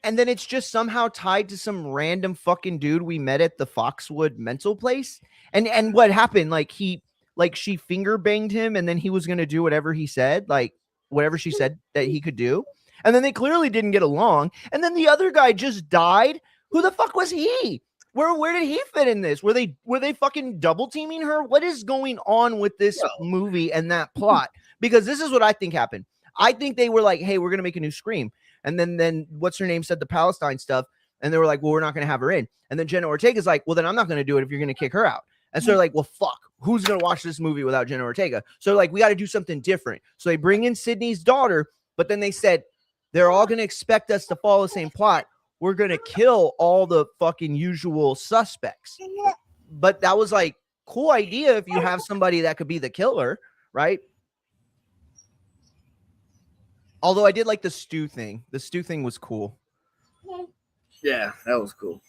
and then it's just somehow tied to some random fucking dude we met at the Foxwood mental place. And what happened? Like she finger banged him, and then he was gonna do whatever he said, like whatever she said that he could do. And then they clearly didn't get along. And then the other guy just died. Who the fuck was he? Where did he fit in this? Were they fucking double teaming her? What is going on with this movie and that plot? Because this is what I think happened. I think they were like, hey, we're gonna make a new Scream. And then what's her name said the Palestine stuff, and they were like, well, we're not gonna have her in. And then Jenna Ortega's like, well, then I'm not gonna do it if you're gonna kick her out. And so they're like, well, fuck, who's gonna watch this movie without Jenna Ortega? So like, we got to do something different. So they bring in Sydney's daughter, but then they said they're all gonna expect us to follow the same plot. We're gonna kill all the fucking usual suspects. But that was like cool idea if you have somebody that could be the killer, right? Although I did like the stew thing. The stew thing was cool. Yeah, that was cool.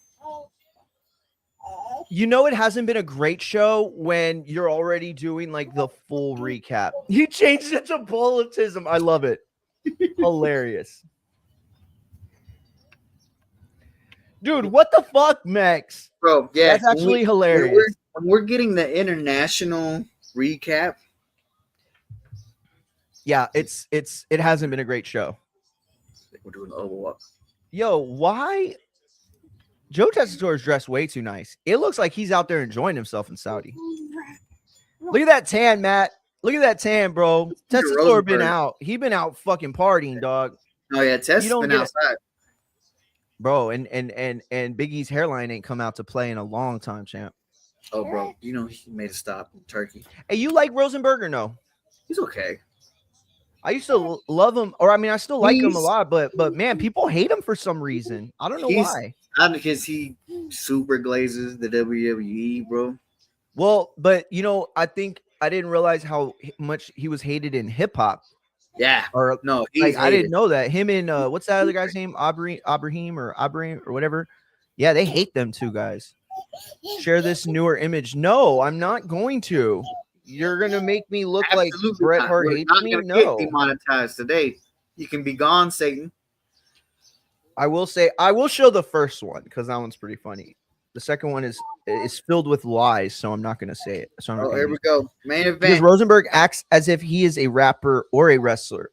You know, it hasn't been a great show when you're already doing like the full recap. You changed it to bulletism. I love it. Hilarious. Dude, what the fuck, Max? Bro, yeah. That's actually hilarious. We're getting the international recap. Yeah, it hasn't been a great show. We're doing the overwalk. Yo, why? Joe Tessitore is dressed way too nice. It looks like he's out there enjoying himself in Saudi. Look at that tan, Matt. Look at that tan, bro. Tessitore been out. He been out fucking partying, dog. Oh yeah, Tess been outside. Bro, and Biggie's hairline ain't come out to play in a long time, champ. Oh, bro, you know he made a stop in Turkey. Hey, you like Rosenberg or no? He's okay. I used to love him, or I mean, I still like him a lot, but man, people hate him for some reason. I don't know why. Not because he super glazes the WWE, bro. Well, but you know, I think I didn't realize how much he was hated in hip hop. Yeah. Or no, like, I didn't know that. Him and what's that other guy's name? Abraham or whatever. Yeah, they hate them two guys. Share this newer image. No, I'm not going to. You're gonna make me look like Bret Hart hates me. No, get demonetized today. You can be gone, Satan. I will say I will show the first one because that one's pretty funny. The second one is filled with lies, so I'm not gonna say it. So I'm here we go. Main event. Because Rosenberg acts as if he is a rapper or a wrestler.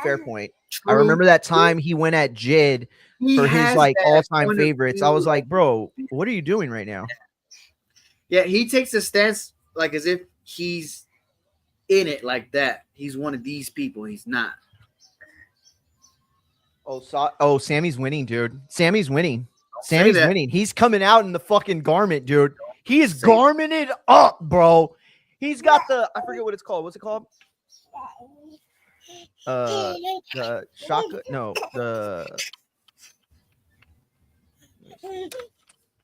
Fair point. True. I remember that time he went at Jid for his like all-time favorites. I was like, bro, what are you doing right now? Yeah, he takes a stance like as if he's in it like that. He's one of these people. He's not. Oh, Sammy's winning, dude. Sammy's winning. Sammy's winning. He's coming out in the fucking garment, dude. He is garmented up, bro. He's got the, I forget what it's called. What's it called? The shotgun. No, the.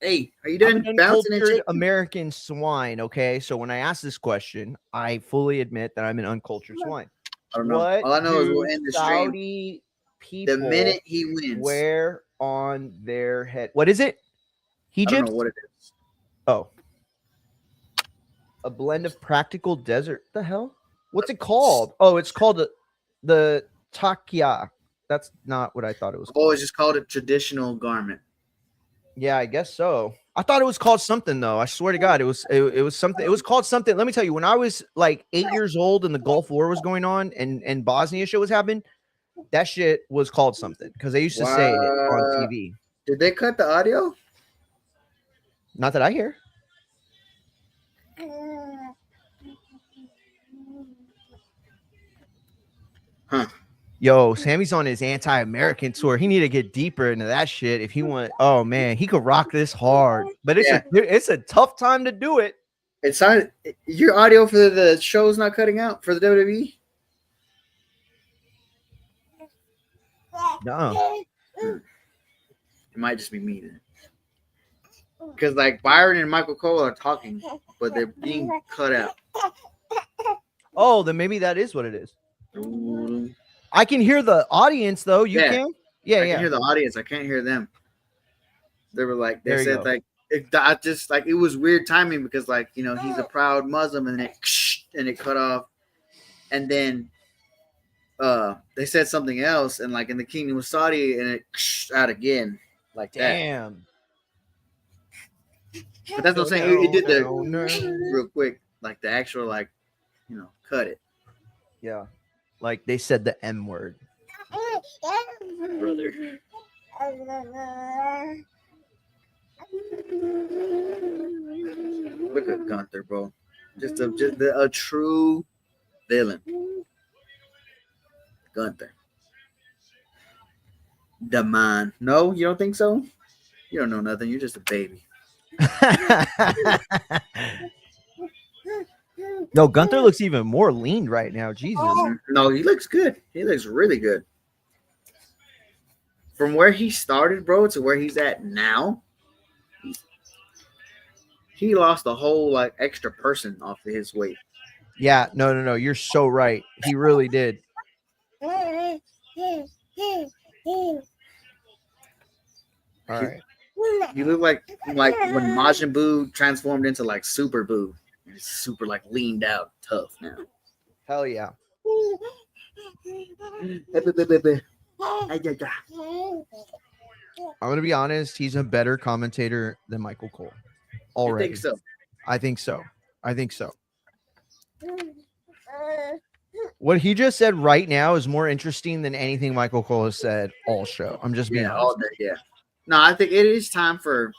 Hey, are you done bouncing and American swine? Okay, so when I ask this question, I fully admit that I'm an uncultured swine. I don't know. All I know is we'll end the Saudi people the minute he wins. Wear on their head. What is it? Egypt? I don't know what it is. Oh. A blend of practical desert. The hell? What's it called? Oh, it's called the Takia. That's not what I thought it was. I've always just called it traditional garment. Yeah, I guess so. I thought it was called something though. I swear to God, it was something. It was called something. Let me tell you, when I was like 8 years old and the Gulf War was going on and Bosnia shit was happening, that shit was called something because they used to say it on TV. Did they cut the audio? Not that I hear. Huh. Yo, Sammy's on his anti-American tour. He need to get deeper into that shit if he want. Oh man, he could rock this hard, but it's a tough time to do it. It's not your audio for the show's not cutting out for the WWE. No, It might just be me then. Because like Byron and Michael Cole are talking, but they're being cut out. oh, then maybe that is what it is. Ooh. I can hear the audience though. You Yeah. can? Yeah, I yeah. can hear the audience. I can't hear them. They were like, they There you said go. like, I just like it was weird timing because like he's a proud Muslim and it cut off, and then they said something else and like in the Kingdom of Saudi and it out again like Damn. that. But that's what I'm saying. It did the real quick like the actual like cut it. Yeah. Like they said the M word. Brother. Look at Gunther, bro. Just a true villain. Gunther. The man. No, you don't think so? You don't know nothing. You're just a baby. No, Gunther looks even more lean right now. Jesus. No, he looks good. He looks really good. From where he started, bro, to where he's at now, he lost a whole like extra person off of his weight. Yeah, no. You're so right. He really did. All right. You look like when Majin Buu transformed into like Super Buu. He's super like leaned out, tough now. Hell yeah. I'm gonna be honest. He's a better commentator than Michael Cole. Already. I think so. I think so. What he just said right now is more interesting than anything Michael Cole has said all show. I'm just being honest. All day, yeah. No, I think it is time for.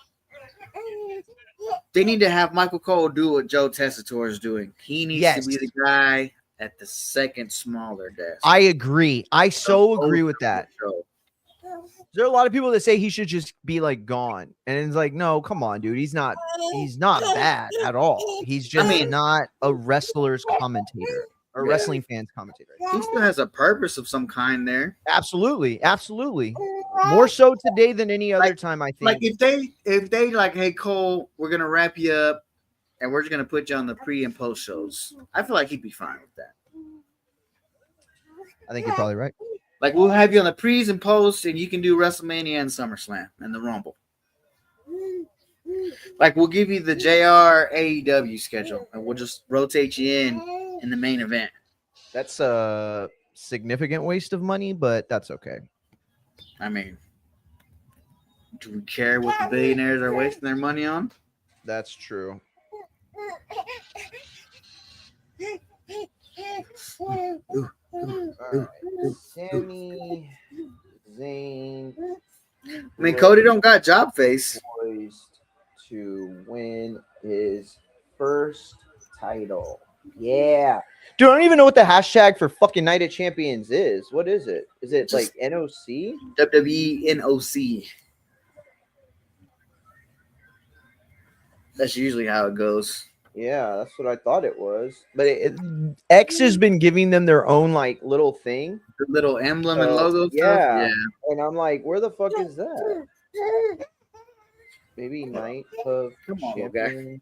They need to have Michael Cole do what Joe Tessitore is doing. He needs to be the guy at the second smaller desk. I agree. I so agree with that. There are a lot of people that say he should just be like gone, and it's like, no, come on, dude. He's not bad at all. He's just not a wrestler's commentator or wrestling fans commentator. He still has a purpose of some kind there. Absolutely. More so today than any other time, I think. Like if they like, hey Cole, we're gonna wrap you up, and we're just gonna put you on the pre and post shows. I feel like he'd be fine with that. I think you're probably right. Like we'll have you on the pre's and posts, and you can do WrestleMania and SummerSlam and the Rumble. Like we'll give you the JR AEW schedule, and we'll just rotate you in the main event. That's a significant waste of money, but that's okay. I mean, do we care what the billionaires are wasting their money on? That's true. Sammy Zayn. I mean, Cody don't got job face. Poised to win his first title. Yeah. Dude, I don't even know what the hashtag for fucking Night of Champions is. What is it? Is it like NOC? WWE NOC. That's usually how it goes. Yeah, that's what I thought it was. But X has been giving them their own like little thing. The little emblem and logo stuff. Yeah. And I'm like, where the fuck is that? Maybe Night of Champions.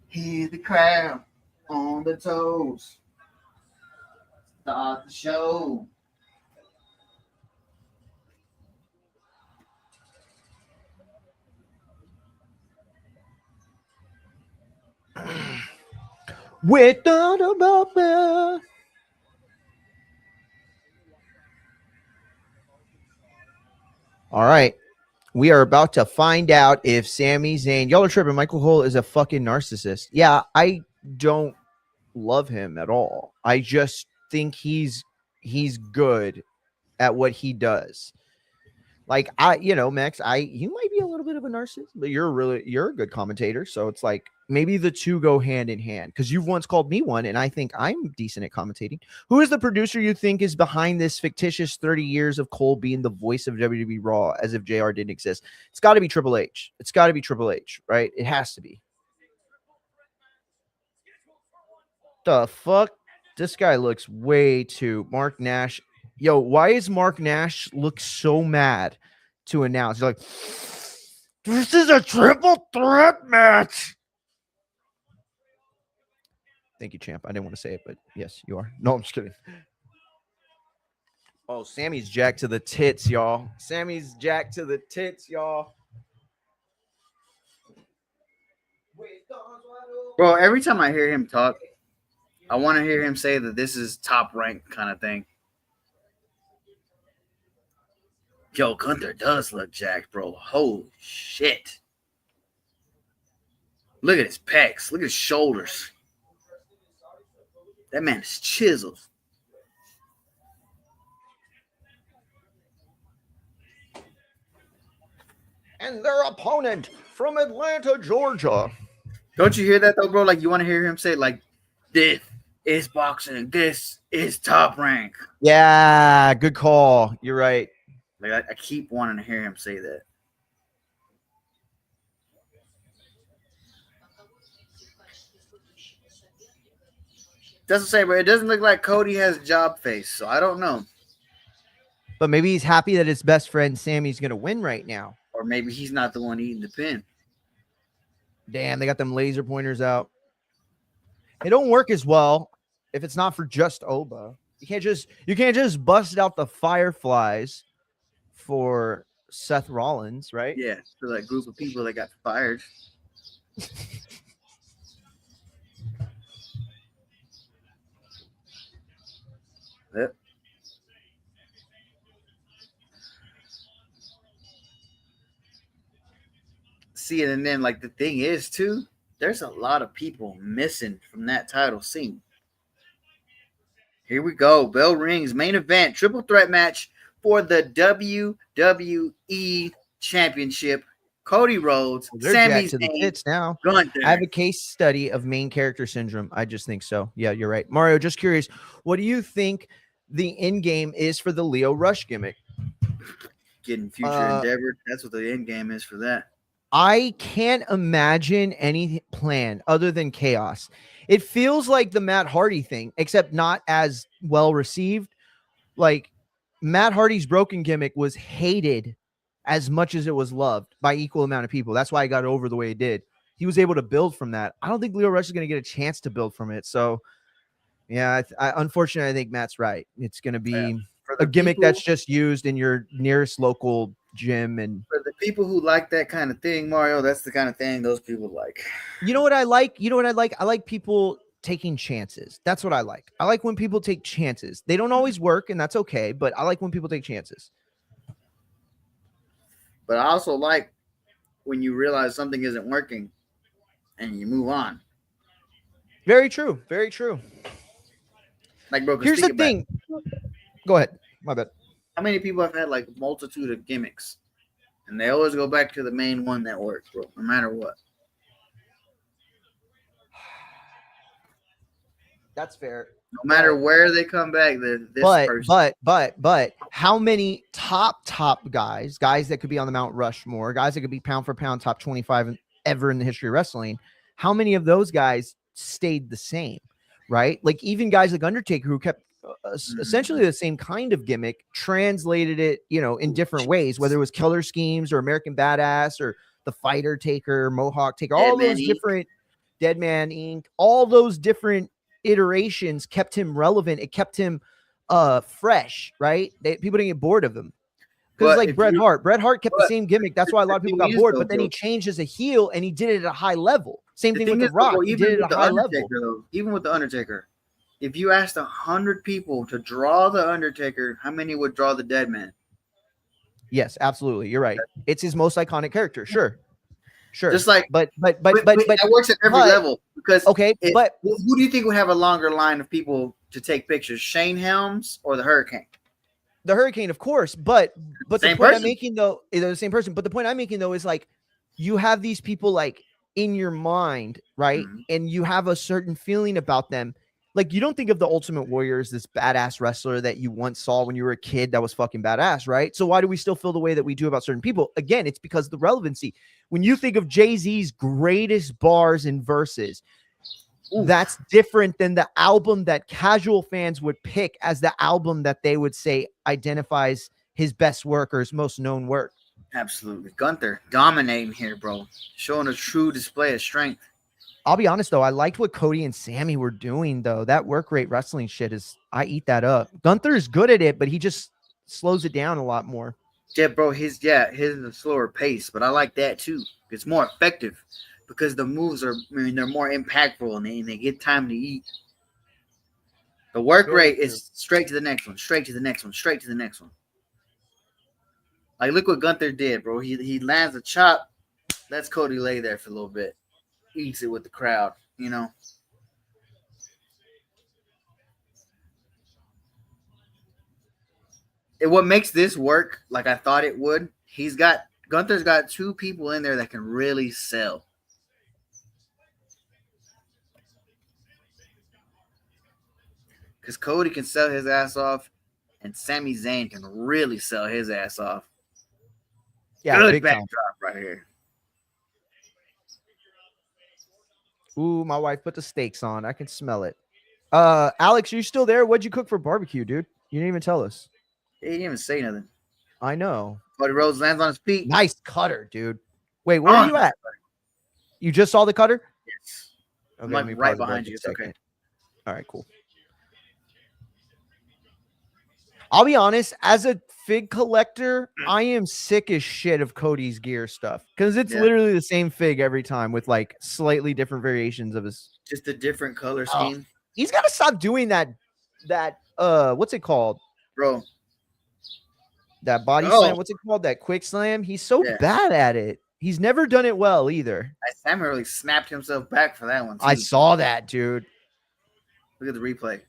Hear the crowd on the toes. Start the show. Without a bubble. All right. We are about to find out if Sami Zayn, y'all are tripping, Michael Cole is a fucking narcissist. Yeah, I don't love him at all. I just think he's good at what he does. Like Max, you might be a little bit of a narcissist, but you're a good commentator. So it's like maybe the two go hand in hand because you've once called me one, and I think I'm decent at commentating. Who is the producer you think is behind this fictitious 30 years of Cole being the voice of WWE Raw as if JR didn't exist? It's got to be Triple H. It's got to be Triple H, right? It has to be. The fuck? This guy looks way too Mark Nash. Yo, why is Mark Nash look so mad to announce? He's like, this is a triple threat match. Thank you, champ. I didn't want to say it, but yes, you are. No, I'm just kidding. Oh, Sammy's jacked to the tits, y'all. Sammy's jacked to the tits, y'all. Bro, every time I hear him talk, I want to hear him say that this is top rank kind of thing. Yo, Gunther does look jacked, bro. Holy shit. Look at his pecs. Look at his shoulders. That man is chiseled. And their opponent from Atlanta, Georgia. Don't you hear that, though, bro? Like, you want to hear him say, like, this is boxing. This is top rank. Yeah, good call. You're right. Like, I keep wanting to hear him say that. Doesn't say, but it doesn't look like Cody has job face, so I don't know. But maybe he's happy that his best friend Sammy's going to win right now. Or maybe he's not the one eating the pin. Damn, they got them laser pointers out. It don't work as well if it's not for just Oba. You can't just bust out the fireflies for Seth Rollins, right? Yeah, for that group of people that got fired. Yep. See, and then like the thing is too, there's a lot of people missing from that title scene. Here we go. Bell rings, main event, triple threat match for the WWE Championship. Cody Rhodes, Sami to the tits now. Gunther. I have a case study of main character syndrome. I just think so. Yeah, you're right. Mario, just curious, what do you think the end game is for the Leo Rush gimmick? Getting future Endeavor. That's what the end game is for that. I can't imagine any plan other than chaos. It feels like the Matt Hardy thing, except not as well received. Like Matt Hardy's broken gimmick was hated as much as it was loved by equal amount of people. That's why I got over the way it did. He was able to build from that. I don't think Leo Rush is going to get a chance to build from it. So, yeah, unfortunately, I think Matt's right. It's going to be a gimmick that's just used in your nearest local gym. And for the people who like that kind of thing, Mario, that's the kind of thing those people like. You know what I like? I like people taking chances. That's what I like. I like when people take chances. They don't always work, and that's okay, but I like when people take chances. But I also like when you realize something isn't working and you move on. Very true. Very true. Like, bro, here's the thing. Go ahead. My bad. How many people have had like multitude of gimmicks, and they always go back to the main one that works, bro, no matter what. That's fair. No matter where they come back, but how many top guys that could be on the Mount Rushmore, guys that could be pound for pound top 25 ever in the history of wrestling, how many of those guys stayed the same, right? Like even guys like Undertaker who kept essentially the same kind of gimmick, translated it, in different ways, whether it was Killer Schemes or American Badass or the Fighter Taker, Mohawk Taker, all those different Dead Man Inc., all those different iterations kept him relevant. It kept him fresh, right? People didn't get bored of him. Because like Bret Hart kept the same gimmick. That's why a lot of people got bored. But then he changed as a heel and he did it at a high level. Same thing with The Rock. He did it at a high level. Even with The Undertaker, if you asked 100 people to draw The Undertaker, how many would draw the Dead Man? Yes, absolutely. You're right. It's his most iconic character. Sure. Just like, but that works at every level. Because who do you think would have a longer line of people to take pictures? Shane Helms or the Hurricane? The Hurricane, of course, but the Same point I'm person. making though, they're the same person. But the point I'm making though is like you have these people like in your mind, right? Mhm. And you have a certain feeling about them. Like you don't think of the Ultimate Warrior as this badass wrestler that you once saw when you were a kid that was fucking badass, right? So why do we still feel the way that we do about certain people? Again, it's because of the relevancy. When you think of Jay-Z's greatest bars and verses, Oof. that's different than the album that casual fans would pick as the album that they would say identifies his best work or his most known work. Absolutely. Gunther dominating here, bro. Showing a true display of strength. I'll be honest though, I liked what Cody and Sammy were doing though. That work rate wrestling shit is, I eat that up. Gunther is good at it, but he just slows it down a lot more. Yeah, bro, his is a slower pace, but I like that too. It's more effective because the moves are, they're more impactful and they get time to eat. The work rate is straight to the next one, straight to the next one, straight to the next one. Like, look what Gunther did, bro. He lands a chop, lets Cody lay there for a little bit, eats it with the crowd, you know. And what makes this work like I thought it would, Gunther's got two people in there that can really sell. Because Cody can sell his ass off, and Sami Zayn can really sell his ass off. Yeah, good big time. backdrop right here. Ooh, my wife put the steaks on. I can smell it. Alex, are you still there? What'd you cook for barbecue, dude? You didn't even tell us. He didn't even say nothing. I know. Cody Rhodes lands on his feet. Nice cutter, dude. Wait, where are you at? You just saw the cutter? Yes. Okay, I'm let like me right pause it behind for a you. It's second. okay. All right, cool. I'll be honest, as a fig collector, I am sick as shit of Cody's gear stuff because it's literally the same fig every time with like slightly different variations of his. Just a different color scheme. He's got to stop doing that. What's it called? Bro. That body slam. What's it called? That quick slam. He's so bad at it. He's never done it well either. Sam really snapped himself back for that one, too. I saw that, dude. Look at the replay.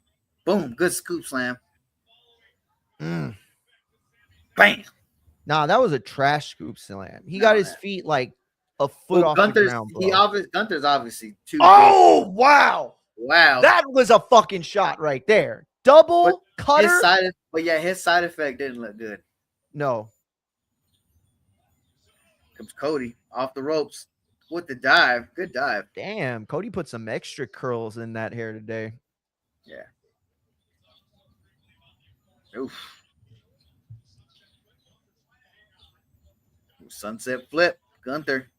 Boom. Good scoop slam. Bam. Nah, that was a trash scoop slam. He got his feet like a foot off the ground, bro. Gunther's obviously too Oh, big. Wow. Wow. That was a fucking shot right there. Double cutter. His side effect didn't look good. No. Comes Cody off the ropes with the dive. Good dive. Damn, Cody put some extra curls in that hair today. Yeah. Oof. Sunset flip. Gunther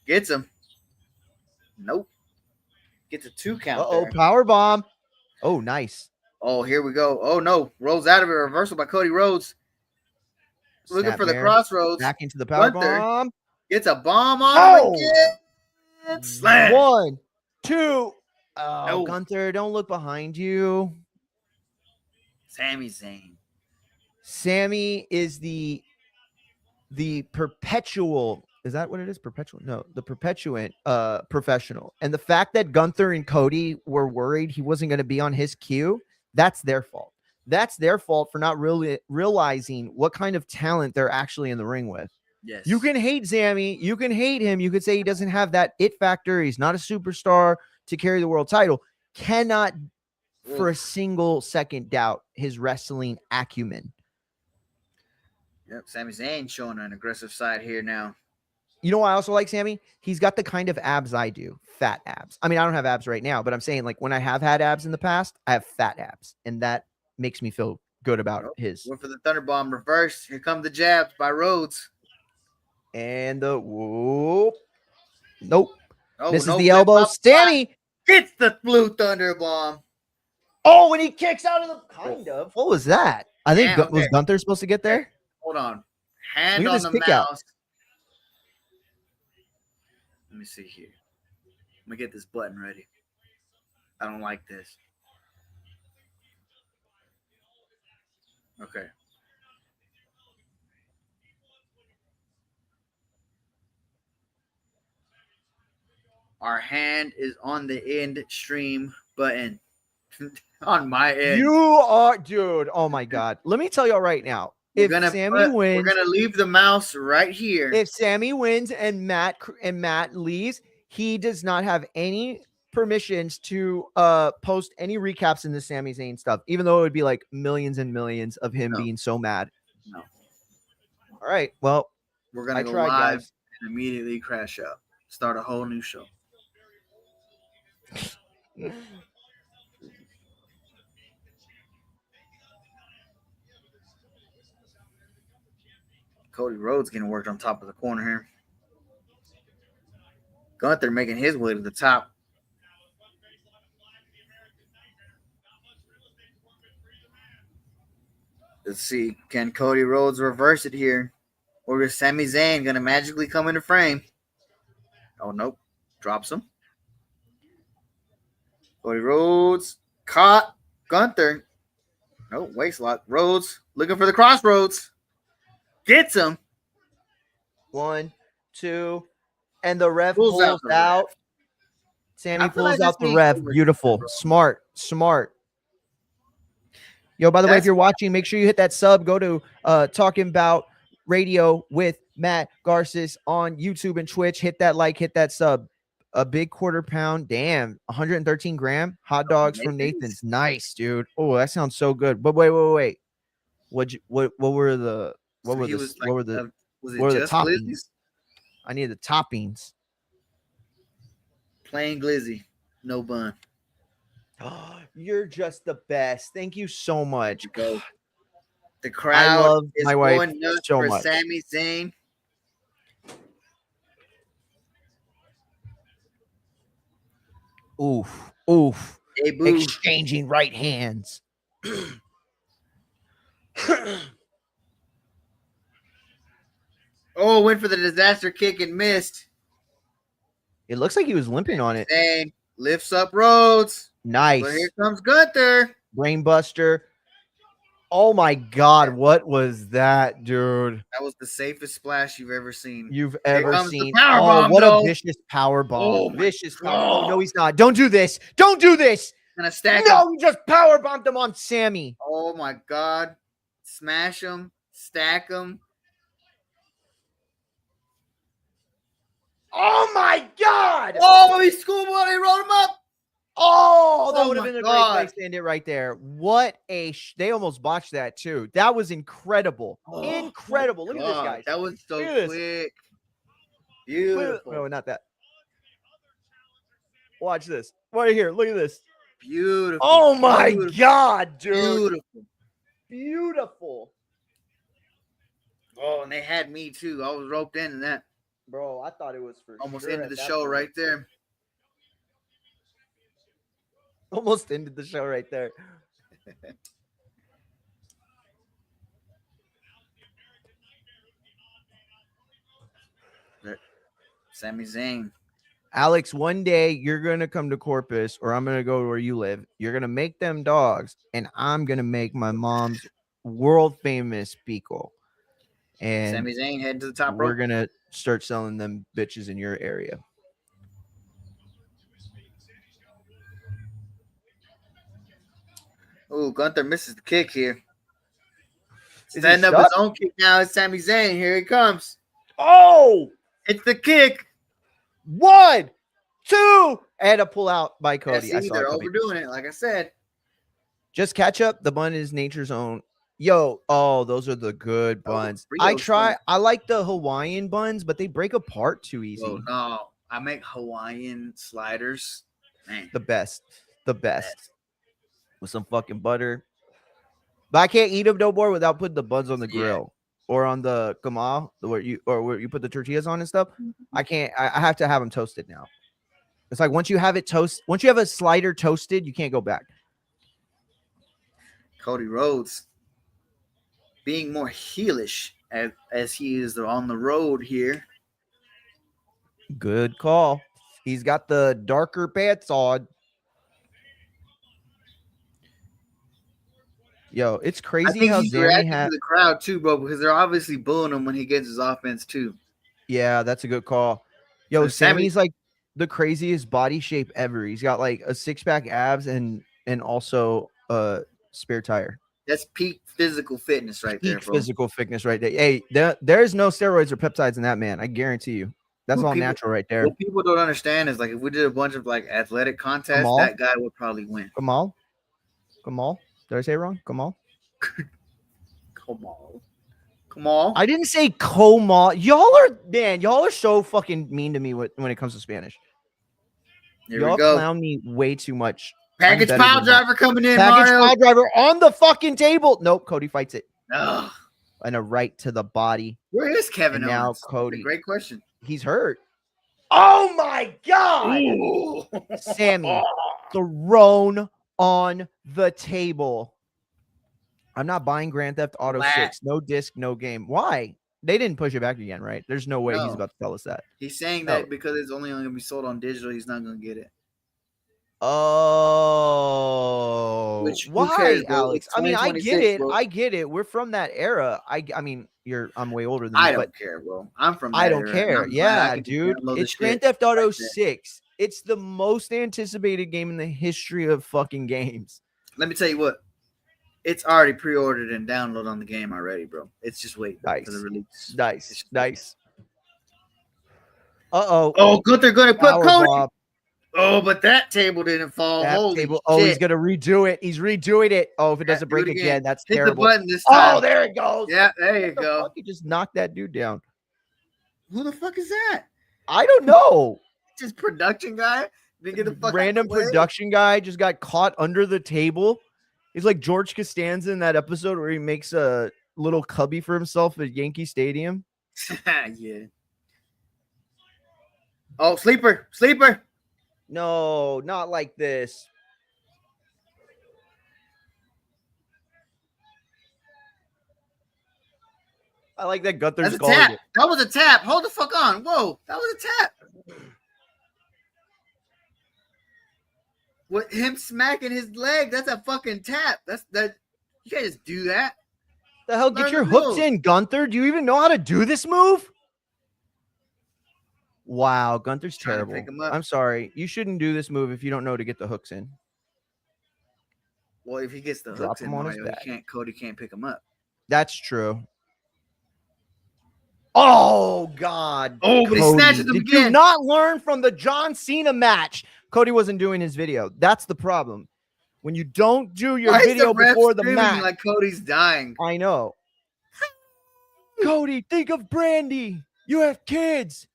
gets him. Nope. Gets a 2 count. Power bomb. Oh, nice. Oh, here we go. Oh no. Rolls out of it. Reversal by Cody Rhodes. Looking for the crossroads. Back into the power bomb. Gets a bomb on him again. Slam. 1, 2. Oh, no. Gunther, don't look behind you. Sami Zayn. Sammy is the perpetual. Is that what it is? Perpetual? No, the perpetuant professional. And the fact that Gunther and Cody were worried he wasn't going to be on his cue, that's their fault. That's their fault for not really realizing what kind of talent they're actually in the ring with. Yes. You can hate Sammy. You can hate him. You could say he doesn't have that it factor. He's not a superstar to carry the world title. Cannot for a single second doubt his wrestling acumen. Yep, Sami Zayn showing an aggressive side here now. You know why I also like Sammy? He's got the kind of abs I do. Fat abs. I mean, I don't have abs right now, but I'm saying like when I have had abs in the past, I have fat abs. And that makes me feel good about his. Went for the Thunderbomb reverse. Here come the jabs by Rhodes. And the whoop. Nope. Oh, misses the elbow. Sammy gets the blue Thunderbomb. Oh, when he kicks out of the kind of. What was that? I think was Gunther supposed to get there? Hold on. Hand on the mouse. Out. Let me see here. Let me get this button ready. I don't like this. Okay. Our hand is on the end stream button. on my end. You are, dude. Oh my God. Let me tell y'all right now. We're If Sammy we're wins, gonna leave the mouse right here. if Sammy wins and Matt leaves, he does not have any permissions to post any recaps in the Sami Zayn stuff, even though it would be like millions and millions of him being so mad. No. All right. Well, We're gonna go tried, live guys. and immediately crash out. Start a whole new show. Cody Rhodes getting worked on top of the corner here. Gunther making his way to the top. Let's see. Can Cody Rhodes reverse it here? Or is Sami Zayn going to magically come into frame? Oh, nope. Drops him. Cody Rhodes caught Gunther. No, waist lock. Rhodes looking for the crossroads. Gets him. 1, 2, and the ref Pulls pulls out out. the Sammy I feel pulls like out this the needs ref. to be Beautiful. bro. Smart. Yo, by the way, if That's- you're watching, make sure you hit that sub. Go to Talking About Radio with Matt Garces on YouTube and Twitch. Hit that like, hit that sub. A big quarter pound, damn, 113 gram hot dogs from Nathan's. Nice, dude. Oh, that sounds so good. But wait. What were the toppings? Glizzy's? I need the toppings. Plain glizzy, no bun. You're just the best. Thank you so much. Go. The crowd love is my wife going nuts so for much. Sami Zayn. Oof. Hey, boo. Exchanging right hands. Oh, went for the disaster kick and missed. It looks like he was limping on it. Zayn lifts up Rhodes. Nice. But here comes Gunther. Brainbuster. Oh my God, what was that, dude? That was the safest splash you've ever seen. You've ever comes seen. the power bomb, what though. a vicious power bomb. Oh my Vicious power. God. Oh, no, he's not. Don't do this. Don't do this. Gonna stack No, him. he just power bombed him on Sammy. Oh my God. Smash him. Stack him. Oh my God. Oh, he schoolboy. He rolled him up. Oh, that Oh would have my been a God. great place to end it right there. What a they almost botched that too. That was incredible. Oh, incredible. Look at this, God, guys. That was so Look at this. quick. Look at- Beautiful. No, not that. Watch this. Right here. Look at this. Beautiful. Oh my Beautiful. God, dude. Beautiful. Beautiful. Oh, and they had me too. I was roped in that. Bro, I thought it was for Almost sure ended at the that show point. right there. Almost ended the show right there. Sami Zayn. Alex, one day you're gonna come to Corpus, or I'm gonna go to where you live. You're gonna make them dogs, and I'm gonna make my mom's world famous pico. And Sami Zayn heading to the top we're rope. gonna start selling them bitches in your area. Oh, Gunther misses the kick here. Is he Setting up his stuck? own kick now. It's Sami Zayn. Here he comes. Oh, It's the kick. 1, 2, and a pull out by Yeah, Cody. see, I saw it they're coming. overdoing it. Like I said. Just catch up. The bun is nature's own. Yo, oh, those are the good buns. Brioche buns. I like the Hawaiian buns, but they break apart too easy. Oh, no. I make Hawaiian sliders. Man. The best. With some fucking butter. But I can't eat them no more without putting the buns on the grill or on the kamal, where you put the tortillas on and stuff. I can't. I have to have them toasted now. It's like once you have a slider toasted, you can't go back. Cody Rhodes being more heelish as he is on the road here. Good call. He's got the darker pants on. Yo, it's I crazy think how he's Sammy reacting had. to the crowd too, bro, because they're obviously booing him when he gets his offense too. Yeah, that's a good call. Yo, So Sammy- Sammy's like the craziest body shape ever. He's got like a 6-pack abs and and also spare tire. That's peak physical fitness right there, Peak bro. physical fitness right there. Hey, there's no steroids or peptides in that, man. I guarantee you. That's all natural right there. What people don't understand is like if we did a bunch of like athletic contests, Kamal? that guy would probably win. Kamal? Did I say it wrong? Kamal? Kamal. I didn't say Kamal. Y'all are so fucking mean to me when it comes to Spanish. Here Y'all we go. clown me way too much. Package pile driver coming in, Package Mario. pile driver on the fucking table. Nope, Cody fights it. Ugh. And a right to the body. Where is Kevin And now Owens? Cody. Great question. He's hurt. Oh my God. Ooh. Sammy thrown on the table. I'm not buying Grand Theft Auto 6. No disc, no game. Why? They didn't push it back again, right? There's no way he's about to tell us that. He's saying that because it's only going to be sold on digital, he's not going to get it. Oh, why, cares, Alex? I mean, I get it. Bro. I get it. We're from that era. I mean, I'm way older than you. I don't care, bro. I'm from that I don't era, care. Yeah, dude. It's Grand Theft Auto 6. It's the most anticipated game in the history of fucking games. Let me tell you what. It's already pre-ordered and downloaded on the game already, bro. It's just waiting for the release. Nice. Uh-oh. Oh, good. They're going to put Cody. Bob. Oh, but that table didn't fall. Holy shit. Oh, he's going to redo it. He's redoing it. Oh, if it doesn't break again, that's Hit terrible. The button this time. Oh, there it goes. Yeah, there you go. Fuck? He just knocked that dude down. Who the fuck is that? I don't know. Just production guy? Get the fuck Random production guy just got caught under the table. He's like George Costanza in that episode where he makes a little cubby for himself at Yankee Stadium. Yeah. Oh, sleeper. No, not like this. I like that Gunther's calling it. That was a tap. Hold the fuck on. Whoa, that was a tap. With him smacking his leg, that's a fucking tap. That. You can't just do that. The hell, get your hooks in, Gunther. Do you even know how to do this move? Wow, Gunther's terrible. I'm sorry. You shouldn't do this move if you don't know to get the hooks in. Well, if he gets the hooks in, Mario, Cody can't pick him up. That's true. Oh, God. Oh, but he snatches him again. Did you not learn from the John Cena match? Cody wasn't doing his video. That's the problem. When you don't do your video before the match. Like Cody's dying. I know. Cody, think of Brandy. You have kids.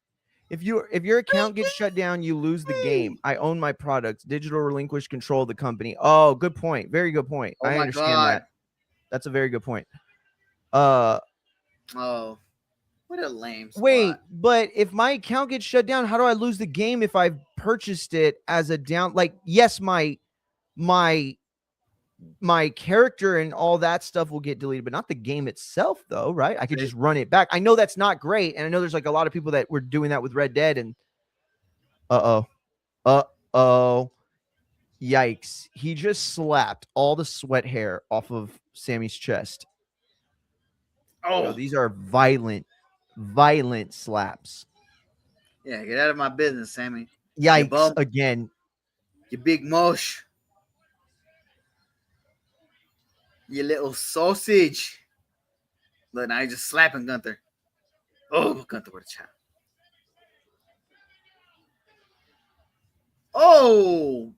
If your account gets shut down, you lose the game. I own my products. Digital relinquish control of the company. Oh, good point. Very good point. I understand that. That's a very good point. Oh, what a lame spot. Wait, but if my account gets shut down, how do I lose the game if I've purchased it as a down? Like, yes, my character and all that stuff will get deleted, but not the game itself, though, right? I could just run it back. I know that's not great, and I know there's like a lot of people that were doing that with Red Dead, and yikes. He just slapped all the sweat hair off of Sammy's chest. Oh, so these are violent slaps. Yeah, get out of my business, Sammy. Yikes again. You big mosh. You little sausage. Look, now he's just slapping Gunther. Oh, Gunther with a chop. Oh!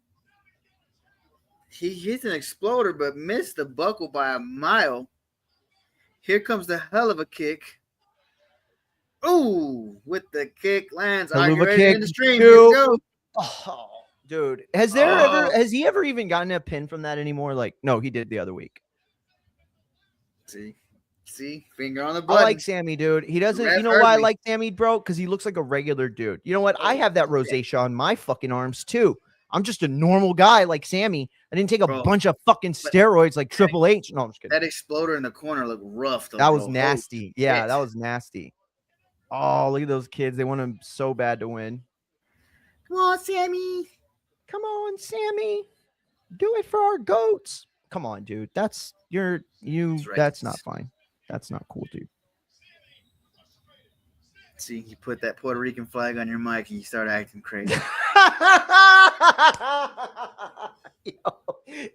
He hits an exploder, but missed the buckle by a mile. Here comes the hell of a kick. Ooh, with the kick lands. Are you ready in the stream? Here we go. Oh, dude. Has he ever even gotten a pin from that anymore? Like, no, he did the other week. See, finger on the button. I like Sammy, dude. He doesn't. You know why I like Sammy, bro? Because he looks like a regular dude. You know what? I have that rosacea on my fucking arms too. I'm just a normal guy like Sammy. I didn't take a bunch of fucking steroids like Triple H. No, I'm just kidding. That exploder in the corner looked rough. That was nasty. Yeah, that was nasty. Oh, look at those kids. They want him so bad to win. Come on, Sammy. Come on, Sammy. Do it for our goats. Come on, dude. That's not fine. That's not cool, dude. See, you put that Puerto Rican flag on your mic and you start acting crazy.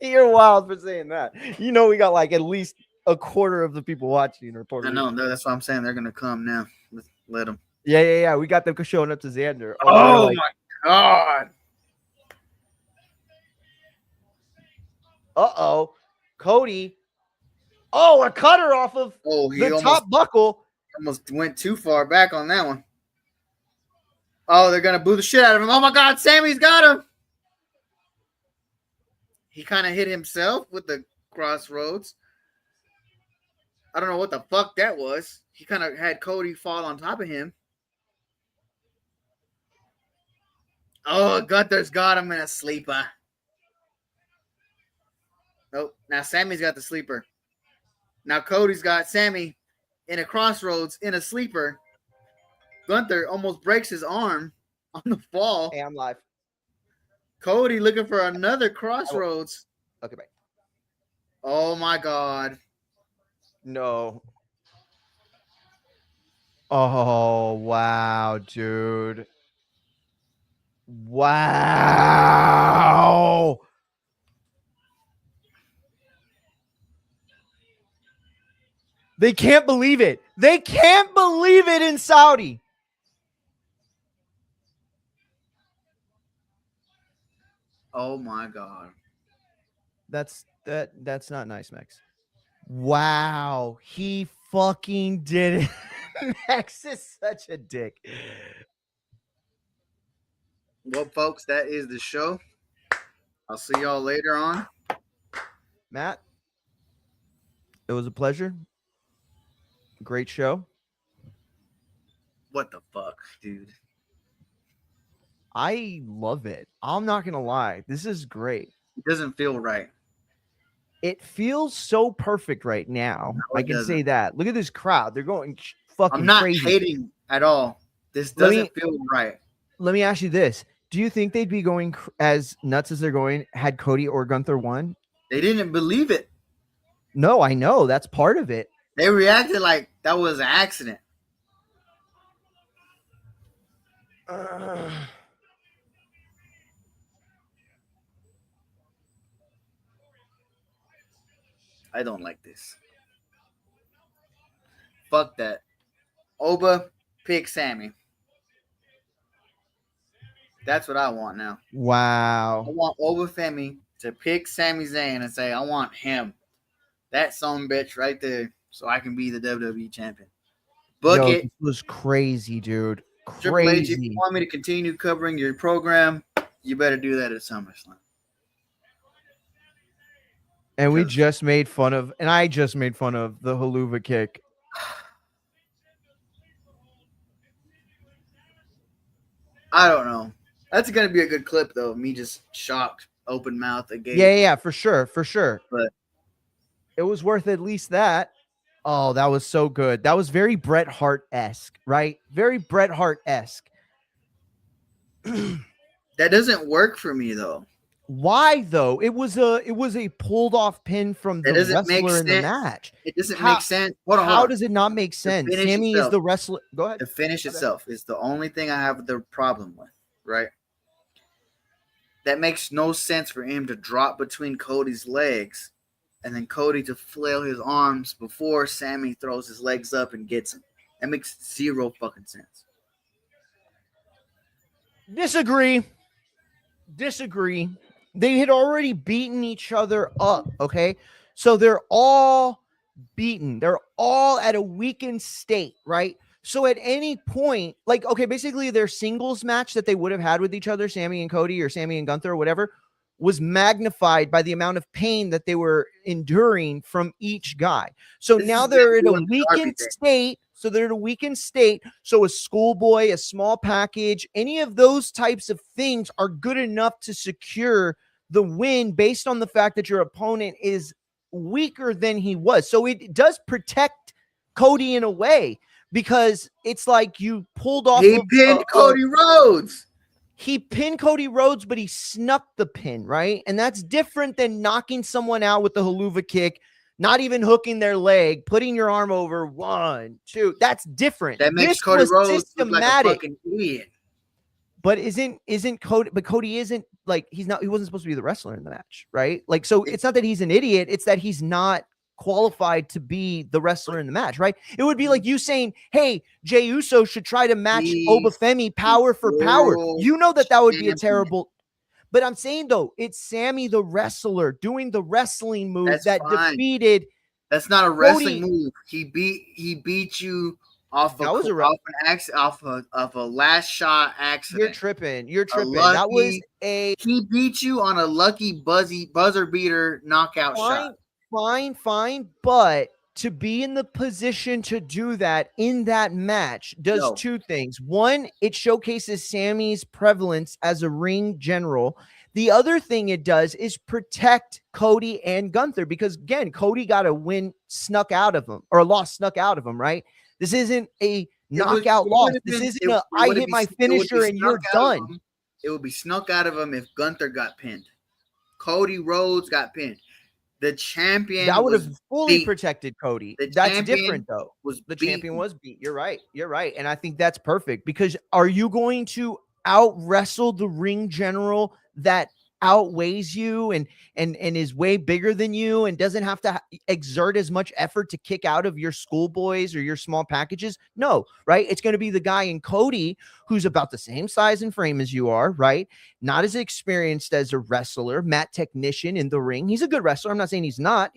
You're wild for saying that. You know, we got like at least a quarter of the people watching are Puerto I Rican. know. That's what I'm saying. They're gonna come now. Let them. Yeah. We got them showing up to Xander. Oh my god. Cody. Oh, a cutter off of He top buckle. almost went too far back on that one. Oh, they're gonna boo the shit out of him. Oh my god, Sammy's got him. He kind of hit himself with the crossroads. I don't know what the fuck that was. He kind of had Cody fall on top of him. Oh, Gunther's got him in a sleeper. Nope. Now Sammy's got the sleeper. Now Cody's got Sammy in a crossroads in a sleeper. Gunther almost breaks his arm on the fall. Hey, I'm live. Cody looking for another crossroads. Okay, bye. Oh my god. No. Oh, wow, dude. Wow. They can't believe it. They can't believe it in Saudi. Oh my god. That's not nice, Max. Wow, he fucking did it. Max is such a dick. Well, folks, that is the show. I'll see y'all later on. Matt, it was a pleasure. Great show. What the fuck, dude? I love it. I'm not gonna lie. This is great. It doesn't feel right. It feels so perfect right now. No, I can say that. Look at this crowd. They're going fucking I'm not crazy. Hating at all. This doesn't feel right. Let me ask you this. Do you think they'd be going as nuts as they're going had Cody or Gunther won? They didn't believe it. No, I know. That's part of it. They reacted like that was an accident. I don't like this. Fuck that. Oba, pick Sammy. That's what I want now. Wow. I want Oba Femi to pick Sami Zayn and say, I want him. That son bitch right there, so I can be the WWE champion. Book it. This was crazy, dude. Triple H, if Crazy. you want me to continue covering your program, you better do that at SummerSlam. And we just made fun of, and I just made fun of the haluva kick. I don't know. That's going to be a good clip, though. Me just shocked, open mouth again. Yeah, for sure. But it was worth at least that. Oh, that was so good. That was very Bret Hart-esque, right? Very Bret Hart-esque. That doesn't work for me, though. Why though? It was a pulled off pin from the wrestler in the match. It doesn't make sense. How does it not make sense? Sammy is the wrestler. Go ahead. The finish itself is the only thing I have the problem with, right? That makes no sense for him to drop between Cody's legs and then Cody to flail his arms before Sammy throws his legs up and gets him. That makes zero fucking sense. Disagree. They had already beaten each other up, okay? So they're all beaten. They're all at a weakened state, right? So at any point, like, okay, basically their singles match that they would have had with each other, Sammy and Cody or Sammy and Gunther or whatever, was magnified by the amount of pain that they were enduring from each guy. So now they're in a weakened state. So a schoolboy, a small package, any of those types of things are good enough to secure the win based on the fact that your opponent is weaker than he was. So it does protect Cody in a way because it's like you pulled off. He pinned Cody Rhodes. He pinned Cody Rhodes, but he snuck the pin, right? And that's different than knocking someone out with the haluva kick, not even hooking their leg, putting your arm over 1, 2. That's different. That makes Cody Rhodes look like a fucking idiot. But isn't Cody? But Cody isn't like he wasn't supposed to be the wrestler in the match, right? Like, so it's not that he's an idiot, it's that he's not qualified to be the wrestler in the match, right? It would be like you saying, hey, Jey Uso should try to match Obafemi power for power. You know that would be a terrible. But I'm saying, though, it's Sammy the wrestler doing the wrestling move defeated. That's not a wrestling move. He beat you off of a last shot accident. You're tripping. That was he beat you on a lucky buzzer beater knockout shot. Fine. But to be in the position to do that in that match does two things. One, it showcases Sammy's prevalence as a ring general. The other thing it does is protect Cody and Gunther, because again, Cody got a win snuck out of him, or a loss snuck out of him, right? This isn't a knockout loss. This isn't I hit my finisher and you're done. It would be snuck out of him if Gunther got pinned. Cody Rhodes got pinned. The champion that would have fully protected Cody. That's different, though. The champion was beat. You're right. And I think that's perfect, because are you going to out wrestle the ring general that outweighs you and is way bigger than you and doesn't have to exert as much effort to kick out of your schoolboys or your small packages? No, right? It's going to be the guy in Cody who's about the same size and frame as you are, right? Not as experienced as a wrestler, mat technician in the ring. He's a good wrestler. I'm not saying he's not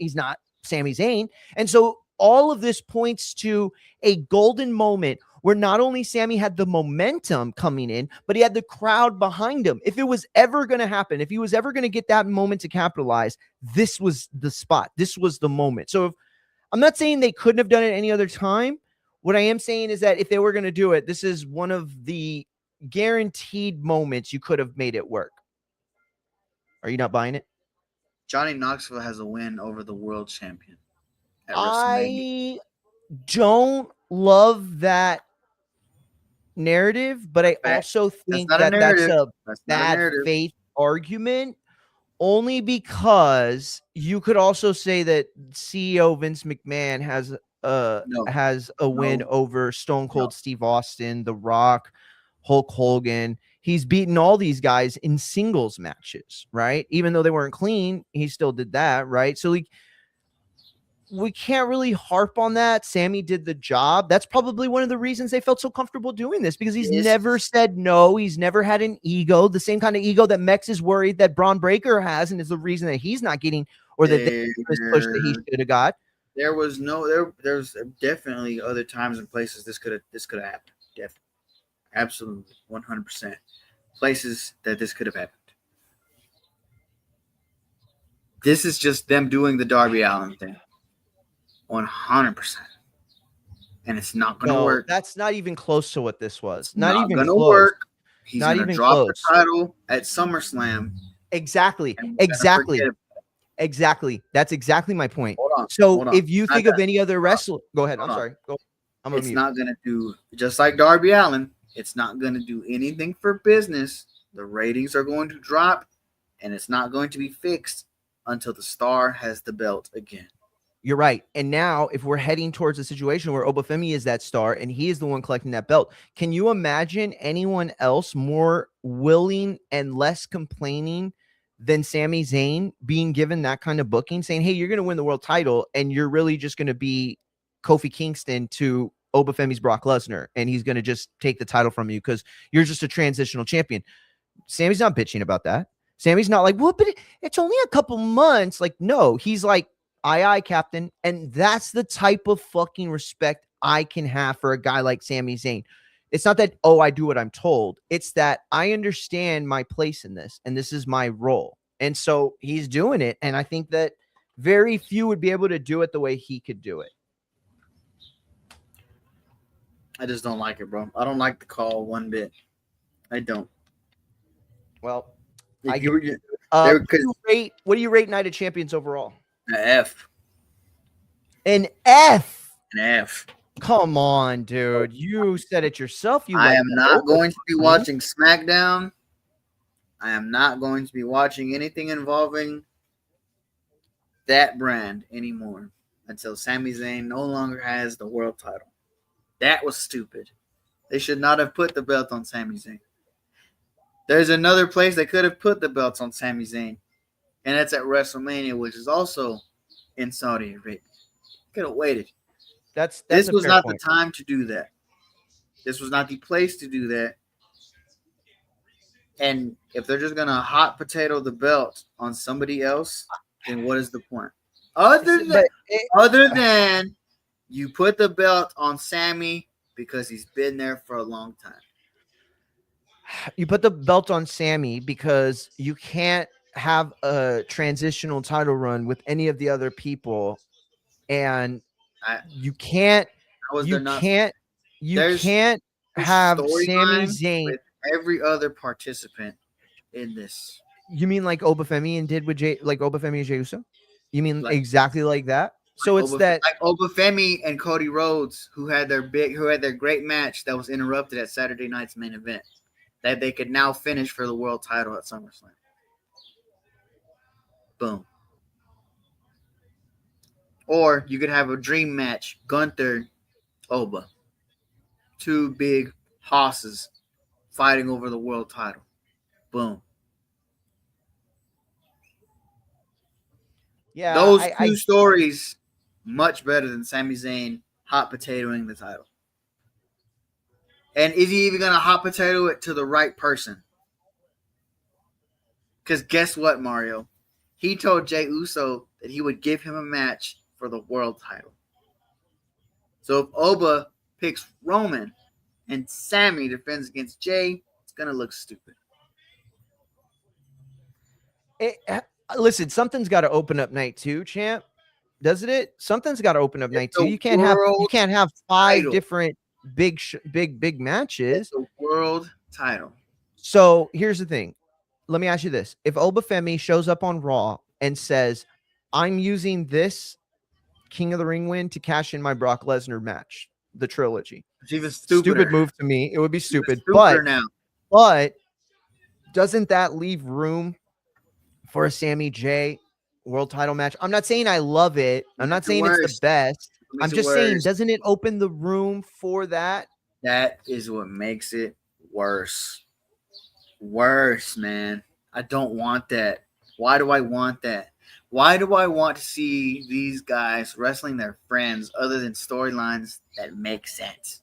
Sami Zayn. And so all of this points to a golden moment where not only Sammy had the momentum coming in, but he had the crowd behind him. If it was ever going to happen, if he was ever going to get that moment to capitalize, this was the spot. This was the moment. So I'm not saying they couldn't have done it any other time. What I am saying is that if they were going to do it, this is one of the guaranteed moments you could have made it work. Are you not buying it? Johnny Knoxville has a win over the world champion at WrestleMania. I don't love that narrative, but I also think that's a bad faith argument, only because you could also say that CEO Vince McMahon has a win over Stone Cold Steve Austin, The Rock, Hulk Hogan. He's beaten all these guys in singles matches, right? Even though they weren't clean, he still did that, right? So we can't really harp on that. Sammy did the job. That's probably one of the reasons they felt so comfortable doing this, because he's never said no. He's never had an ego, the same kind of ego that Mex is worried that Braun Breaker has, and is the reason that he's not getting, or that this push that he should have got. There's definitely other times and places this could have happened. Definitely. Absolutely. 100%. Places that this could have happened. This is just them doing the Darby Allin thing. 100%. And it's not going to work. That's not even close to what this was. Not even going to work. He's going to drop the title at SummerSlam. Exactly. That's exactly my point. Hold on. If you think of any other wrestler, go ahead. I'm sorry. Go. It's not going to do, just like Darby Allin, it's not going to do anything for business. The ratings are going to drop, and it's not going to be fixed until the star has the belt again. You're right. And now if we're heading towards a situation where Obafemi is that star and he is the one collecting that belt, can you imagine anyone else more willing and less complaining than Sami Zayn being given that kind of booking, saying, hey, you're going to win the world title and you're really just going to be Kofi Kingston to Obafemi's Brock Lesnar, and he's going to just take the title from you because you're just a transitional champion. Sammy's not bitching about that. Sammy's not like, well, but it's only a couple months. Like, no, he's like, aye, Captain. And that's the type of fucking respect I can have for a guy like Sami Zayn. It's not that, oh, I do what I'm told. It's that I understand my place in this, and this is my role. And so he's doing it. And I think that very few would be able to do it the way he could do it. I just don't like it, bro. I don't like the call one bit. I don't. Well, what do you rate Night of Champions overall? An F. An F? An F. Come on, dude. You said it yourself. I am not going to be watching SmackDown. I am not going to be watching anything involving that brand anymore until Sami Zayn no longer has the world title. That was stupid. They should not have put the belt on Sami Zayn. There's another place they could have put the belts on Sami Zayn, and that's at WrestleMania, which is also in Saudi Arabia. Could have waited. That's This a was fair not point. the time to do that. This was not the place to do that. And if they're just gonna hot potato the belt on somebody else, then what is the point? Other than you put the belt on Sammy because he's been there for a long time. You put the belt on Sammy because you can't have a transitional title run with any of the other people, and you can't have Sami Zayn with every other participant in this. You mean like Obafemi and did with Obafemi and Jey Uso? You mean exactly like that? So it's like Obafemi and Cody Rhodes, who had their great match that was interrupted at Saturday night's main event, that they could now finish for the world title at SummerSlam. Boom. Or you could have a dream match, Gunther, Oba, two big hosses fighting over the world title. Boom. Yeah, those two stories much better than Sami Zayn hot potatoing the title. And is he even gonna hot potato it to the right person? Because guess what, Mario? He told Jey Uso that he would give him a match for the world title. So if Oba picks Roman and Sammy defends against Jey, it's gonna look stupid. Listen, something's got to open up night 2, champ. Doesn't it? Something's got to open up night 2. You can't have 5 different big matches. It's the world title. So here's the thing. Let me ask you this: if Obafemi shows up on Raw and says, "I'm using this King of the Ring win to cash in my Brock Lesnar match, the trilogy," it's even stupid move to me. It would be stupid, but doesn't that leave room for a Sammy J world title match? I'm not saying I love it. I'm not saying it's the best. I'm just saying, doesn't it open the room for that? That is what makes it worse. Worse, man. I don't want that. Why do I want that? Why do I want to see these guys wrestling their friends other than storylines that make sense?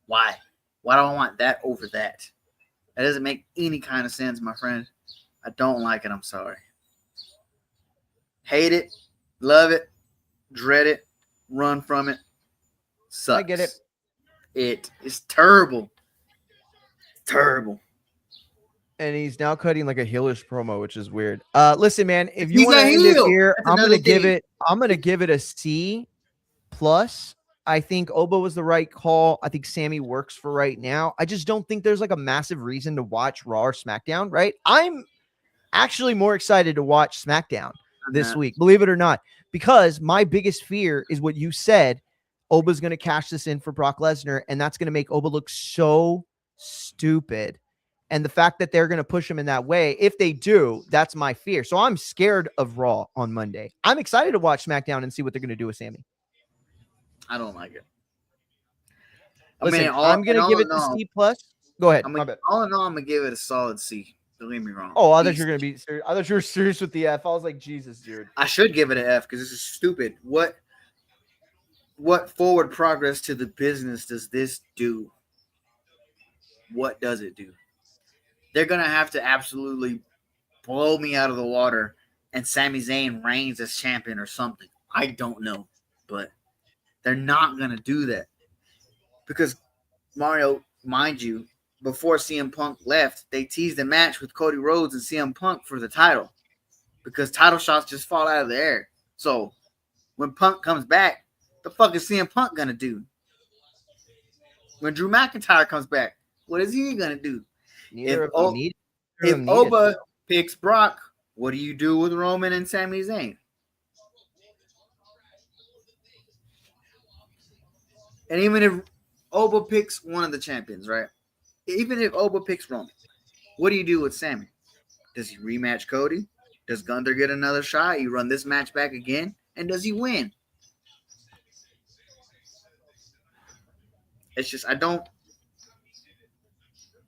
Why? Why do I want that over that? That doesn't make any kind of sense, my friend. I don't like it. I'm sorry. Hate it, love it, dread it, run from it. Sucks. I get it. It is terrible. Terrible. And he's now cutting like a heelish promo, which is weird. Listen, man, if you want to end it here, I'm gonna give it a C plus. I think Oba was the right call. I think Sammy works for right now. I just don't think there's like a massive reason to watch Raw or SmackDown, right? I'm actually more excited to watch SmackDown this week, believe it or not, because my biggest fear is what you said. Oba's going to cash this in for Brock Lesnar, and that's going to make Oba look so stupid. And the fact that they're going to push him in that way, if they do, that's my fear. So I'm scared of Raw on Monday. I'm excited to watch SmackDown and see what they're going to do with Sammy. I don't like it. Listen, I'm going to give it the C plus. Go ahead. All in all, I'm going to give it a solid C. Don't get me wrong. Oh, I thought you were going to be serious. I thought you were serious with the F. I was like, Jesus, dude. I should give it an F because this is stupid. What forward progress to the business does this do? What does it do? They're going to have to absolutely blow me out of the water and Sami Zayn reigns as champion or something. I don't know. But they're not going to do that. Because, Mario, mind you, before CM Punk left, they teased a match with Cody Rhodes and CM Punk for the title. Because title shots just fall out of the air. So, when Punk comes back, the fuck is CM Punk going to do? When Drew McIntyre comes back, what is he going to do? If Oba picks Brock, what do you do with Roman and Sami Zayn? And even if Oba picks one of the champions, right? Even if Oba picks Roman, what do you do with Sami? Does he rematch Cody? Does Gunther get another shot? You run this match back again? And does he win? It's just, I don't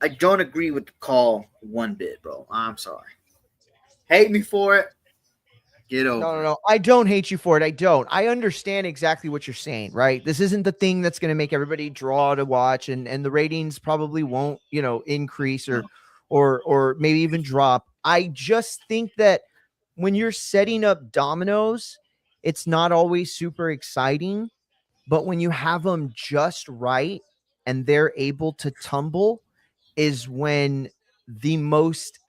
I don't agree with the call one bit, bro. I'm sorry. Hate me for it. Get over. No. I don't hate you for it. I don't. I understand exactly what you're saying, right? This isn't the thing that's going to make everybody draw to watch, and the ratings probably won't, increase or maybe even drop. I just think that when you're setting up dominoes, it's not always super exciting, but when you have them just right and they're able to tumble is when the most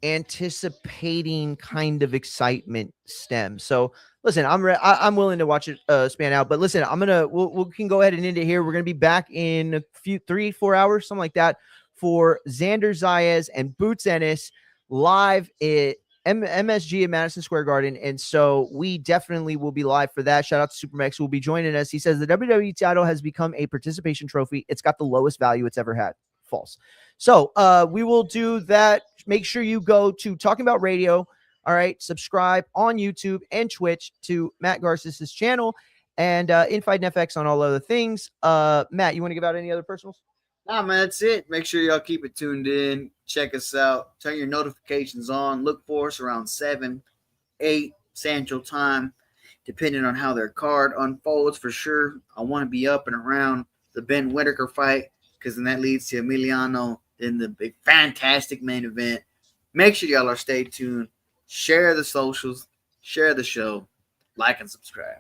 anticipating kind of excitement stems. So listen, I'm willing to watch it span out, but listen, we can go ahead and end it here. We're gonna be back in a few 3-4 hours, something like that, for Xander Zayas and Boots Ennis live at MSG at Madison Square Garden. And so we definitely will be live for that. Shout out to Supermax who will be joining us. He says the WWE title has become a participation trophy. It's got the lowest value it's ever had. False. So we will do that. Make sure you go to Talking About Radio. All right. Subscribe on YouTube and Twitch to Matt Garcis's channel and Infight and FX on all other things. Matt, you want to give out any other personals? Nah, man, that's it. Make sure y'all keep it tuned in. Check us out. Turn your notifications on. Look for us around 7, 8 Central Time, depending on how their card unfolds. For sure, I want to be up and around the Ben Whitaker fight because then that leads to Emiliano in the big, fantastic main event. Make sure y'all are stay tuned. Share the socials. Share the show. Like and subscribe.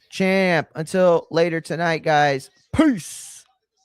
Champ. Until later tonight, guys. Peace.